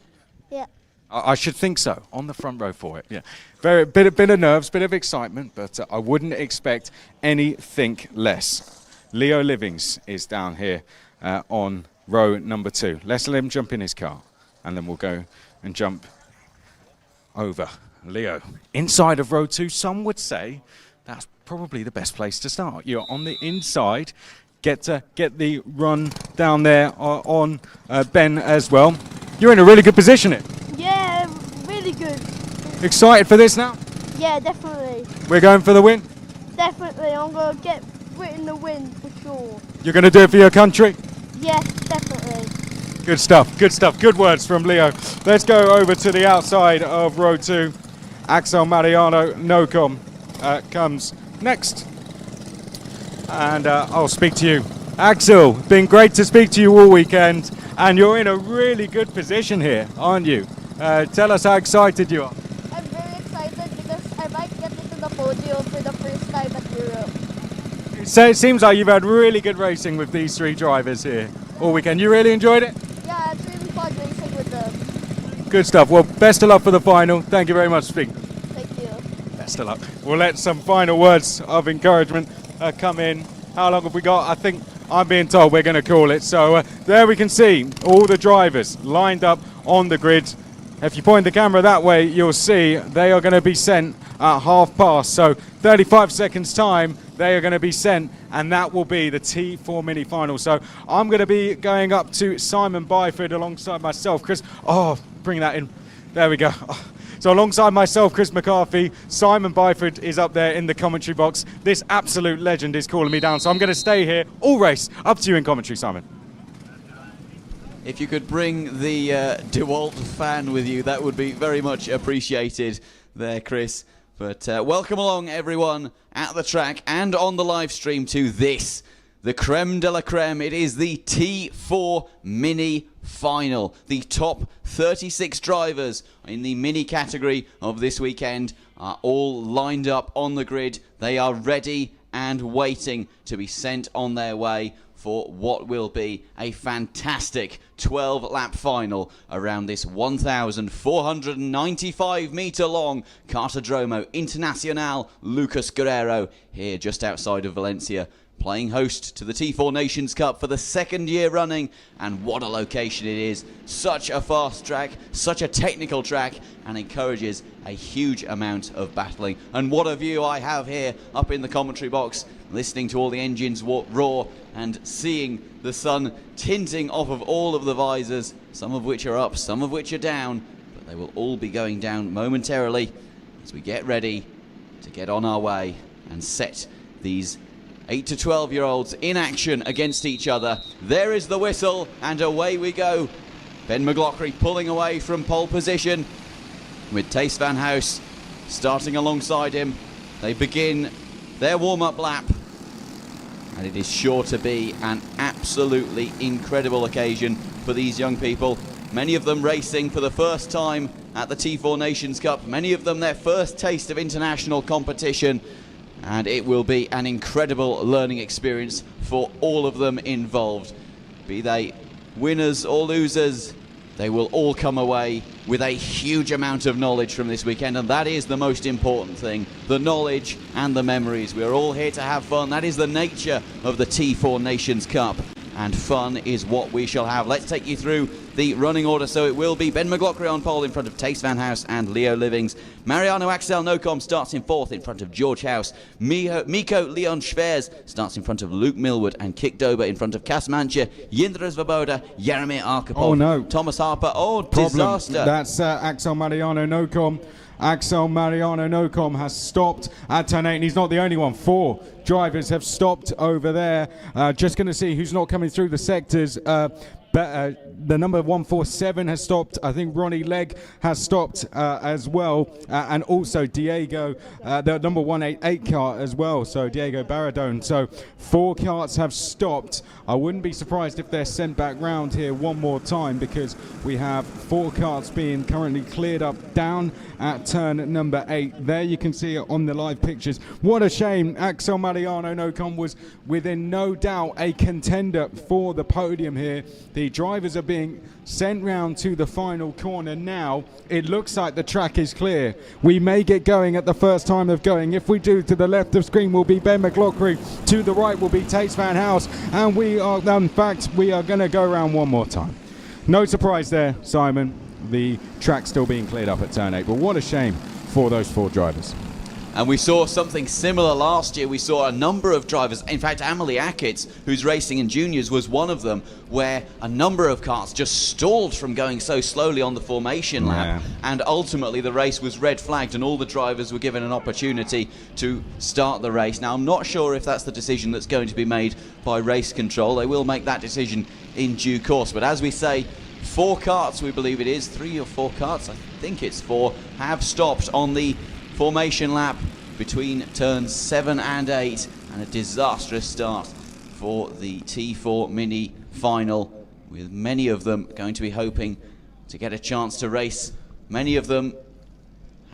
Yeah. I should think so. On the front row for it. Yeah. Bit of nerves, bit of excitement, but I wouldn't expect anything less. Leo Livings is down here on row number 2. Let's let him jump in his car, and then we'll go and jump over. Leo, inside of row 2, some would say that's probably the best place to start. You're on the inside, get the run down there on Ben as well. You're in a really good position here. Yeah, really good. Excited for this now? Yeah, definitely. We're going for the win? Definitely, I'm going to get in the win for sure. You're going to do it for your country? Yes, definitely. Good stuff, good stuff. Good words from Leo. Let's go over to the outside of row 2. Axel Mariano Nocom comes next. And I'll speak to you. Axel, been great to speak to you all weekend. And you're in a really good position here, aren't you? Tell us how excited you are. I'm very excited because I might get into the podium for the first time at Europe. So it seems like you've had really good racing with these 3 drivers here all weekend. You really enjoyed it? Yeah, it's really fun racing with them. Good stuff. Well, best of luck for the final. Thank you very much for speaking. Thank you. Best of luck. We'll let some final words of encouragement come in. How long have we got? I think I'm being told we're going to call it. So there we can see all the drivers lined up on the grid. If you point the camera that way, you'll see they are going to be sent at past. So 35 seconds time, they are going to be sent, and that will be the T4 mini final. So I'm going to be going up to Simon Byford alongside myself, Chris. Oh, bring that in. There we go. Oh. So alongside myself, Chris McCarthy, Simon Byford is up there in the commentary box. This absolute legend is calling me down, so I'm going to stay here all race. Up to you in commentary, Simon. If you could bring the DeWalt fan with you, that would be very much appreciated there, Chris. But welcome along, everyone, at the track and on the live stream to this, the creme de la creme. It is the T4 Mini Final. The top 36 drivers in the mini category of this weekend are all lined up on the grid. They are ready and waiting to be sent on their way for what will be a fantastic 12-lap final around this 1,495 metre long Cartodromo Internacional Lucas Guerrero here just outside of Valencia, playing host to the T4 Nations Cup for the 2nd year running. And what a location it is. Such a fast track, such a technical track, and encourages a huge amount of battling. And what a view I have here up in the commentary box, listening to all the engines roar and seeing the sun tinting off of all of the visors, some of which are up, some of which are down, but they will all be going down momentarily as we get ready to get on our way and set these 8 to 12-year-olds in action against each other. There is the whistle, and away we go. Ben McLaughlin pulling away from pole position with Tace Van House starting alongside him. They begin their warm-up lap, and it is sure to be an absolutely incredible occasion for these young people. Many of them racing for the first time at the T4 Nations Cup, many of them their first taste of international competition. And it will be an incredible learning experience for all of them involved. Be they winners or losers, they will all come away with a huge amount of knowledge from this weekend, and that is the most important thing, the knowledge and the memories. We're all here to have fun. That is the nature of the T4 Nations Cup, and fun is what we shall have. Let's take you through the running order. So it will be Ben McLaughlin on pole in front of Tace Van House and Leo Livings. Mariano Axel Nocom starts in 4th in front of George House. Miko Leon Schwers starts in front of Luke Millwood, and Kik Dober in front of Kas Mancha, Jindra Svoboda, Jaromir Arkhipov. Oh no. Thomas Harper. Oh, Problem. disaster. That's Axel Mariano Nocom. Axel Mariano Nocom has stopped at turn 8, and he's not the only one. 4 drivers have stopped over there. Just going to see who's not coming through the sectors. The number 147 has stopped. I think Ronnie Legg has stopped as well, and also Diego, the number 188 kart as well, so Diego Baradone. So 4 karts have stopped. I wouldn't be surprised if they're sent back round here one more time, because we have 4 karts being currently cleared up down at turn number 8. There you can see it on the live pictures. What a shame. Axel Mariano Nocom was within no doubt a contender for the podium here. The The drivers are being sent round to the final corner now. It looks like the track is clear. We may get going at the first time of going. If we do, to the left of screen will be Ben McLaughlin, to the right will be Tace Van House, and we are, in fact, we are going to go around one more time. No surprise there, Simon. The track still being cleared up at turn 8, but what a shame for those 4 drivers. And we saw something similar last year. We saw a number of drivers, in fact Amelie Ackett, who's racing in juniors, was one of them, where a number of karts just stalled from going so slowly on the formation lap, and ultimately the race was red flagged and all the drivers were given an opportunity to start the race. Now I'm not sure if that's the decision that's going to be made by race control. They will make that decision in due course, but as we say, 4 karts, we believe it is, 3 or 4 karts, I think it's 4, have stopped on the formation lap between turns 7 and 8, and a disastrous start for the T4 Mini final, with many of them going to be hoping to get a chance to race, many of them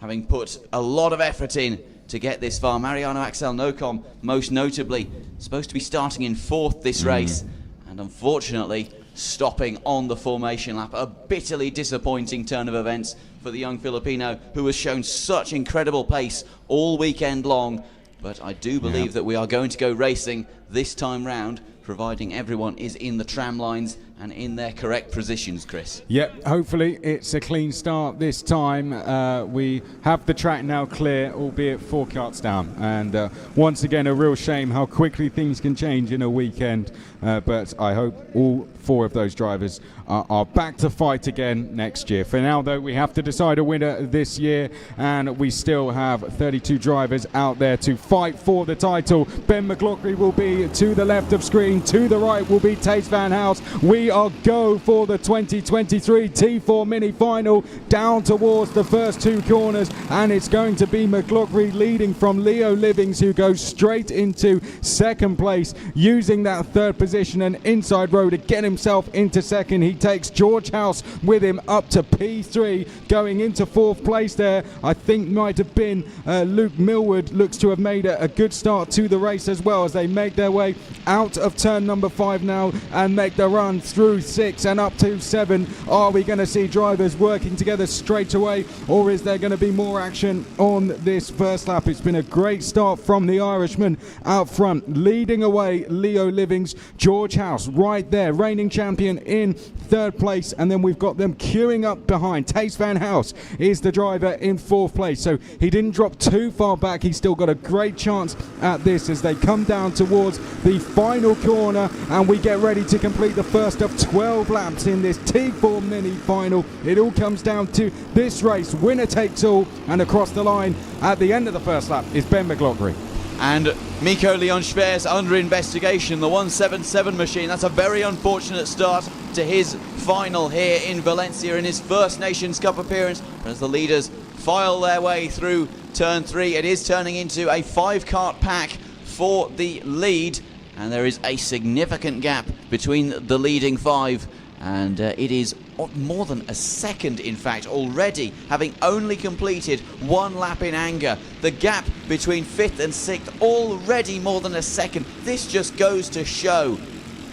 having put a lot of effort in to get this far. Mariano Axel Nocom, most notably, supposed to be starting in 4th this race, and unfortunately stopping on the formation lap. A bitterly disappointing turn of events for the young Filipino, who has shown such incredible pace all weekend long. But I do believe that we are going to go racing this time round, providing everyone is in the tram lines and in their correct positions, Chris. Yep, hopefully it's a clean start this time. We have the track now clear, albeit 4 karts down. And once again, a real shame how quickly things can change in a weekend. But I hope all 4 of those drivers are back to fight again next year. For now, though, we have to decide a winner this year, and we still have 32 drivers out there to fight for the title. Ben McLaughlin will be to the left of screen, to the right will be Tace Van House. We are go for the 2023 T4 Mini Final, down towards the first 2 corners, and it's going to be McLaughlin leading from Leo Livings, who goes straight into 2nd place, using that 3rd position and inside row to get himself into 2nd. He takes George House with him up to P3, going into 4th place there. I think might have been Luke Millward. Looks to have made a good start to the race as well, as they make their way out of turn number 5 now and make the run through 6 and up to 7. Are we going to see drivers working together straight away, or is there going to be more action on this first lap? It's been a great start from the Irishman out front, leading away Leo Livings. George House right there, reigning champion, in 3rd place, and then we've got them queuing up behind. Tace Van House is the driver in 4th place, so he didn't drop too far back. He's still got a great chance at this as they come down towards the final corner, and we get ready to complete the first of 12 laps in this T4 Mini Final. It all comes down to this race, winner takes all, and across the line at the end of the first lap is Ben McLaughlin. And Miko Leon Schwer's under investigation, the 177 machine. That's a very unfortunate start to his final here in Valencia in his first Nations Cup appearance. As the leaders file their way through turn 3, it is turning into a 5-kart pack for the lead, and there is a significant gap between the leading 5, and it is more than a second, in fact, already, having only completed 1 lap in anger. The gap between 5th and 6th already more than a second. This just goes to show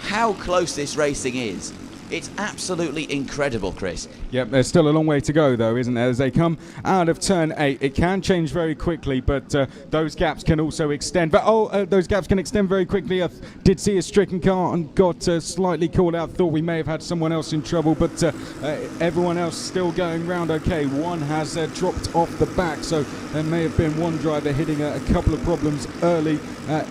how close this racing is. It's absolutely incredible, Chris. Yep, there's still a long way to go, though, isn't there? As they come out of turn 8, it can change very quickly, but those gaps can also extend. But those gaps can extend very quickly. I did see a stricken car and got slightly called out. Thought we may have had someone else in trouble, but everyone else still going round okay. One has dropped off the back, so there may have been one driver hitting a couple of problems early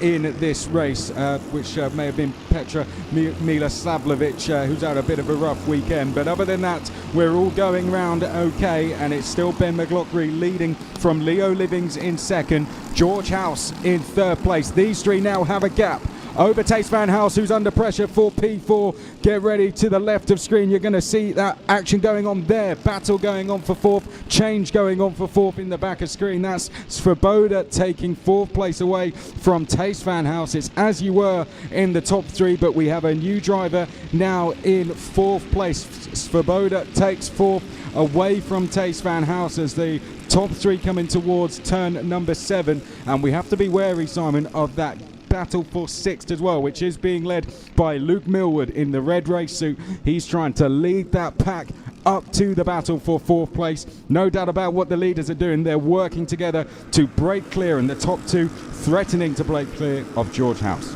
in this race, which may have been Petra Mila Slavlovic, who's had a bit of a rough weekend. But other than that, we're all going round okay, and it's still Ben McLaughlin leading from Leo Livings in 2nd, George House in 3rd place. These 3 now have a gap over Tace Van House, who's under pressure for P4. Get ready to the left of screen. You're going to see that action going on there. Battle going on for 4th. Change going on for 4th in the back of screen. That's Svoboda taking 4th place away from Tace Van House. It's as you were in the top 3, but we have a new driver now in 4th place. Svoboda takes 4th away from Tace Van House as the top 3 coming towards turn number 7. And we have to be wary, Simon, of that battle for sixth as well, which is being led by Luke Millward in the red race suit. He's trying to lead that pack up to the battle for fourth place. No doubt about what the leaders are doing. They're working together to break clear, and the top two threatening to break clear of George House.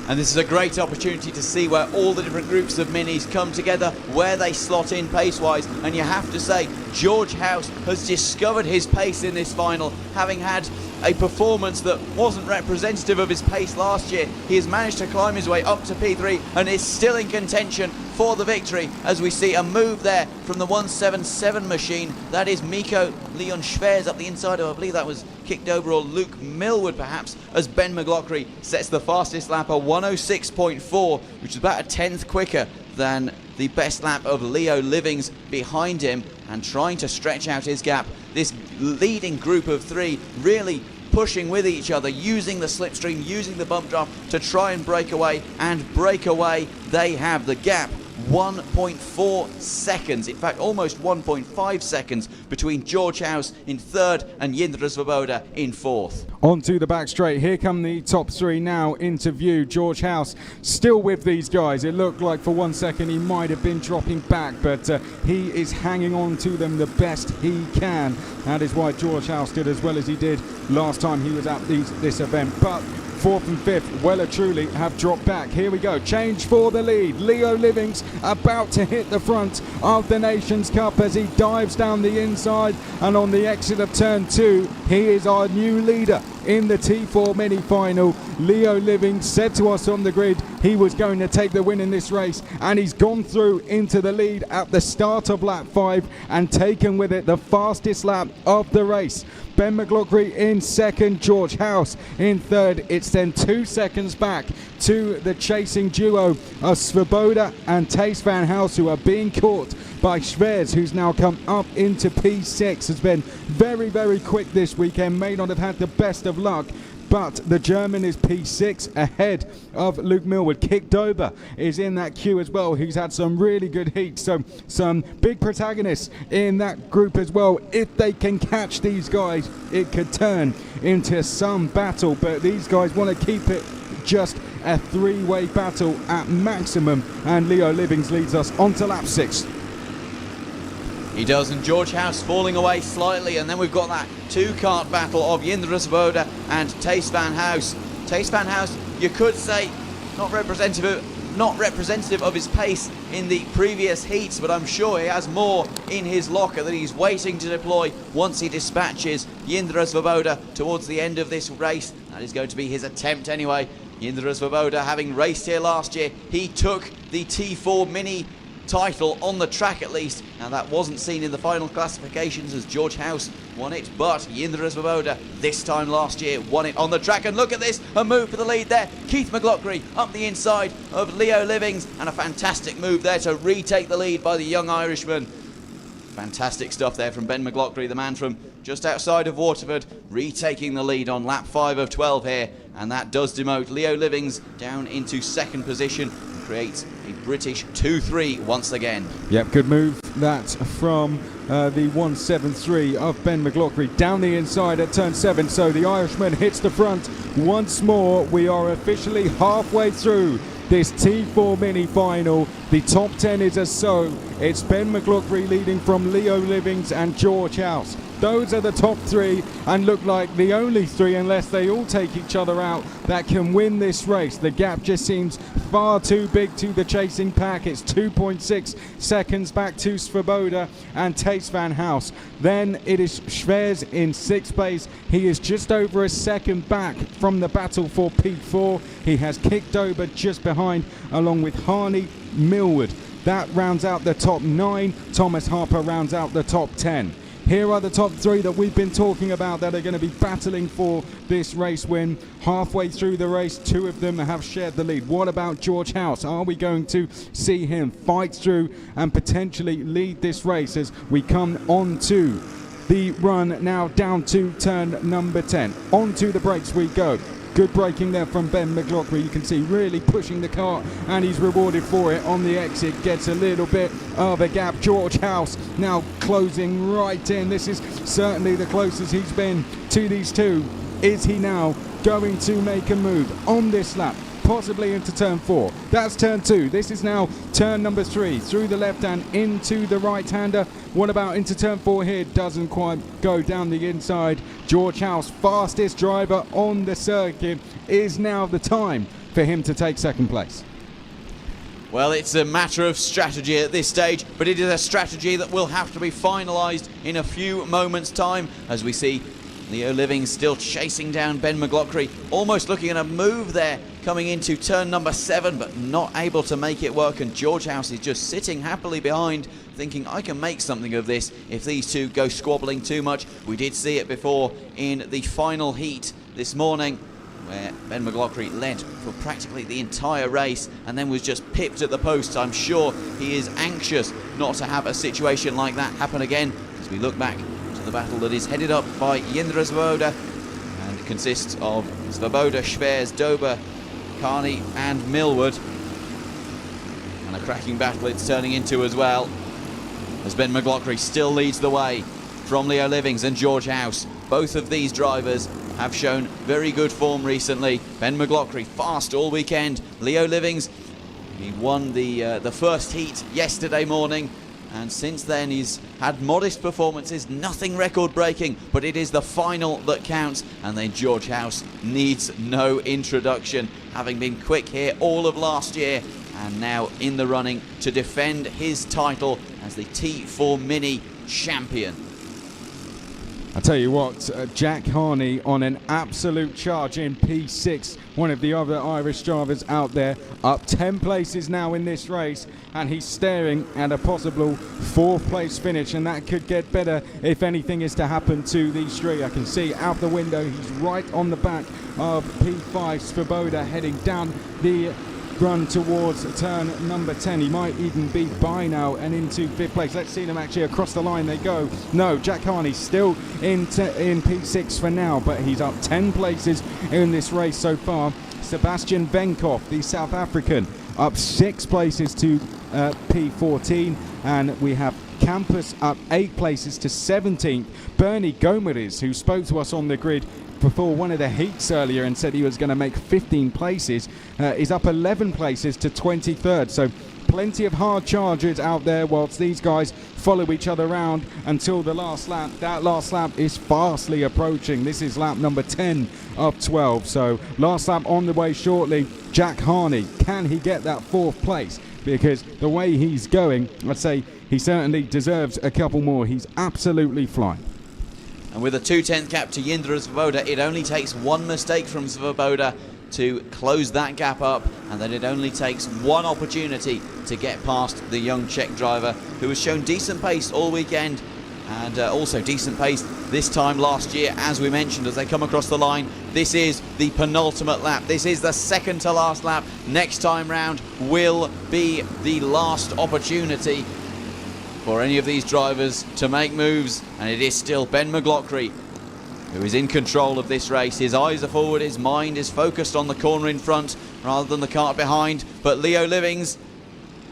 And this is a great opportunity to see where all the different groups of minis come together, where they slot in pace-wise. And you have to say, George House has discovered his pace in this final, having had a performance that wasn't representative of his pace last year. He has managed to climb his way up to P3 and is still in contention for the victory, as we see a move there from the 177 machine. That is Miko Leon Schwerz up the inside of, I believe that was kicked over, or Luke Millward perhaps, as Ben McLaughlin sets the fastest lap, a 106.4, which is about a tenth quicker than the best lap of Leo Livings behind him, and trying to stretch out his gap. This leading group of three really pushing with each other, using the slipstream, using the bump drop to try and break away, and break away they have. The gap 1.4 seconds, in fact almost 1.5 seconds between George House in third and Jindra Svoboda in fourth. Onto the back straight. Here come the top three now into view. George House still with these guys. It looked like for 1 second he might have been dropping back, but he is hanging on to them the best he can. That is why George House did as well as he did last time he was at this event. But fourth and fifth, well and truly, have dropped back. Here we go. Change for the lead. Leo Livings about to hit the front of the Nations Cup as he dives down the inside, and on the exit of turn 2, he is our new leader in the T4 mini final. Leo Livings said to us on the grid he was going to take the win in this race, and he's gone through into the lead at the start of lap 5 and taken with it the fastest lap of the race. Ben McLaughlin in second, George House in third. It's then 2 seconds back to the chasing duo of Svoboda and Tace Van House, who are being caught by Schwerz, who's now come up into P6. Has been very, very quick this weekend. May not have had the best of luck, but the German is P6 ahead of Luke Millward. Kickdober is in that queue as well, who's had some really good heats. So some big protagonists in that group as well. If they can catch these guys, it could turn into some battle, but these guys want to keep it just a three-way battle at maximum, and Leo Livings leads us onto lap 6. He does, and George House falling away slightly, and then we've got that two-kart battle of Jindra Svoboda and Tace Van House. Tace Van House, you could say, not representative of his pace in the previous heats, but I'm sure he has more in his locker that he's waiting to deploy once he dispatches Jindra Svoboda towards the end of this race. That is going to be his attempt anyway. Jindra Svoboda, having raced here last year, he took the T4 Mini title on the track at least. Now that wasn't seen in the final classifications as George House won it, but Jindra Svoboda this time last year won it on the track. And look at this, a move for the lead there. Keith McLaughlin up the inside of Leo Livings, and a fantastic move there to retake the lead by the young Irishman. Fantastic stuff there from Ben McLaughlin, the man from just outside of Waterford, retaking the lead on lap 5 of 12 here, and that does demote Leo Livings down into second position and creates a British 2-3 once again. Yep, good move that from the 173 of Ben McLaughlin down the inside at turn 7. So the Irishman hits the front once more. We are officially halfway through this T4 mini final. The top 10 is as so. It's Ben McLaughlin leading from Leo Livings and George House. Those are the top 3, and look like the only 3, unless they all take each other out, that can win this race. The gap just seems far too big to the chasing pack. It's 2.6 seconds back to Svoboda and Tace Van House. Then it is Schwerz in 6th place. He is just over a second back from the battle for P4. He has Kickdober just behind, along with Harney Millward. That rounds out the top 9. Thomas Harper rounds out the top 10. Here are the top 3 that we've been talking about that are going to be battling for this race win. Halfway through the race, 2 of them have shared the lead. What about George House? Are we going to see him fight through and potentially lead this race as we come on to the run now down to turn number 10? Onto the brakes we go. Good braking there from Ben McLaughlin. You can see really pushing the car, and he's rewarded for it on the exit. Gets a little bit of a gap. George House now closing right in. This is certainly the closest he's been to these two. Is he now going to make a move on this lap, possibly into turn 4. That's turn 2. This is now turn number 3. Through the left hand into the right-hander. What about into turn 4 here? Doesn't quite go down the inside. George House, fastest driver on the circuit, is now the time for him to take second place. Well, it's a matter of strategy at this stage, but it is a strategy that will have to be finalised in a few moments' time, as we see Leo Livings still chasing down Ben McLaughlin, almost looking at a move there coming into turn number 7, but not able to make it work, and George House is just sitting happily behind, thinking, I can make something of this if these two go squabbling too much. We did see it before in the final heat this morning, where Ben McLaughlin led for practically the entire race and then was just pipped at the post. I'm sure he is anxious not to have a situation like that happen again, as we look back to the battle that is headed up by Jindra Svoboda and consists of Svoboda, Schwers, Dober, Carney and Millward. And a cracking battle it's turning into as well, as Ben McLaughlin still leads the way from Leo Livings and George House. Both of these drivers have shown very good form recently. Ben McLaughlin fast all weekend. Leo Livings, he won the first heat yesterday morning, and since then he's had modest performances, nothing record-breaking, but it is the final that counts. And then George House needs no introduction, having been quick here all of last year and now in the running to defend his title as the T4 Mini champion. I tell you what, Jack Harney on an absolute charge in P6, one of the other Irish drivers out there, up 10 places now in this race, and he's staring at a possible 4th place finish, and that could get better if anything is to happen to these three. I can see out the window he's right on the back of P5 Svoboda, heading down the run towards turn number 10. He might even be by now and into 5th place. Let's see them actually across the line they go. No, Jack Harney still in P6 for now, but he's up 10 places in this race so far. Sebastian Venkov, the South African, up 6 places to P14, and we have Campus up 8 places to 17th. Bernie Gomez, who spoke to us on the grid before one of the heats earlier and said he was going to make 15 places, is up 11 places to 23rd. So plenty of hard charges out there whilst these guys follow each other around until the last lap. That last lap is fastly approaching. This is lap number 10 of 12. So last lap on the way shortly. Jack Harney, can he get that 4th place? Because the way he's going, I'd say he certainly deserves a couple more. He's absolutely flying. And with a 2/10 gap to Jindra Svoboda, it only takes one mistake from Svoboda to close that gap up, and then it only takes one opportunity to get past the young Czech driver, who has shown decent pace all weekend, and also decent pace this time last year, as we mentioned, as they come across the line. This is the penultimate lap. This is the second to last lap. Next time round will be the last opportunity for any of these drivers to make moves, and it is still Ben McLaughlin who is in control of this race. His eyes are forward, his mind is focused on the corner in front rather than the cart behind, but Leo Livings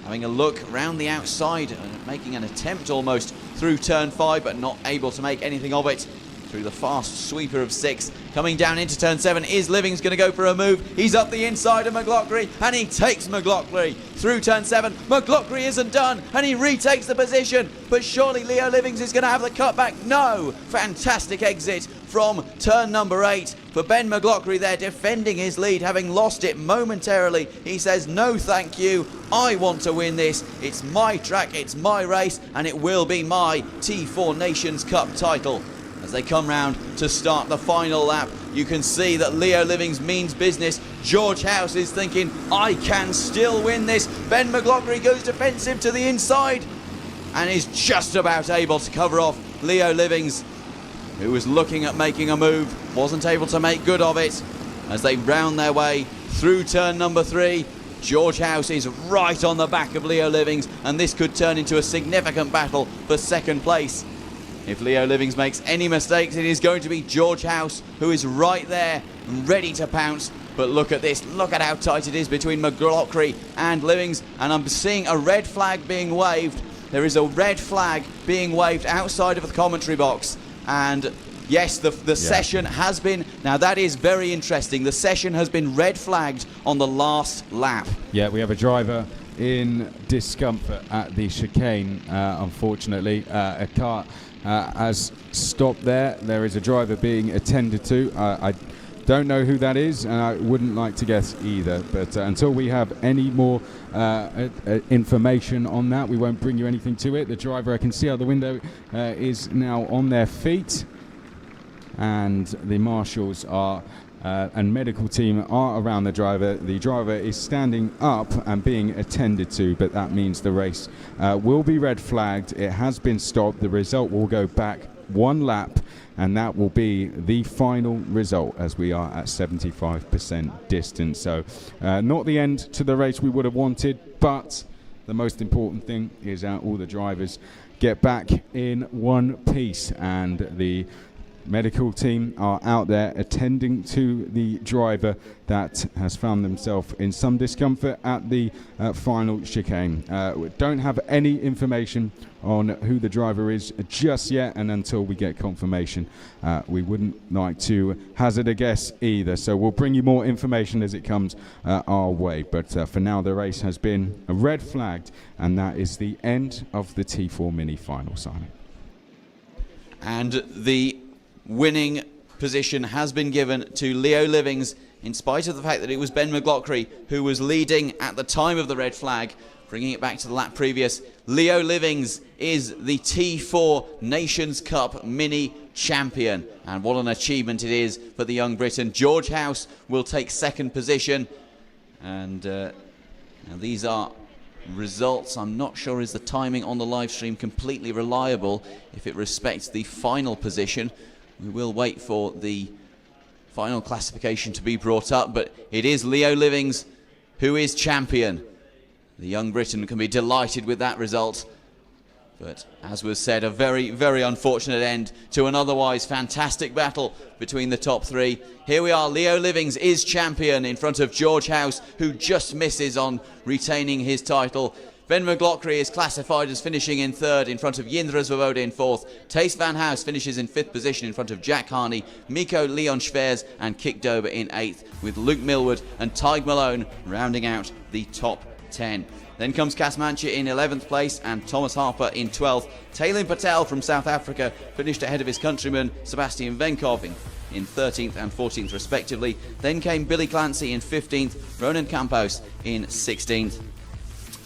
having a look round the outside and making an attempt almost through turn 5, but not able to make anything of it through the fast sweeper of 6. Coming down into turn 7, is Livings going to go for a move? He's up the inside of McLaughlin, and he takes McLaughlin through turn 7. McLaughlin isn't done, and he retakes the position, but surely Leo Livings is going to have the cutback. No! Fantastic exit from turn number 8 for Ben McLaughlin there, defending his lead, having lost it momentarily. He says, no thank you, I want to win this. It's my track, it's my race, and it will be my T4 Nations Cup title. As they come round to start the final lap, you can see that Leo Livings means business. George House is thinking, I can still win this. Ben McLaughlin goes defensive to the inside and is just about able to cover off Leo Livings, who was looking at making a move, wasn't able to make good of it. As they round their way through turn number 3, George House is right on the back of Leo Livings, and this could turn into a significant battle for second place. If Leo Livings makes any mistakes, it is going to be George House, who is right there, ready to pounce. But look at this, look at how tight it is between McLaughlin and Livings, and I'm seeing a red flag being waved. There is a red flag being waved outside of the commentary box, and Yes, the session has been, now that is very interesting, the session has been red flagged on the last lap. Yeah, we have a driver in discomfort at the chicane, unfortunately. A car has stopped there. There is a driver being attended to. I don't know who that is, and I wouldn't like to guess either. But until we have any more information on that, we won't bring you anything to it. The driver, I can see out the window, is now on their feet, and the marshals are and medical team are around the driver. The driver is standing up and being attended to, but that means the race will be red flagged. It has been stopped. The result will go back one lap, and that will be the final result, as we are at 75% distance. So not the end to the race we would have wanted, but the most important thing is all the drivers get back in one piece, and the medical team are out there attending to the driver that has found themselves in some discomfort at the final chicane. We don't have any information on who the driver is just yet, and until we get confirmation, we wouldn't like to hazard a guess either. So we'll bring you more information as it comes our way. But for now, the race has been red flagged, and that is the end of the T4 Mini final, Simon. And the winning position has been given to Leo Livings, in spite of the fact that it was Ben McLaughlin who was leading at the time of the red flag. Bringing it back to the lap previous, Leo Livings is the T4 Nations Cup Mini champion, and what an achievement it is for the young Briton. George House will take second position, and now these are results. I'm not sure is the timing on the live stream completely reliable if it respects the final position. We will wait for the final classification to be brought up, but it is Leo Livings who is champion. The young Briton can be delighted with that result, but as was said, a very, very unfortunate end to an otherwise fantastic battle between the top three. Here we are, Leo Livings is champion in front of George House, who just misses on retaining his title. Ben McLaughlin is classified as finishing in third in front of Jindra Svoboda in fourth. Tace Van House finishes in fifth position in front of Jack Harney, Miko Leon Schwers and Kik Dober in eighth, with Luke Millward and Tig Malone rounding out the top 10. Then comes Cas Mancha in 11th place and Thomas Harper in 12th. Taylin Patel from South Africa finished ahead of his countryman Sebastian Venkov in 13th and 14th respectively. Then came Billy Clancy in 15th, Ronan Campos in 16th.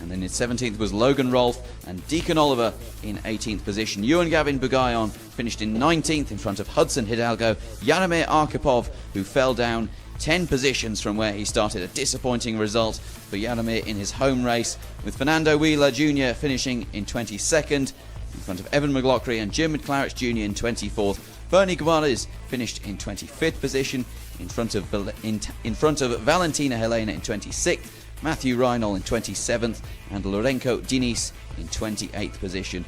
And then in 17th was Logan Rolfe and Deacon Oliver in 18th position. Ewan Gavin Bugayon finished in 19th in front of Hudson Hidalgo. Yaromir Arkhipov, who fell down 10 positions from where he started. A disappointing result for Yaromir in his home race, with Fernando Wheeler Jr. finishing in 22nd in front of Evan McLaughlin and Jim McClarich Jr. in 24th. Bernie Guarez finished in 25th position in front of Valentina Helena in 26th. Matthew Reinl in 27th and Lorenko Diniz in 28th position.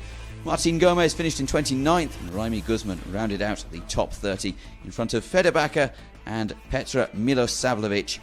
Martin Gomez finished in 29th and Raimi Guzman rounded out the top 30 in front of Fedor Bakker and Petra Milosavljevic,